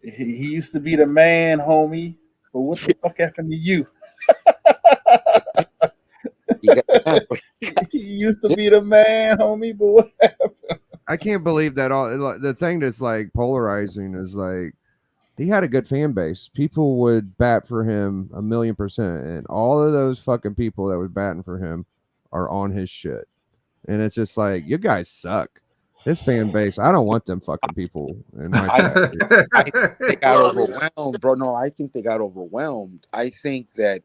he used to be the man, homie. But what the fuck happened to you? You got- You used to be the man, homie, but what happened? I can't believe that the thing that's like polarizing is like he had a good fan base. People would bat for him 1,000,000%, and all of those fucking people that was batting for him are on his shit. And it's just like, you guys suck. This fan base, I don't want them fucking people in my chat. They got overwhelmed, bro. No, I think they got overwhelmed. I think that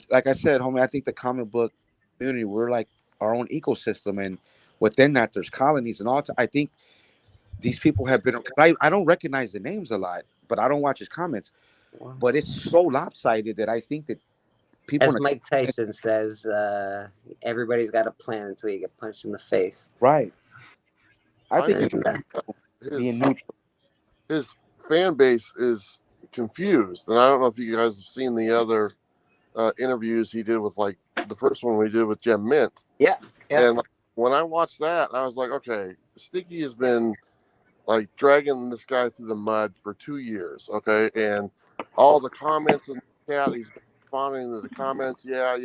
like I said, homie, I think the comic book community, we're like our own ecosystem, and within that, there's colonies and all. I think these people have been. I don't recognize the names a lot, but I don't watch his comments. But it's so lopsided that I think that people. As Mike Tyson says, everybody's got a plan until you get punched in the face. Right. I think his fan base is confused, and I don't know if you guys have seen the other interviews he did with, like, the first one we did with Gem Mint. Yeah. And when I watched that, I was like, okay, Sticky has been like dragging this guy through the mud for 2 years, okay, and all the comments in the chat, he's responding to the comments. Yeah,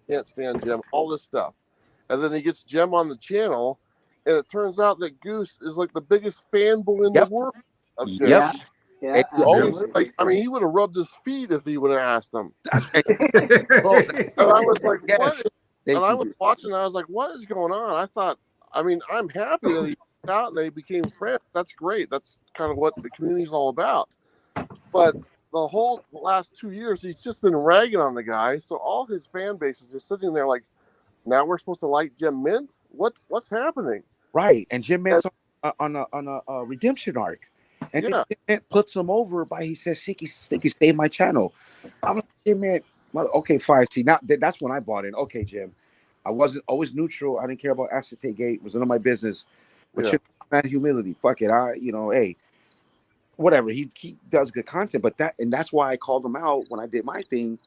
can't stand Gem, all this stuff, and then he gets Gem on the channel. And it turns out that Goose is like the biggest fanboy in the world of Gem. Yep. Yeah. Like, I mean, he would have rubbed his feet if he would have asked him. And I was like, yes. what? And I was watching, and I was like, what is going on? I thought, I mean, I'm happy that he got out and they became friends. That's great. That's kind of what the community is all about. But the whole last 2 years, he's just been ragging on the guy. So all his fan base is just sitting there like, now we're supposed to like Gem Mint? What's happening? Right, and Gem Mint's on a redemption arc, and Gem Mint puts him over by, he says, Sticky, stay my channel. I'm like, Gem Mint, okay, fine. See, now that's when I bought in. Okay, Jim, I wasn't always neutral. I didn't care about acetate gate. It was none of my business. But man, humility, fuck it. Hey, whatever. He does good content, but that's why I called him out when I did my thing,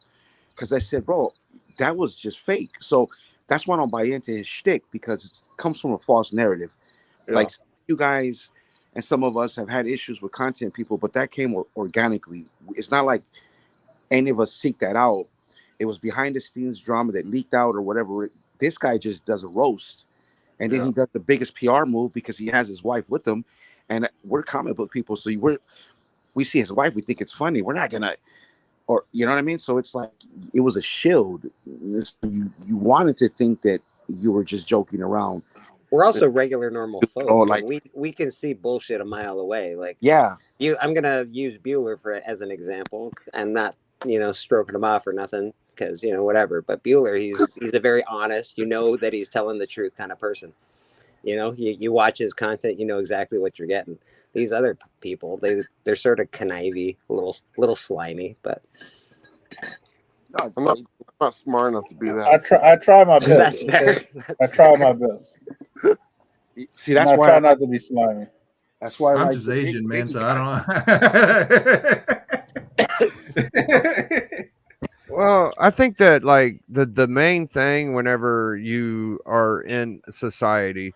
because I said, bro, that was just fake. So that's why I don't buy into his shtick, because it comes from a false narrative. Yeah. Like, you guys and some of us have had issues with content people, but that came organically. It's not like any of us seek that out. It was behind the scenes drama that leaked out or whatever. This guy just does a roast, and then he does the biggest PR move because he has his wife with him, and we're comic book people, so we see his wife, we think it's funny. We're not gonna, or you know what I mean? So it's like it was a shield. You wanted to think that you were just joking around. We're also regular, normal folks. Oh, like, we can see bullshit a mile away. Like, I'm gonna use Bueller as an example. I'm not, stroking him off or nothing, because whatever. But Bueller, he's a very honest, that he's telling the truth kind of person. You watch his content, you know exactly what you're getting. These other people, they're sort of connivey, a little slimy, but I'm not smart enough to be that. I try my best. That's fair. I try my best. See, that's I why try not to be slimy. That's why I'm just Asian, man, so I don't. Well, I think that like the main thing whenever you are in society,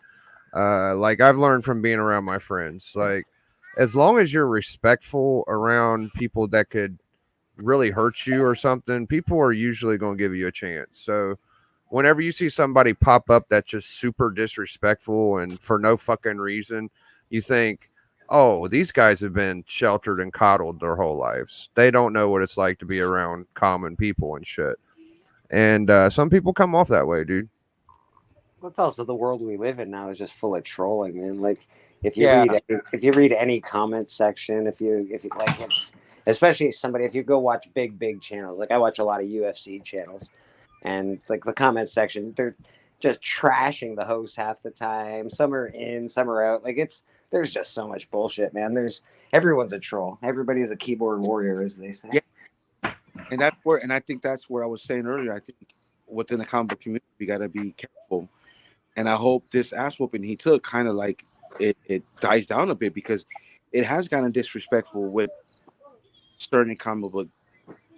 like I've learned from being around my friends, like as long as you're respectful around people that could really hurt you or something, people are usually going to give you a chance. So whenever you see somebody pop up that's just super disrespectful and for no fucking reason, you think, oh, these guys have been sheltered and coddled their whole lives. They don't know what it's like to be around common people and shit. And some people come off that way, dude. Well, it's also the world we live in now is just full of trolling, man. Like if you read any comment section, if you like, it's especially if you go watch big channels, like I watch a lot of UFC channels, and like the comment section, they're just trashing the host half the time. Some are in, some are out. Like there's just so much bullshit, man. Everyone's a troll. Everybody's a keyboard warrior, as they say. Yeah. And I think that's where I was saying earlier. I think within the comic book community, we got to be careful. And I hope this ass whooping he took kind of like it dies down a bit, because it has gotten disrespectful with certain comic book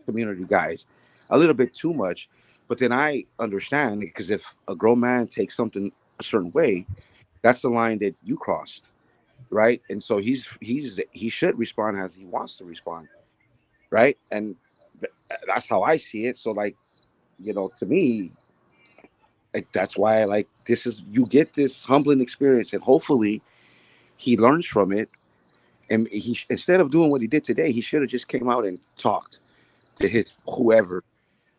community guys a little bit too much. But then I understand, because if a grown man takes something a certain way, that's the line that you crossed, right? And so he should respond as he wants to respond. right? And that's how I see it. So like, to me, like that's why like this is you get this humbling experience, and hopefully he learns from it. And instead of doing what he did today, he should have just came out and talked to his whoever.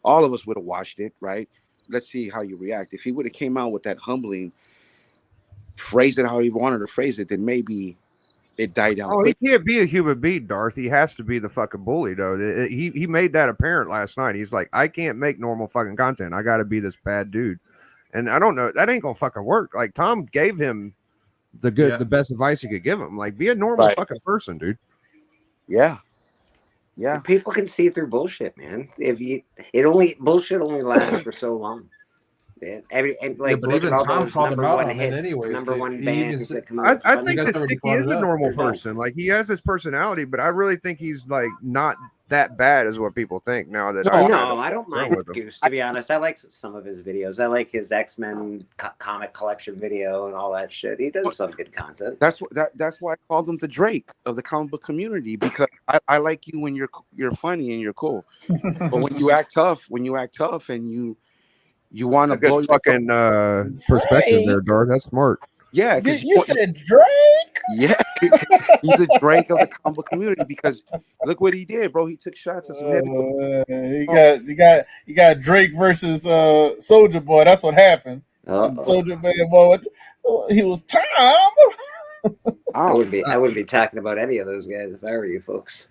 All of us would have watched it, right? Let's see how you react. If he would have came out with that humbling, phrased it how he wanted to phrase it, then maybe it died down Oh, he quick. can't be a human being, Darth. He has to be the fucking bully, though. He made that apparent last night. He's like, I can't make normal fucking content. I got to be this bad dude. And I don't know. That ain't gonna fucking work. Like Tom gave him the best advice he could give him. Like, be a normal fucking person, dude. Yeah. People can see through bullshit, man. Bullshit only lasts for so long. Yeah, but even Tom called him out on it anyways. Number one He bands even that come out. I think that already Sticky brought is it a up. normal person. Like he has his personality, but I really think he's like not that bad as what people think. Now that I don't mind Goose, to be honest. I like some of his videos. I like his X-Men comic collection video and all that shit. He does some good content. That's why I called him the Drake of the comic book community, because I like you when you're funny and you're cool, but when you act tough and you want to blow your fucking perspective there, Darth. That's smart. Yeah, you said Drake. Yeah, he's a Drake of the comic book community, because look what he did, bro. He took shots at some You got Drake versus Soldier Boy. That's what happened. Soldier Boy, he was Tom. I wouldn't be talking about any of those guys if I were you folks.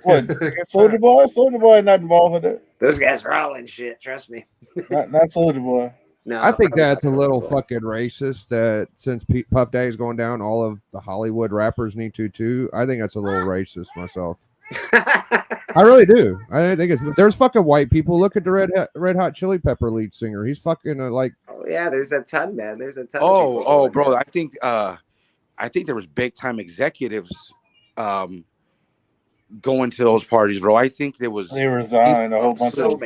What, Soldier Boy? Soldier Boy not involved with it. Those guys are all in shit. Trust me. Not Soldier Boy. No, I think that's a little fucking racist. That since Puff Daddy's going down, all of the Hollywood rappers need to too. I think that's a little racist myself. I really do. I think there's fucking white people. Look at the Red Hot Chili Pepper lead singer. He's fucking like. Oh yeah, there's a ton, man. There's a ton. Oh, bro. I think there was big time executives going to those parties, bro. I think they resigned. A whole bunch of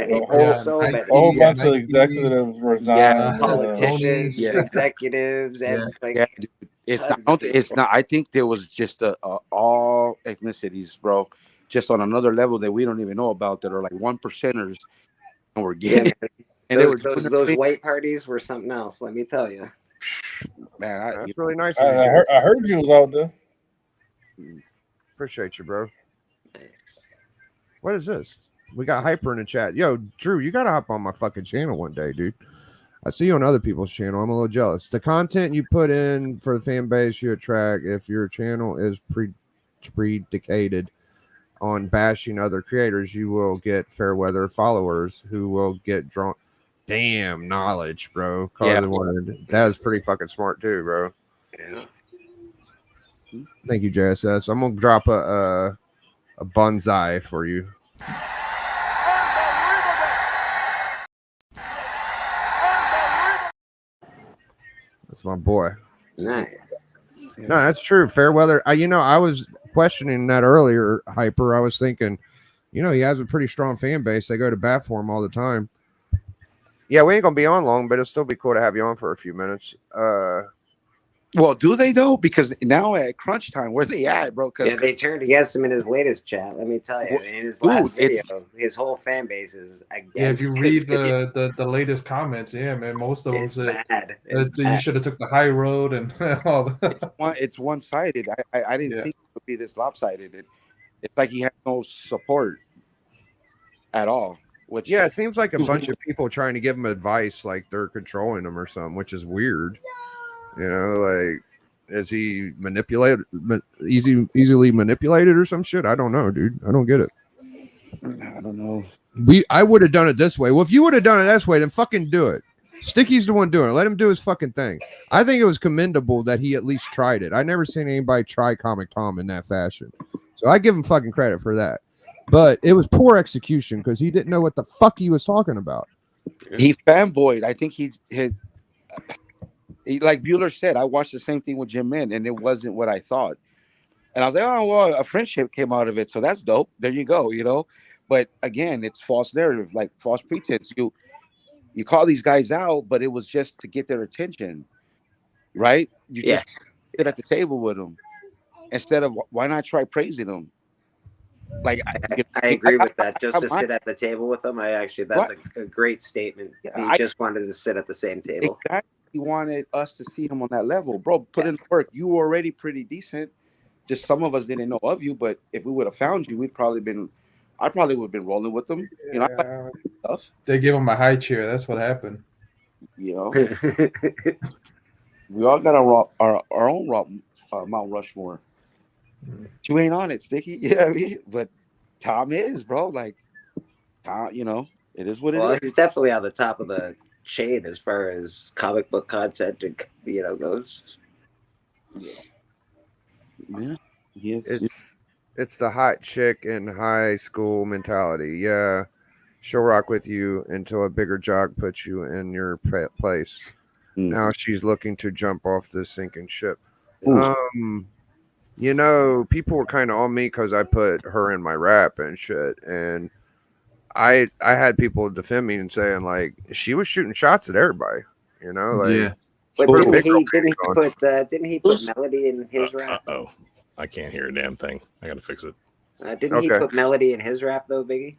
executives resigned. Politicians, executives, and dude. It's not. I think there was just all ethnicities, bro, just on another level that we don't even know about, that are like 1%ers, and we're getting. And those white parties were something else. Let me tell you, man. That's really nice. I heard you was out there. Appreciate you, bro. What is this? We got Hyper in the chat. Yo, Drew, you gotta hop on my fucking channel one day, dude. I see you on other people's channel. I'm a little jealous. The content you put in for the fan base you attract, if your channel is predicated on bashing other creators, you will get fair weather followers who will get drawn. Damn knowledge, bro. That is pretty fucking smart too, bro. Yeah. Thank you, JSS. I'm gonna drop a bonsai for you. That's my boy. Nice. No, that's true. Fair weather. I was questioning that earlier, Hyper. I was thinking, he has a pretty strong fan base. They go to bat for him all the time. Yeah, we ain't gonna be on long, but it'll still be cool to have you on for a few minutes. Well, do they though? Because now at crunch time, where they at, bro? Yeah, they turned against him in his latest chat. Let me tell you, in his last video, his whole fan base is against. Yeah, if you read the latest comments, yeah, man, most of them said you should have took the high road and all that. It's one-sided. I didn't think it would be this lopsided. It's like he had no support at all. It seems like a bunch of people trying to give him advice, like they're controlling him or something, which is weird. Like, is he easily manipulated or some shit? I don't know, dude. I don't get it. I don't know. I would have done it this way. Well, if you would have done it this way, then fucking do it. Sticky's the one doing it. Let him do his fucking thing. I think it was commendable that he at least tried it. I never seen anybody try Comic Tom in that fashion. So I give him fucking credit for that. But it was poor execution because he didn't know what the fuck he was talking about. He fanboyed. I think he like Bueller said, I watched the same thing with Jim Min, and it wasn't what I thought. And I was like, oh, well, a friendship came out of it, so that's dope. There you go, But again, it's false narrative, like false pretense. You call these guys out, but it was just to get their attention, right? You just sit at the table with them instead of why not try praising them? Like I agree with that. Just I to mind- sit at the table with them, that's a great statement. Yeah, He just wanted to sit at the same table. exactly. He wanted us to see him on that level, bro. Put in the work. You were already pretty decent. Just some of us didn't know of you, but if we would have found you, I probably would have been rolling with them. You know, I like stuff. They gave him a high chair. That's what happened. You know, we all got our own Mount Rushmore. You ain't on it, Sticky. Yeah, I mean, but Tom is, bro. Like, Tom, you know, it is what it Well, is. he's definitely on the top of the chain as far as comic book content goes. Yeah, yes. It's the hot chick in high school mentality. Yeah, she'll rock with you until a bigger jog puts you in your place. Now she's looking to jump off the sinking ship. You know, people were kind of on me because I put her in my rap and shit, and I had people defend me and saying like she was shooting shots at everybody. You know, like Yeah. But put a didn't big he, girl didn't he pants on. didn't he put Melody in his rap? Oh, I can't hear a damn thing. I gotta fix it. Didn't he put Melody in his rap though, Biggie?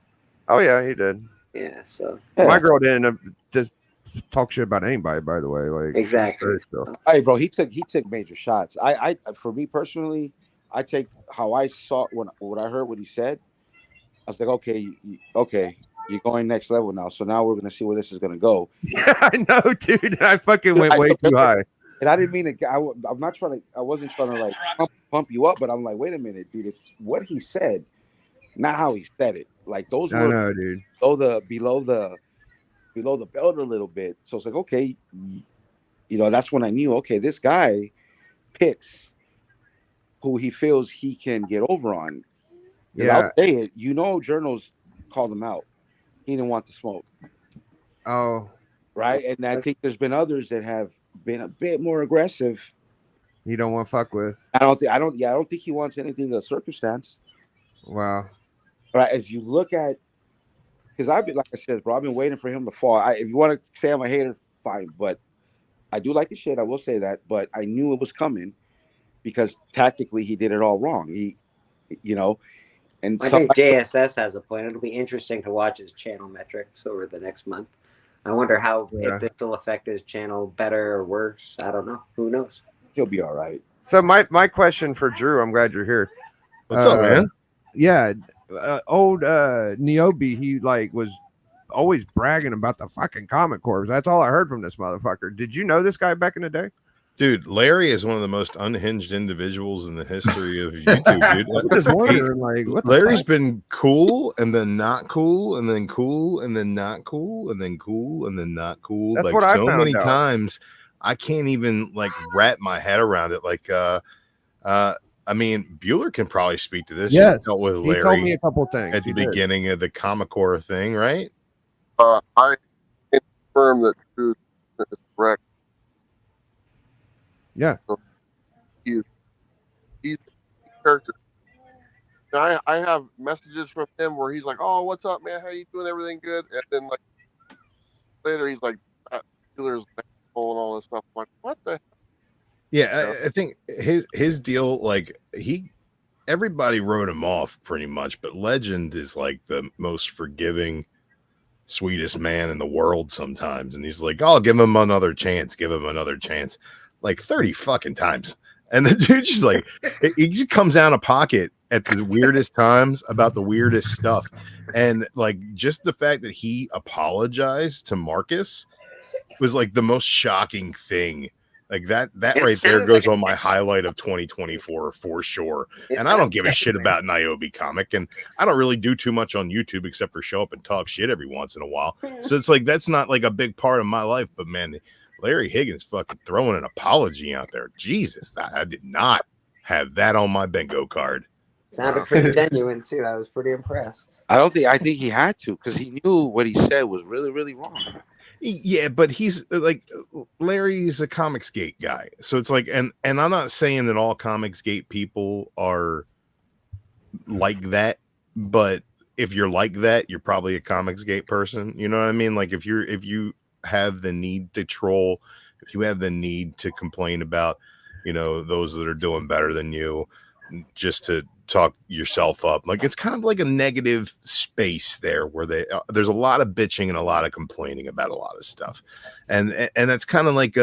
Oh yeah, he did. Yeah. So my girl didn't just talk shit about anybody. By the way, like exactly. Hey, bro, he took major shots. I for me personally, I take how I saw when I heard what he said. I was like, okay, you're going next level now. So now we're gonna see where this is gonna go. I know, dude. I fucking went way too high. And I didn't mean to. I'm not trying to. I wasn't trying to like pump you up, but I'm like, wait a minute, dude. It's what he said, not how he said it. Like those I were know, dude. below the belt a little bit. So it's like, okay, you know, that's when I knew, okay, this guy picks who he feels he can get over on. Yeah. I'll say it, you know, journals called him out. He didn't want to smoke. Oh. Right. And I think there's been others that have been a bit more aggressive. You don't want to fuck with. I don't think he wants anything of circumstance. Wow. Right. If you look at, because I've been, like I said, bro, I've been waiting for him to fall. If you want to say I'm a hater, fine. But I do like his shit. I will say that. But I knew it was coming because tactically he did it all wrong. He, you know, and I think JSS has a point. It'll be interesting to watch his channel metrics over the next month. I wonder if this will affect his channel better or worse. I don't know. Who knows? He'll be all right. So my question for Drew, I'm glad you're here. What's up, man? Yeah, old Niobe, he like was always bragging about the fucking Comic Corps. That's all I heard from this motherfucker. Did you know this guy back in the day? Dude, Larry is one of the most unhinged individuals in the history of YouTube, dude. I'm just wondering, like, what the Larry's fuck? been cool and then not cool and then cool and then not cool and then cool and then not cool. That's like what I so found many out. times I can't even like wrap my head around it. Like I mean, Bueller can probably speak to this. Yes, You dealt with he Larry told me a couple things. at the He did. beginning of the Comic Corps thing, right? I confirm that Drew is correct. Yeah. So he's a character. And I have messages from him where he's like, "Oh, what's up, man? How you doing? Everything good?" And then like later, he's like, "Dealer's and all this stuff." I'm like, what the? Yeah, I think his deal, like everybody wrote him off pretty much, but Legend is like the most forgiving, sweetest man in the world sometimes. And he's like, "Oh, give him another chance, like 30 fucking times." And the dude's just like, he just comes out of pocket at the weirdest times about the weirdest stuff. And like just the fact that he apologized to Marcus was like the most shocking thing. Like that right there goes on my highlight of 2024 for sure. And I don't give a shit about Niobe Comic, and I don't really do too much on YouTube except for show up and talk shit every once in a while. So it's like that's not like a big part of my life. But man, Larry Higgins fucking throwing an apology out there. Jesus, I did not have that on my bingo card. Sounded pretty genuine too. I was pretty impressed. I think he had to because he knew what he said was really, really wrong. Yeah, but he's like Larry's a Comicsgate guy, so it's like, and I'm not saying that all Comicsgate people are like that, but if you're like that, you're probably a Comicsgate person. You know what I mean? Like if you have the need to troll, if you have the need to complain about, you know, those that are doing better than you, just to talk yourself up. Like, it's kind of like a negative space there where there's a lot of bitching and a lot of complaining about a lot of stuff. And that's kind of like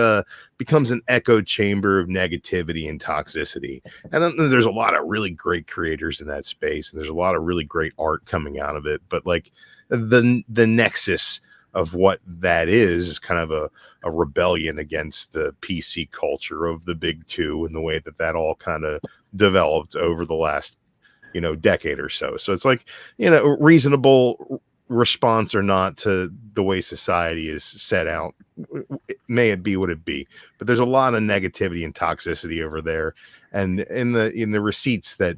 becomes an echo chamber of negativity and toxicity. And then there's a lot of really great creators in that space, and there's a lot of really great art coming out of it. But like the nexus of what that is kind of a rebellion against the PC culture of the big two and the way that all kind of developed over the last, decade or so. So it's like, reasonable response or not to the way society is set out. May it be what it be, but there's a lot of negativity and toxicity over there. And in the receipts that,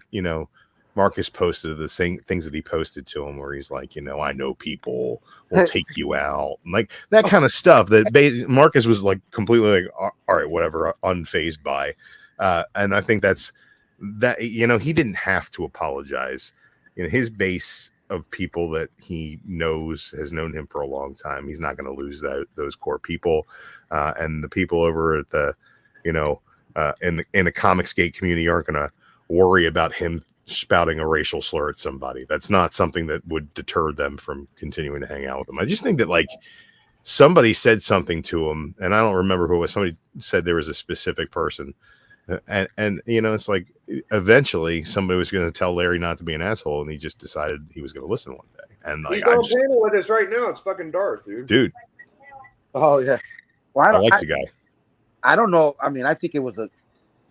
Marcus posted, the same things that he posted to him where he's like, I know people will take you out, like that kind of stuff that Marcus was like completely like, all right, whatever, unfazed by. And I think that's that, he didn't have to apologize. His base of people that he has known him for a long time. He's not going to lose those core people. And the people over at the, in the Comicsgate community aren't going to worry about him spouting a racial slur at somebody. That's not something that would deter them from continuing to hang out with him. I just think that like somebody said something to him, and I don't remember who it was. Somebody said there was a specific person, and it's like eventually somebody was going to tell Larry not to be an asshole, and he just decided he was going to listen one day. And like, he's on panel with us right now. It's fucking Darth, dude. Oh yeah. Well, I like the guy. I don't know. I mean, I think it was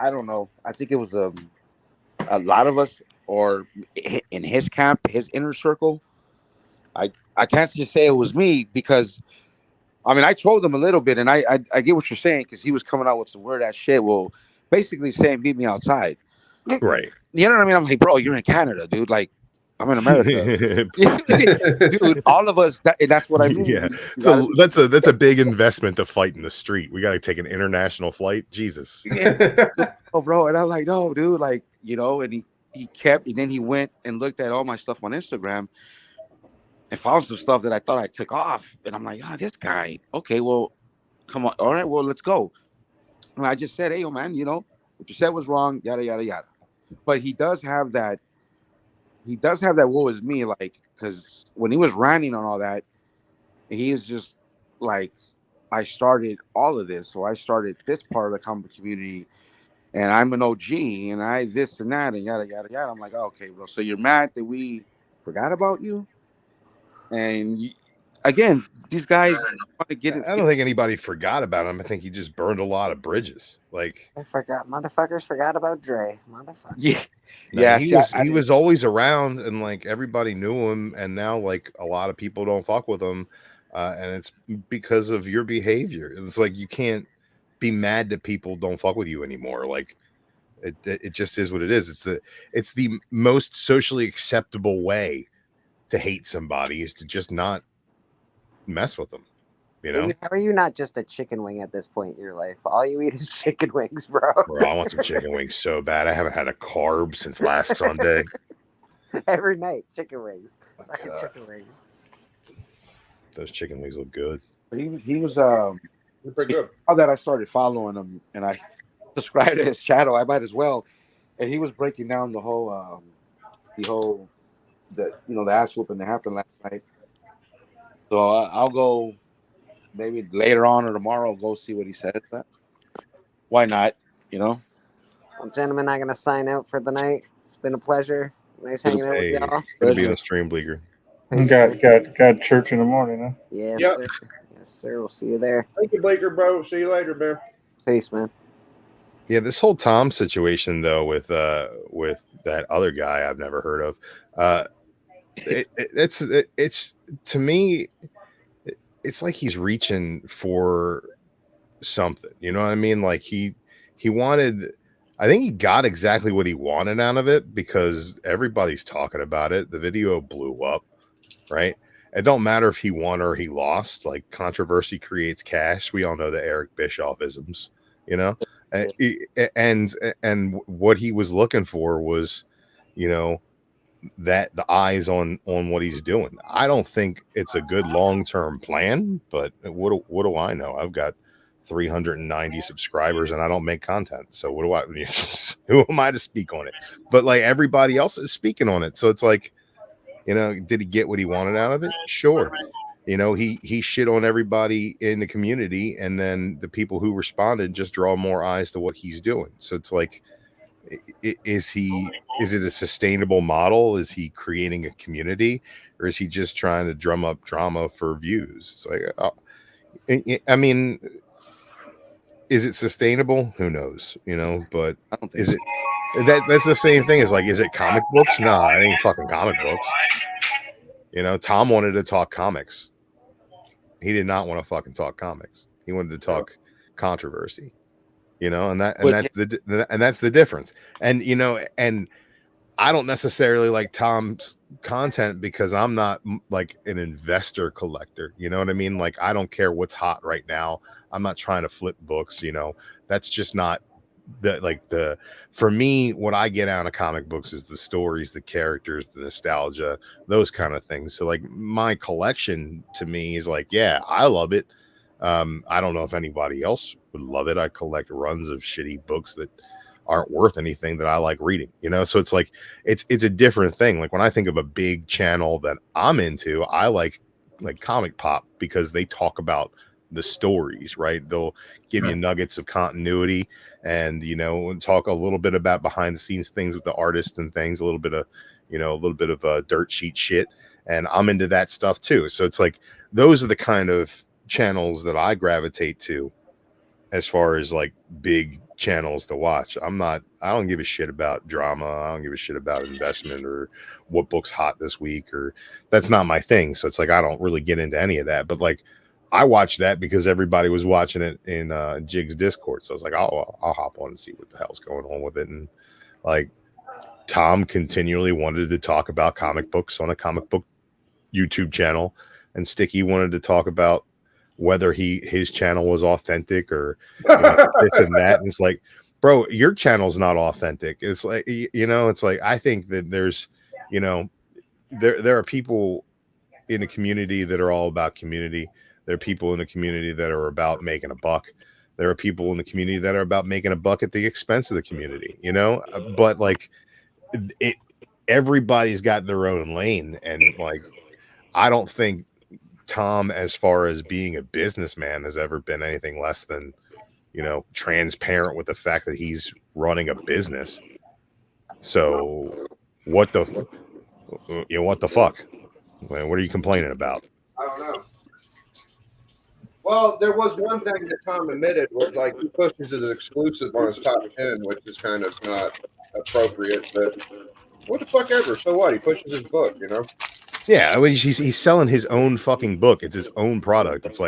I don't know. I think it was a lot of us, or in his camp, his inner circle. I can't just say it was me, because I mean, I told him a little bit, and I get what you're saying, because he was coming out with some weird ass shit. Well, basically saying meet me outside. Right. You know what I mean? I'm like, bro, you're in Canada, dude. Like, I'm in America. Dude, all of us, that's what I mean. Yeah. So that's a big investment to fight in the street. We got to take an international flight. Jesus. Yeah. Oh, bro. And I'm like, no, dude, like, and he kept, and then he went and looked at all my stuff on Instagram and found some stuff that I thought I took off. And I'm like, this guy. Okay, well, come on. All right, well, let's go. And I just said, hey, man, what you said was wrong, yada, yada, yada. But he does have that woe is me, like, because when he was ranting on all that, he is just like, I started all of this, or I started this part of the comic community, and I'm an OG, and I this and that, and yada, yada, yada. I'm like, okay, bro, so you're mad that we forgot about you? And again, these guys want to get it. I don't think anybody forgot about him. I think he just burned a lot of bridges. Like, motherfuckers forgot about Dre. Motherfuckers. Yeah. No, Yeah. he was always around, and like everybody knew him, and now like a lot of people don't fuck with him. And it's because of your behavior. It's like you can't be mad that people don't fuck with you anymore. Like it just is what it is. It's the most socially acceptable way to hate somebody is to just not mess with them. How are you not just a chicken wing at this point in your life? All you eat is chicken wings, bro. Bro, I want some chicken wings so bad. I haven't had a carb since last Sunday. Every night, chicken wings. Chicken wings. Those chicken wings look good. But he was pretty good. Now that I started following him and I subscribed to his channel, I might as well. And he was breaking down the whole the ass whooping that happened last night. So I'll go maybe later on or tomorrow. I'll go see what he said. Why not? Well, gentlemen, I'm gonna sign out for the night. It's been a pleasure. Nice hanging out with y'all. Good to be on the stream, Bleeker. Got church in the morning, huh? Yes, Yep. sir. Yes, sir. We'll see you there. Thank you, Blaker, bro. See you later, man. Peace, man. Yeah, this whole Tom situation though with that other guy I've never heard of, it's to me, it's like he's reaching for something. You know what I mean? Like he wanted. I think he got exactly what he wanted out of it because everybody's talking about it. The video blew up, right? It don't matter if he won or he lost. Like controversy creates cash. We all know the Eric Bischoff isms, and what he was looking for was, that the eyes on what he's doing. I don't think it's a good long-term plan, but what do I know? I've got 390 subscribers and I don't make content. So what do I who am I to speak on it? But like everybody else is speaking on it. So it's like, you know, did he get what he wanted out of it? Sure. You know, he shit on everybody in the community, and then the people who responded just draw more eyes to what he's doing. So it's like, is it a sustainable model? Is he creating a community, or is he just trying to drum up drama for views? It's like, I mean, is it sustainable? Who knows? You know, but I don't think is it that's the same thing as like, is it comic books? Nah, it ain't fucking comic books. You know, Tom wanted to talk comics. He did not want to fucking talk comics. He wanted to talk controversy. You know, and that's the difference. And you know, and I don't necessarily like Tom's content because I'm not like an investor collector. You know what I mean? Like, I don't care what's hot right now. I'm not trying to flip books. You know, that's just not for me, what I get out of comic books is the stories, the characters, the nostalgia, those kind of things. So like my collection to me is like, yeah, I love it. I don't know if anybody else would love it. I collect runs of shitty books that aren't worth anything that I like reading, you know? So it's like, it's a different thing. Like when I think of a big channel that I'm into, I like Comic Pop because they talk about the stories, right? They'll give you nuggets of continuity and, you know, talk a little bit about behind the scenes things with the artist and things, a little bit of dirt sheet shit. And I'm into that stuff too. So it's like, those are the kind of channels that I gravitate to as far as like big channels to watch. I don't give a shit about drama. I don't give a shit about investment or what book's hot this week, or that's not my thing. So it's like, I don't really get into any of that, but like I watched that because everybody was watching it in Jig's Discord. So I was like, I'll hop on and see what the hell's going on with it. And like Tom continually wanted to talk about comic books on a comic book YouTube channel, and Sticky wanted to talk about whether his channel was authentic or this and that. And it's like, bro, your channel's not authentic. It's like, you know, it's like, I think that there's, you know, there are people in a community that are all about community. There are people in the community that are about making a buck. There are people in the community that are about making a buck at the expense of the community, you know, but like everybody's got their own lane. And like, I don't think Tom, as far as being a businessman, has ever been anything less than, you know, transparent with the fact that he's running a business. So what the fuck? What are you complaining about? I don't know. Well, there was one thing that Tom admitted was like he pushes it exclusive on his top 10, which is kind of not appropriate, but what the fuck ever. So what? He pushes his book, you know? Yeah, I mean, he's selling his own fucking book. It's his own product. It's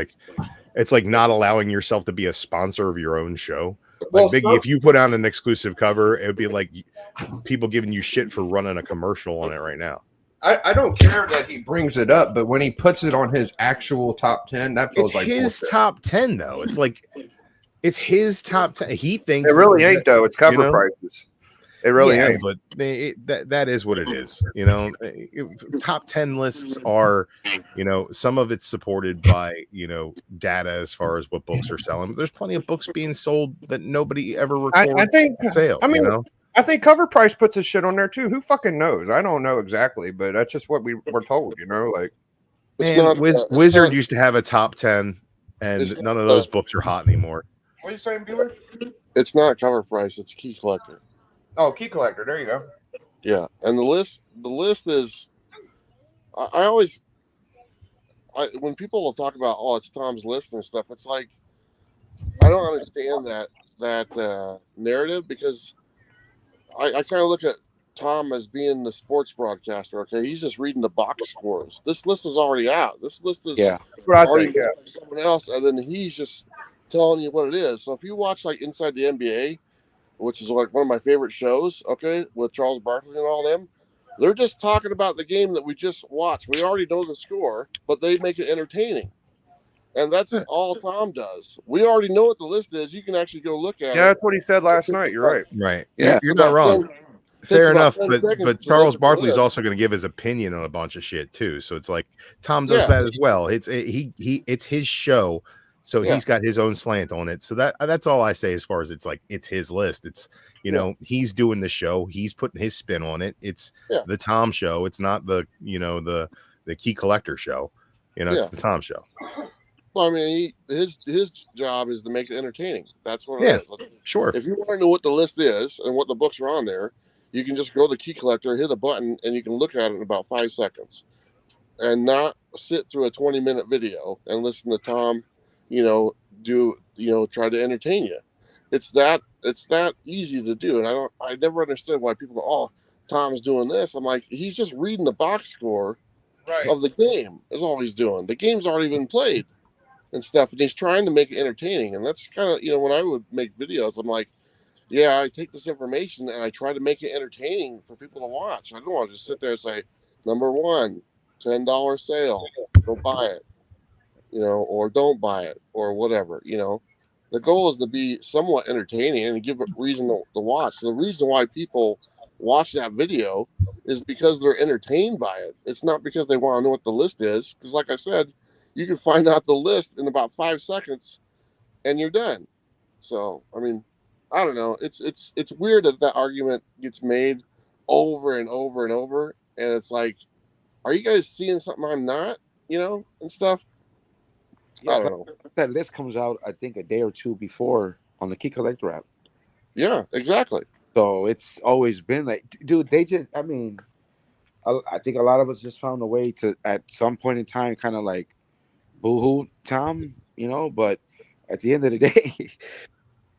like not allowing yourself to be a sponsor of your own show. Like Well, Biggie, if you put out an exclusive cover, it would be like people giving you shit for running a commercial on it right now. I don't care that he brings it up, but when he puts it on his actual top 10, that feels It's like his bullshit. top 10 though. It's like it's his top 10. He thinks It really ain't though. It's cover you know? prices. It really Yeah, ain't. but that is what it is. You know, top 10 lists are, you know, some of it's supported by, you know, data as far as what books are selling. But there's plenty of books being sold that nobody ever records I think sales. I mean, you know? I think Cover Price puts his shit on there too. Who fucking knows? I don't know exactly, but that's just what we were told, you know, like It's Man, not, Wizard used to have a top 10, and It's none of not- those books are hot anymore. what are you saying, Bueller? It's not Cover Price. It's Key Collector. Oh, Key Collector, there you go. Yeah, and the list is. I when people will talk about it's Tom's list and stuff, it's like I don't understand that narrative, because I kind of look at Tom as being the sports broadcaster. Okay, he's just reading the box scores. This list is already out. This list is Yeah. That's what I already think, yeah. by someone else, and then he's just telling you what it is. So if you watch like Inside the NBA, which is like one of my favorite shows, okay, with Charles Barkley and all them, they're just talking about the game that we just watched. We already know the score, but they make it entertaining. And that's all Tom does. We already know what the list is. You can actually go look at Yeah, it. that's what he said last night. You're right. Right. Yeah. You're not wrong. Fair about enough, 10 but seconds to Charles look at the Barkley's list. also going to give his opinion on a bunch of shit too. So it's like Tom does Yeah. that as well. It's his show. So Yeah. he's got his own slant on it. So that's all I say as far as it's like it's his list. It's he's doing the show, he's putting his spin on it. It's the Tom show. It's not the the Key Collector show. It's the Tom show. Well, I mean, his job is to make it entertaining. That's what Yeah, it is. sure. If you want to know what the list is and what the books are on there, you can just go to Key Collector, hit a button, and you can look at it in about 5 seconds, and not sit through a 20-minute video and listen to Tom, try to entertain you. It's that easy to do, and I never understood why people go, "Oh, Tom's doing this." I'm like, he's just reading the box score of the game. Is all he's doing. The game's already been played and stuff, and he's trying to make it entertaining. And that's kind of when I would make videos, I'm like, yeah, I take this information and I try to make it entertaining for people to watch. I don't want to just sit there and say, number one, $10 sale, go buy it, or don't buy it, or whatever. The goal is to be somewhat entertaining and give a reason to watch. The reason why people watch that video is because they're entertained by it. It's not because they want to know what the list is. Because like I said, you can find out the list in about 5 seconds and you're done. So, I mean, I don't know. It's weird that argument gets made over and over and over. And it's like, are you guys seeing something I'm not, and stuff? I don't know. That list comes out, I think, a day or two before on the Key Collector app. Yeah, exactly. So it's always been like, dude, I think a lot of us just found a way to, at some point in time, kind of like boo-hoo Tom, but at the end of the day,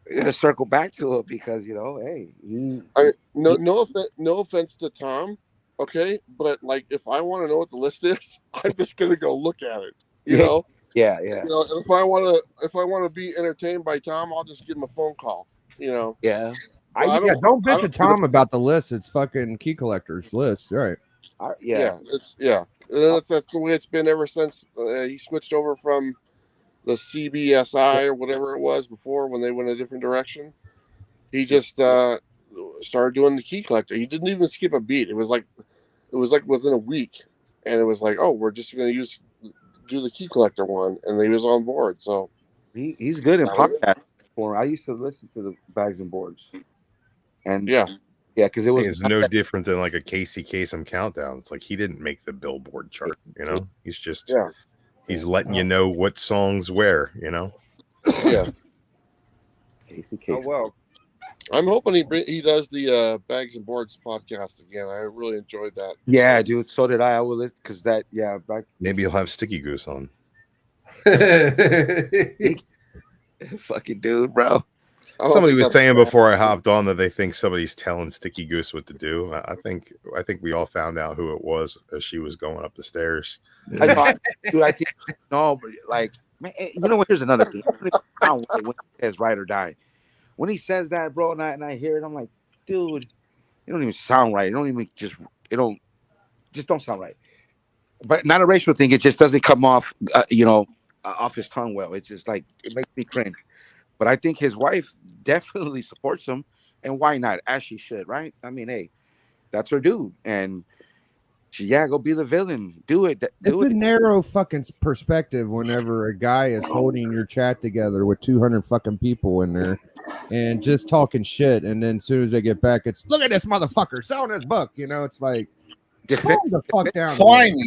we're gonna circle back to it because, hey, no offense to Tom, okay, but like if I want to know what the list is, I'm just gonna go look at it, you know. Yeah. And if I want to be entertained by Tom, I'll just give him a phone call, Yeah. Don't bitch at Tom about the list. It's fucking Key Collector's list, right? That's the way it's been ever since he switched over from the CBSI or whatever it was before when they went a different direction. He just started doing the Key Collector. He didn't even skip a beat. It was like within a week, and it was like, oh, we're just going to do the Key Collector one, and he was on board. So he's good in podcast form. I used to listen to the Bags and Boards, and because it's no different than like a Casey Kasem countdown. It's like he didn't make the Billboard chart, He's just he's letting you know what songs where, Yeah. Casey Kasem. Oh well. I'm hoping he does the Bags and Boards podcast again. I really enjoyed that. Yeah, dude. So did I. I will listen because maybe you'll have Sticky Goose on. Fucking dude, bro. Somebody was saying before I hopped on that they think somebody's telling Sticky Goose what to do. I think we all found out who it was as she was going up the stairs. I think no, but like, man, what? Here's another thing. When he says "ride or die," when he says that, bro, and I hear it, I'm like, dude, it don't even sound right. It don't sound right. But not a racial thing. It just doesn't come off, off his tongue well. It's just like it makes me cringe. But I think his wife definitely supports him, and why not? As she should, right? I mean, hey, that's her dude, and go be the villain. Do it. It's a narrow fucking perspective whenever a guy is holding your chat together with 200 fucking people in there and just talking shit, and then as soon as they get back, it's look at this motherfucker selling his book. It's like calm the fuck down. Slimy.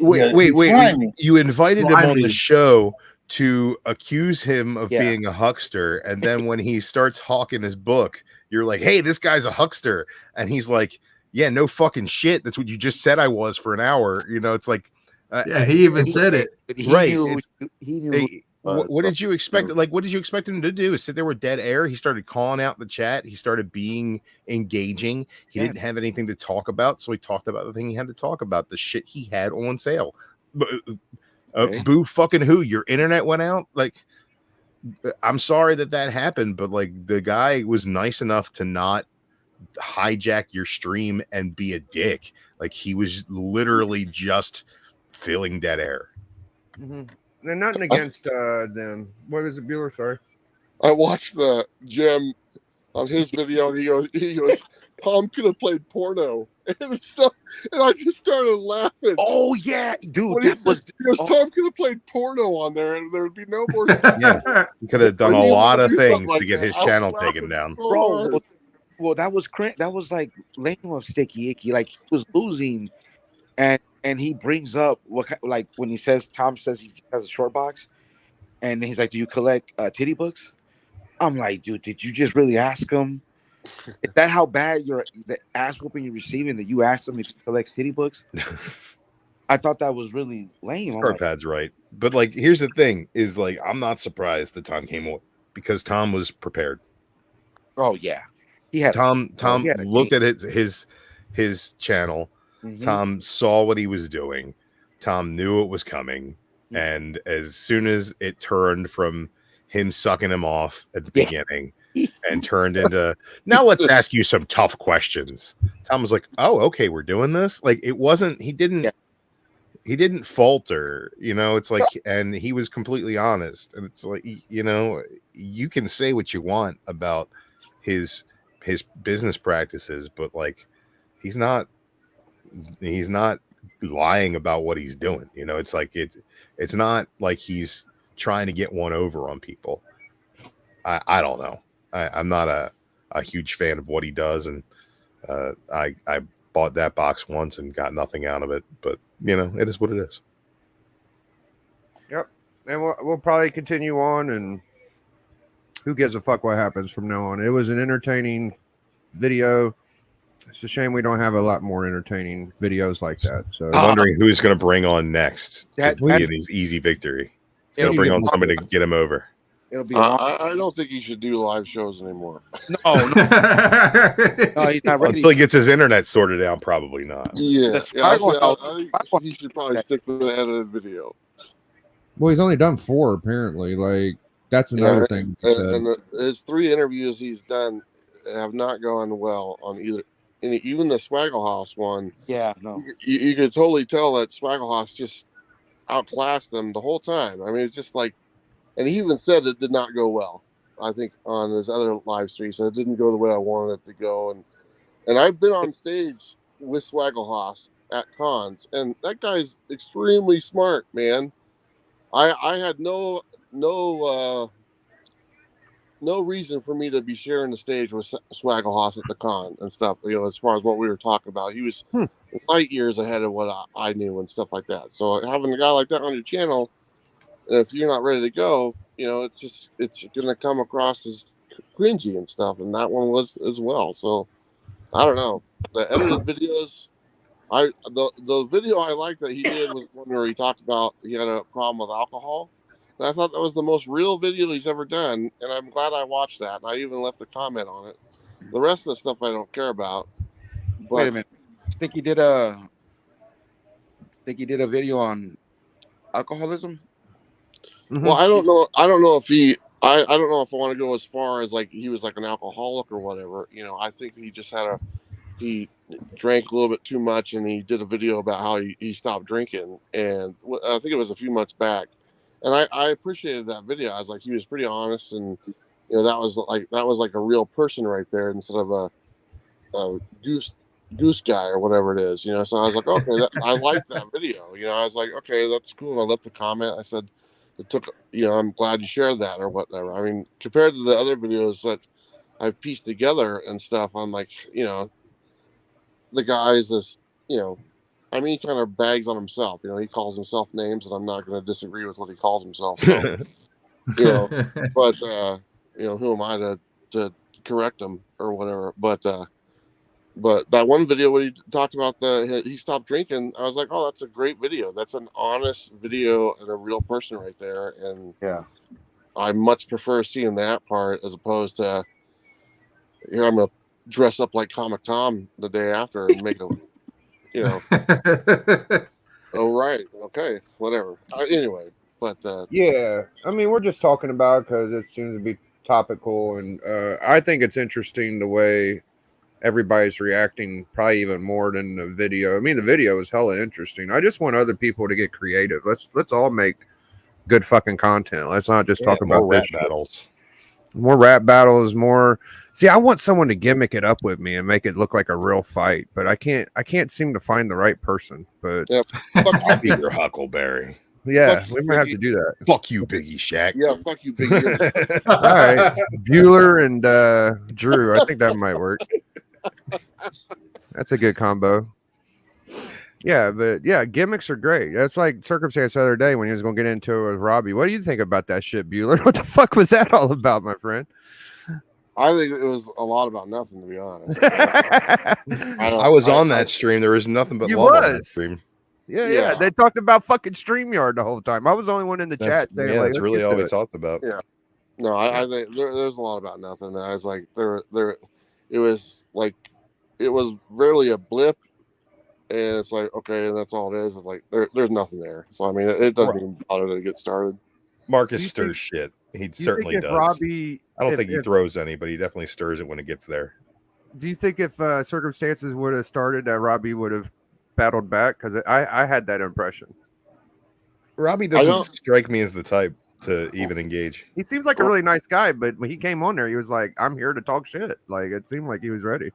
Wait. Slimy. You invited him on the show to accuse him of being a huckster, and then when he starts hawking his book, you're like, hey, this guy's a huckster, and he's like, yeah, no fucking shit, that's what you just said I was for an hour. It's like he even said it right. He knew what did you expect? Like, what did you expect him to do? Sit there with dead air? He started calling out the chat. He started being engaging. He didn't have anything to talk about, so he talked about the thing he had to talk about, the shit he had on sale. Boo fucking who? Your internet went out? Like, I'm sorry that happened, but like the guy was nice enough to not hijack your stream and be a dick. Like he was literally just filling dead air. Mm-hmm. And nothing against them. What is it, Bueller? Sorry. I watched the Jim on his video, and he goes, Tom could have played porno and stuff, and I just started laughing. Oh yeah, dude, When he that was said, because oh, Tom could have played porno on there, and there would be no more. Yeah, he could have done When a he lot wanted of to do something things like to get that, his I was channel laughing taken down. so bro. hard. Well, that was like lame of Sticky Icky. Like he was losing, and he brings up like when he says Tom says he has a short box, and he's like, "Do you collect titty books?" I'm like, dude, did you just really ask him? Is that how bad the ass whooping you're receiving that you asked him if he collects titty books? I thought that was really lame. I'm like, Scarpad's right, but like, here's the thing: is like, I'm not surprised that Tom came up because Tom was prepared. oh yeah, he had Tom he had a looked team. at his channel. Mhm. Tom saw what he was doing. Tom knew it was coming, Mhm. and as soon as it turned from him sucking him off at the Yeah. beginning and turned into, now let's ask you some tough questions, Tom was like, oh, okay, we're doing this. Like, it wasn't, he didn't falter, you know. It's like, and he was completely honest, and it's like, you know, you can say what you want about his business practices, but like, he's not lying about what he's doing, you know. It's like, it's not like he's trying to get one over on people. I don't know. I'm not a huge fan of what he does, and I bought that box once and got nothing out of it, but you know, it is what it is. Yep. And we'll probably continue on, and who gives a fuck what happens from now on. It was an entertaining video. It's a shame we don't have a lot more entertaining videos like that. So I'm wondering who's going to bring on next That- to be an easy victory. He's going to It'll bring be- on somebody to get him over. It'll be a long, I don't think he should do live shows anymore. no, he's not ready. Until he gets his internet sorted out, probably not. Yeah, The I Sparkle think he should probably stick to the edited video. well, he's only done 4 apparently. Like, that's another thing. he said. And his 3 interviews he's done have not gone well on either. And even the Swaggle House one, Yeah, no. you could totally tell that Swaggle House just outclassed them the whole time. I mean, it's just like, and he even said it did not go well. I think on his other live stream, so it didn't go the way I wanted it to go. And I've been on stage with Swaggle House at cons, and that guy's extremely smart, man. I had no reason for me to be sharing the stage with Swaggle House at the con and stuff. You know, as far as what we were talking about, he was light years ahead of what I knew and stuff like that. So having a guy like that on your channel, if you're not ready to go, you know, it's going to come across as cringy and stuff. And that one was as well. So I don't know. The edited videos, the video I liked that he did was one where he talked about he had a problem with alcohol. And I thought that was the most real video he's ever done, and I'm glad I watched that. And I even left a comment on it. The rest of the stuff I don't care about. But Wait a minute. Think he did a video on alcoholism? well, I don't know. I don't know if I don't know if I want to go as far as like he was like an alcoholic or whatever. You know, I think he just he drank a little bit too much, and he did a video about how he stopped drinking. And I think it was a few months back. And I appreciated that video. I was like, he was pretty honest, and you know, that was like a real person right there instead of a goose guy or whatever it is, you know. So I was like, okay, I liked that video. You know, I was like, okay, that's cool. I left a comment. I said, it took, you know, I'm glad you shared that or whatever. I mean, compared to the other videos that I've pieced together and stuff, I'm like, you know, the guy's this, you know, I mean, he kind of bags on himself. You know, he calls himself names, and I'm not going to disagree with what he calls himself. So, you know, but you know, who am I to correct him or whatever? But that one video when he talked about he stopped drinking, I was like, oh, that's a great video. That's an honest video and a real person right there. And Yeah. I much prefer seeing that part as opposed to here I'm gonna dress up like Comic Tom the day after and make a, you know. Oh right, okay, whatever. Anyway, but Yeah, I mean, we're just talking about because it seems to be topical, and I think it's interesting the way everybody's reacting, probably even more than the video. I mean, the video is hella interesting. I just want other people to get creative. Let's all make good fucking content. Let's not just talk about more rap this shit. battles. More rap battles, more. See, I want someone to gimmick it up with me and make it look like a real fight, but I can't seem to find the right person. But Yeah, fuck I'll you, be your Huckleberry. yeah, Fuck we you, might have Biggie. to do that. Fuck you, Biggie Shack. Yeah, fuck you, big ears. All right, Bueller and Drew. I think that might work. That's a good combo. Yeah, but yeah, gimmicks are great. That's like Circumstance the other day when he was going to get into it with Robbie. What do you think about that shit, Bueller? What the fuck was that all about, my friend? I think it was a lot about nothing, to be honest. I was on that stream. There was nothing but You love on that was. stream. Yeah. They talked about fucking StreamYard the whole time. I was the only one in the chat saying, like, that's let's really get all to we it. talked about. Yeah. No, I think there's a lot about nothing. And I was like, it was like, it was really a blip, and it's like, okay, and that's all it is. It's like there's nothing there. So I mean, it doesn't even bother to get started. Marcus You stirs think- shit. He Do you certainly think if does. Robbie, I don't if- think he if- throws any, but he definitely stirs it when it gets there. Do you think if Circumstances would have started, that Robbie would have battled back? Because I had that impression. Robbie don't- doesn't strike me as the type to even engage. He seems like a really nice guy, but when he came on there, he was like, "I'm here to talk shit." Like it seemed like he was ready.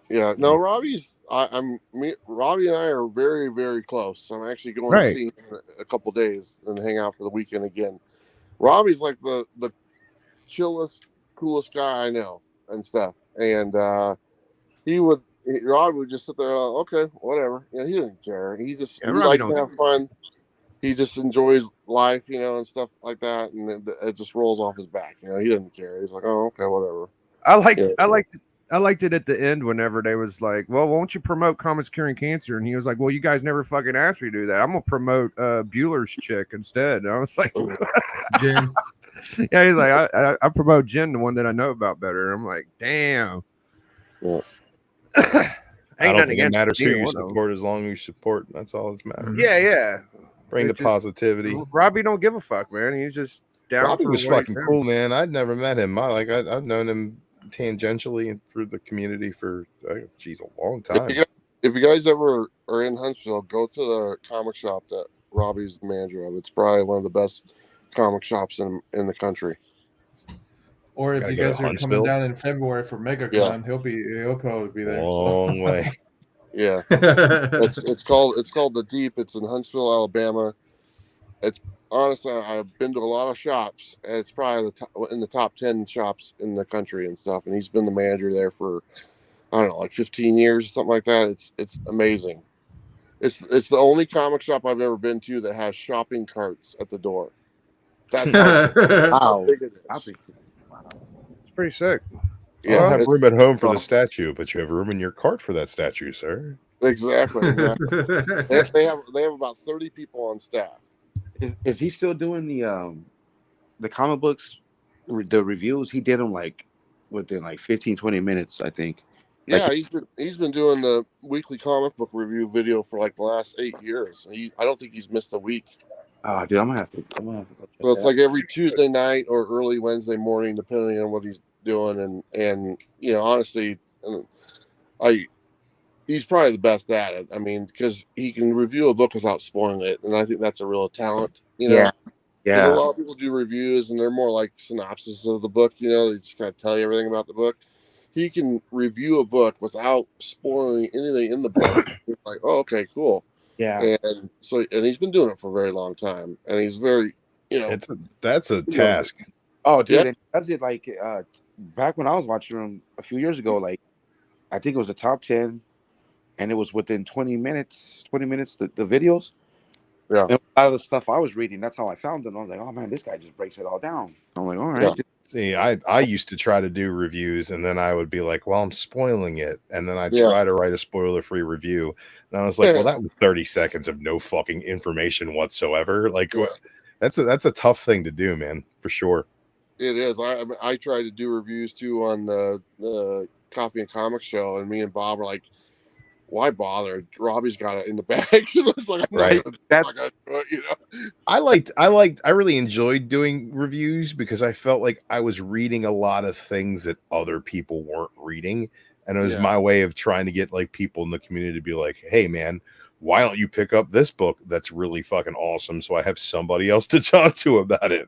Yeah, no, Robbie and I are very, very close. I'm actually going Right. to see him in a couple days and hang out for the weekend again. Robbie's like the chillest, coolest guy I know and stuff. And Robbie would just sit there, okay, whatever. You know, he didn't care. He just Yeah, he Robbie likes don't to have fun. He just enjoys life, you know, and stuff like that, and it just rolls off his back. You know, he doesn't care. He's like, oh, okay, whatever. I liked it at the end whenever they was like, "Well, won't you promote Comics Curing Cancer?" And he was like, "Well, you guys never fucking asked me to do that. I'm gonna promote Bueller's chick instead." And I was like, Jen. "Yeah." He's like, "I promote Jen, the one that I know about better." I'm like, "Damn." Yeah. I don't nothing think it against matters who either you one of them. support as long as you support. That's all that matters. Yeah. Bring the It's just- positivity. Robbie don't give a fuck, man. He's just down. Robbie for was what he's fucking doing. cool, man. I'd never met him. I've known him tangentially and through the community for a long time. If you guys ever are in Huntsville, go to the comic shop that Robbie's the manager of. It's probably one of the best comic shops in the country. Or if Gotta you go to guys are Huntsville? coming down in February for MegaCon, Yeah. he'll probably be there. Long way. Yeah, it's called the Deep. It's in Huntsville, Alabama. It's honestly, I've been to a lot of shops, and it's probably in the top 10 shops in the country and stuff. And he's been the manager there for, I don't know, like 15 years, something like that. It's amazing. It's the only comic shop I've ever been to that has shopping carts at the door. That's how big it is. It's pretty sick. You don't have it's- room at home for the statue, but you have room in your cart for that statue, sir. Exactly. They have about 30 people on staff. Is he still doing the comic books, the reviews? He did them like within like 15, 20 minutes, I think. Yeah, he's been doing the weekly comic book review video for like the last 8 years. I don't think he's missed a week. Oh, dude, I'm gonna have to go check So it's that. like every Tuesday night or early Wednesday morning, depending on what he's doing. And you know, honestly, he's probably the best at it. I mean, because he can review a book without spoiling it, and I think that's a real talent. You know, Yeah. 'Cause Yeah. a lot of people do reviews, and they're more like synopsis of the book. You know, they just kind of tell you everything about the book. He can review a book without spoiling anything in the book. It's like, oh, okay, cool. Yeah. And he's been doing it for a very long time, and he's very, you know, That's a task. Oh, dude, Yeah. and that's it. Like back when I was watching him a few years ago, like I think it was the top 10, and it was within 20 minutes. The videos. Yeah. And a lot of the stuff I was reading, that's how I found them. I was like, oh man, this guy just breaks it all down. I'm like, all right. Yeah. See, I used to try to do reviews, and then I would be like, well, I'm spoiling it. And then I'd Yeah. try to write a spoiler-free review. And I was like, Yeah. well, that was 30 seconds of no fucking information whatsoever. Like, Yeah. that's a tough thing to do, man, for sure. It is. I try to do reviews too on the Coffee and Comics show, and me and Bob are like, "Why bother? Robbie's got it in the bag." It's like, I'm Right. not gonna do it, you know. I really enjoyed doing reviews because I felt like I was reading a lot of things that other people weren't reading. And it was Yeah. my way of trying to get like people in the community to be like, hey man, why don't you pick up this book that's really fucking awesome? So I have somebody else to talk to about it.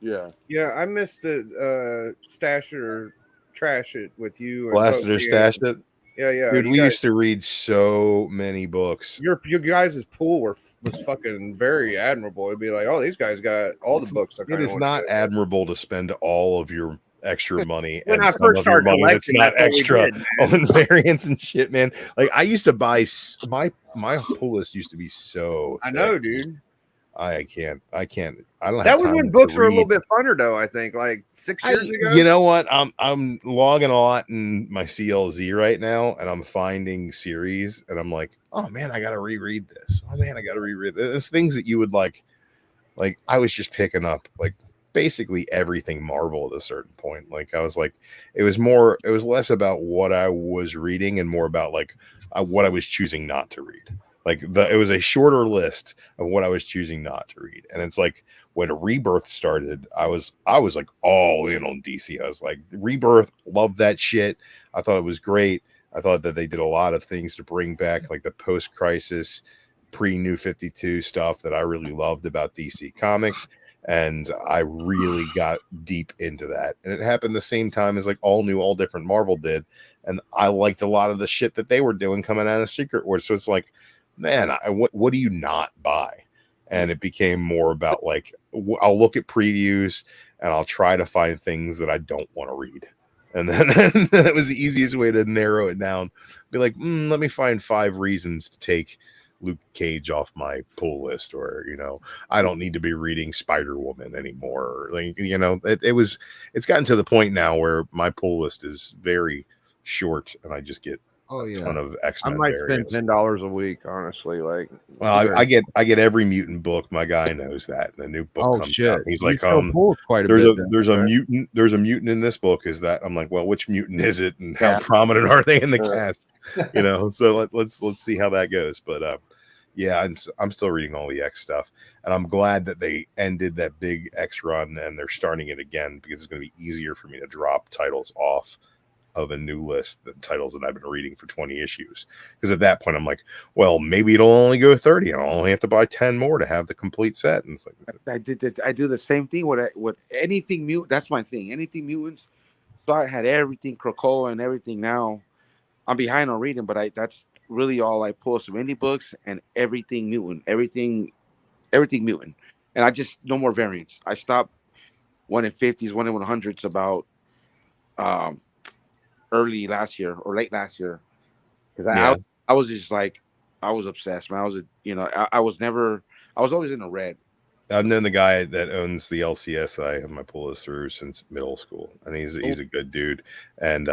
Yeah. Yeah, I missed the stash it or trash it with you. And Blasted or Pokey. stashed it. Yeah. Dude, You we guys, used to read so many books. your guys' pool was fucking very admirable. It'd be like, oh, these guys got all the books. I It kinda is want not to. admirable to spend all of your extra money When and I some first of your started money that's collecting, not that's what we extra did, on variants and shit, man. Like I used to buy my pull list used to be so I thick. know, dude. I can't. I don't That have was time when to books were a little read. bit funner, though. I think like 6 years ago. You know what? I'm logging a lot in my CLZ right now, and I'm finding series, and I'm like, oh man, I gotta reread this. Oh man, I gotta reread this. It's things that you would like. Like I was just picking up like basically everything Marvel at a certain point. Like I was like, it was less about what I was reading and more about like what I was choosing not to read. Like it was a shorter list of what I was choosing not to read. And it's like when Rebirth started, I was like all in on DC. I was like, Rebirth, love that shit. I thought it was great. I thought that they did a lot of things to bring back like the post-crisis, pre-New 52 stuff that I really loved about DC Comics. And I really got deep into that. And it happened the same time as like all new, all different Marvel did. And I liked a lot of the shit that they were doing coming out of Secret Wars. So it's like, man, what do you not buy? And it became more about like, I'll look at previews and I'll try to find things that I don't want to read. And then it was the easiest way to narrow it down. Be like, let me find 5 reasons to take Luke Cage off my pull list, or I don't need to be reading Spider-Woman anymore. Like it's gotten to the point now where my pull list is very short, and I just get a ton of X-Men. I might variants. spend $10 a week, honestly. Like, well, I get every mutant book. My guy knows that. The new book comes out. He's like, there's a mutant in this book. Is that? I'm like, well, which mutant is it, and how prominent are they in the cast? So let's see how that goes. But yeah, I'm still reading all the X stuff, and I'm glad that they ended that big X run and they're starting it again, because it's going to be easier for me to drop titles off of a new list than titles that I've been reading for 20 issues. Because at that point I'm like, well, maybe it'll only go 30 and I'll only have to buy 10 more to have the complete set. And it's like, I do the same thing with anything mutant. That's my thing. Anything mutants. So I had everything Krakoa and everything. Now I'm behind on reading, but that's really all I pull. Some indie books and everything mutant, everything mutant. And I just, no more variants. I stopped 1 in 50s, 1 in 100s about early last year or late last year, because I was just like, I was obsessed, man. I was always in the red. I've known the guy that owns the LCS that I have my pull list through since middle school, and he's a good dude, and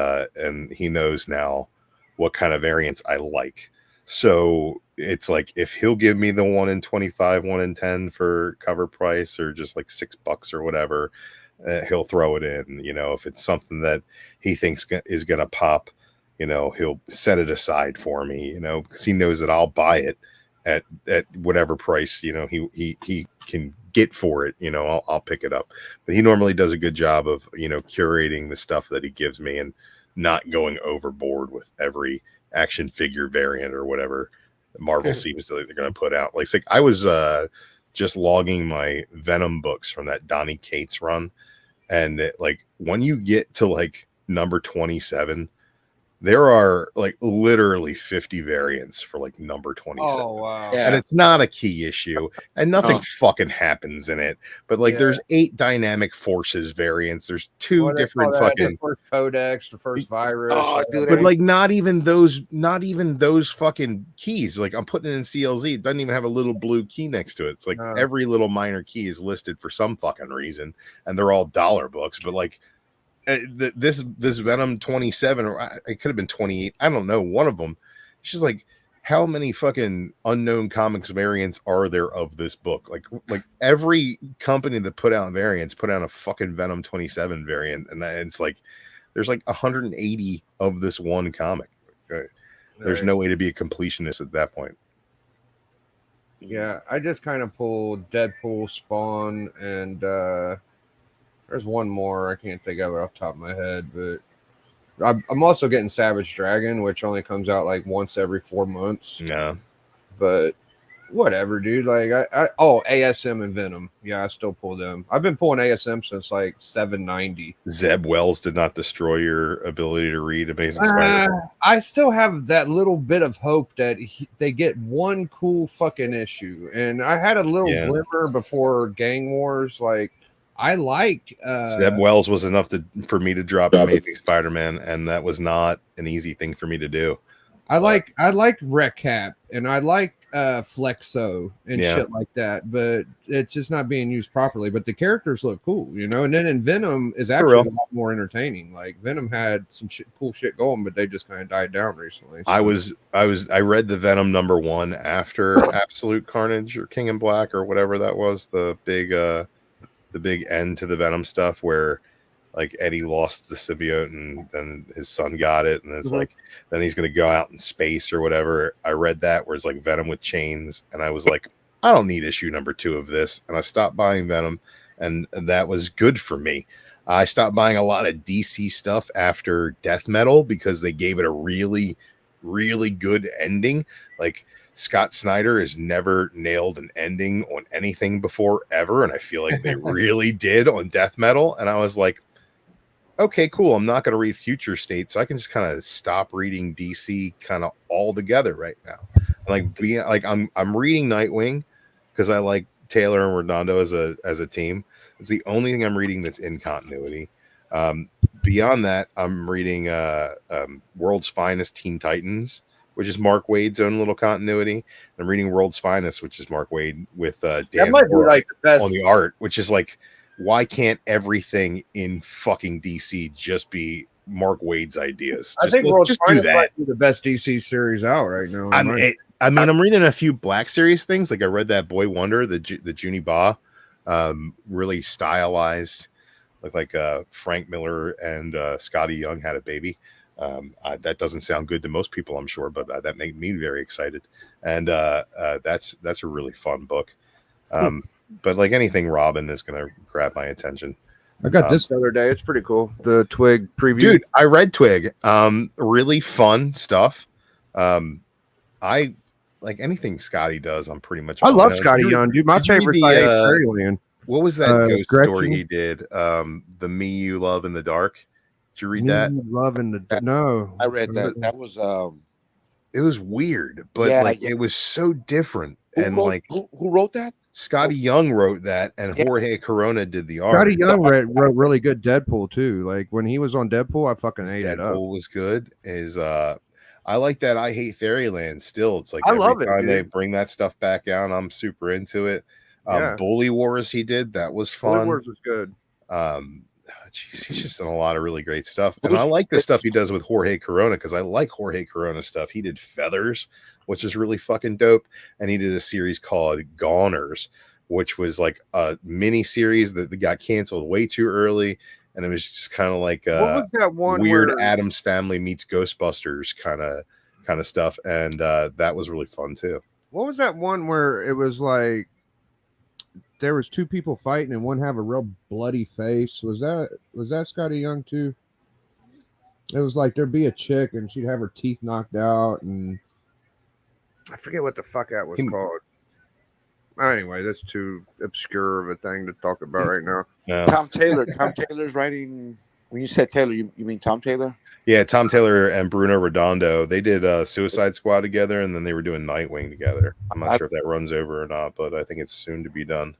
he knows now what kind of variants I like. So it's like, if he'll give me the 1 in 25, 1 in 10 for cover price, or just like $6 or whatever, he'll throw it in. If it's something that he thinks is going to pop, he'll set it aside for me, because he knows that I'll buy it at whatever price, he can get for it. I'll pick it up. But he normally does a good job of, curating the stuff that he gives me and not going overboard with every action figure variant or whatever Marvel seems to they're going to put out. Like I was just logging my Venom books from that Donny Cates run. And when you get to like number 27, there are like literally 50 variants for like number 27. Oh, wow. Yeah. And it's not a key issue, and nothing fucking happens in it. But there's 8 dynamic forces variants. There's 2 different fucking the first codex, the first virus. Dude, but not even those fucking keys. Like I'm putting it in CLZ, it doesn't even have a little blue key next to it. It's like every little minor key is listed for some fucking reason, and they're all dollar books. But this Venom 27, or it could have been 28, I don't know, one of them, it's just like, how many fucking unknown comics variants are there of this book? Like every company that put out variants put out a fucking Venom 27 variant, and it's like there's like 180 of this one comic. There's no way to be a completionist at that point. Yeah, I just kind of pulled Deadpool, Spawn, and there's one more I can't think of it off the top of my head, but I'm also getting Savage Dragon, which only comes out like once every 4 months. Yeah, but whatever, dude. Like ASM and Venom. Yeah, I still pull them. I've been pulling ASM since like 790. Zeb Wells did not destroy your ability to read Amazing Spider-Man. I still have that little bit of hope that they get one cool fucking issue. And I had a little glimmer before Gang Wars. Like, I like Zeb Wells was enough for me to drop Amazing Spider-Man, and that was not an easy thing for me to do. I like Rec Cap and I like Flexo and shit like that, but it's just not being used properly. But the characters look cool, you know. And then in Venom is actually a lot more entertaining. Like Venom had some cool shit going, but they just kind of died down recently. So. I read the Venom #1 after Absolute Carnage or King in Black or whatever that was, the big end to the Venom stuff where like Eddie lost the symbiote and then his son got it, and it's like then he's gonna go out in space or whatever. I read that where it's like Venom with chains, and I was like, I don't need issue #2 of this, and I stopped buying Venom, and that was good for me. I stopped buying a lot of DC stuff after Death Metal because they gave it a really, really good ending. Like Scott Snyder has never nailed an ending on anything before ever, and I feel like they really did on Death Metal, and I was like, okay, cool. I'm not going to read Future State, so I can just kind of stop reading DC kind of altogether right now. I'm reading Nightwing because I like Taylor and Redondo as a team. It's the only thing I'm reading that's in continuity. Beyond that, I'm reading World's Finest Teen Titans, which is Mark Waid's own little continuity. I'm reading World's Finest, which is Mark Waid with Dan Moore like the best on the art, which is like, why can't everything in fucking DC just be Mark Waid's ideas? I think World's Finest might be the best DC series out right now. I'm reading a few Black Series things. Like I read that Boy Wonder, the Junie Ba, really stylized, looked like Frank Miller and Scotty Young had a baby. That doesn't sound good to most people, I'm sure, but that made me very excited. And that's a really fun book. But like anything Robin is going to grab my attention. I got this the other day. It's pretty cool. The Twig preview. Dude, I read Twig. Really fun stuff. I like anything Scotty does. I'm pretty much. I love Scotty Young, dude. My favorite by Fairyland. What was that ghost story he did? The Me You Love in the Dark. Did you read that? Love in the No, I read that. That was it was weird, but it was so different. Who wrote that? Scotty Young wrote that, and Jorge Corona did the art. Scotty Young wrote really good Deadpool too. Like when he was on Deadpool, I fucking ate it up. Deadpool was good. I like that. I Hate Fairyland still. It's like I every love it, time dude. they bring that stuff back out, I'm super into it. Bully Wars he did, that was fun. Bully Wars was good. He's just done a lot of really great stuff. And I like the stuff he does with Jorge Corona because I like Jorge Corona stuff. He did Feathers, which is really fucking dope. And he did a series called Goners, which was like a mini series that got canceled way too early. And it was just kind of like what was that one weird Addams Family meets Ghostbusters kind of stuff. And that was really fun too. What was that one where it was like there was two people fighting and one have a real bloody face? Was that Scotty Young too? It was like there'd be a chick and she'd have her teeth knocked out, and I forget what the fuck that was called. Anyway, that's too obscure of a thing to talk about right now. Yeah. Tom Taylor's writing. When you said Taylor, you mean Tom Taylor? Yeah, Tom Taylor and Bruno Redondo. They did Suicide Squad together, and then they were doing Nightwing together. I'm not sure if that runs over or not, but I think it's soon to be done.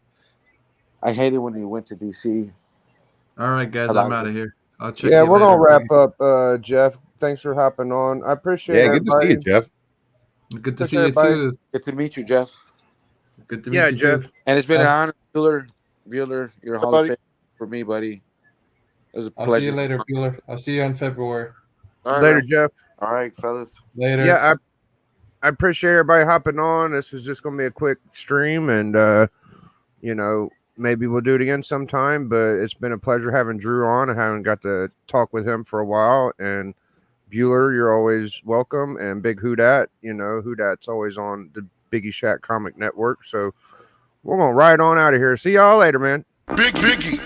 I hated when he went to DC. All right, guys, I'm out of here. I'll check. Yeah, we're gonna wrap up. Jeff, thanks for hopping on. I appreciate it. Yeah, good to see you, Jeff. Good to see you too. Good to meet you, Jeff. Good to meet you, Jeff. too. And it's been an honor, Bueller. You're a Hall of Fame for me, buddy. It was a pleasure. I'll see you later, Bueller. I'll see you in February. All right, Later, Jeff. All right, fellas. Later. Yeah, I appreciate everybody hopping on. This is just gonna be a quick stream, and maybe we'll do it again sometime. But it's been a pleasure having Drew on. I haven't got to talk with him for a while. And Bueller, you're always welcome. And Big Who-Dat, Who-Dat's always on the Biggie Shack Comic Network. So we're gonna ride on out of here. See y'all later, man. Biggie.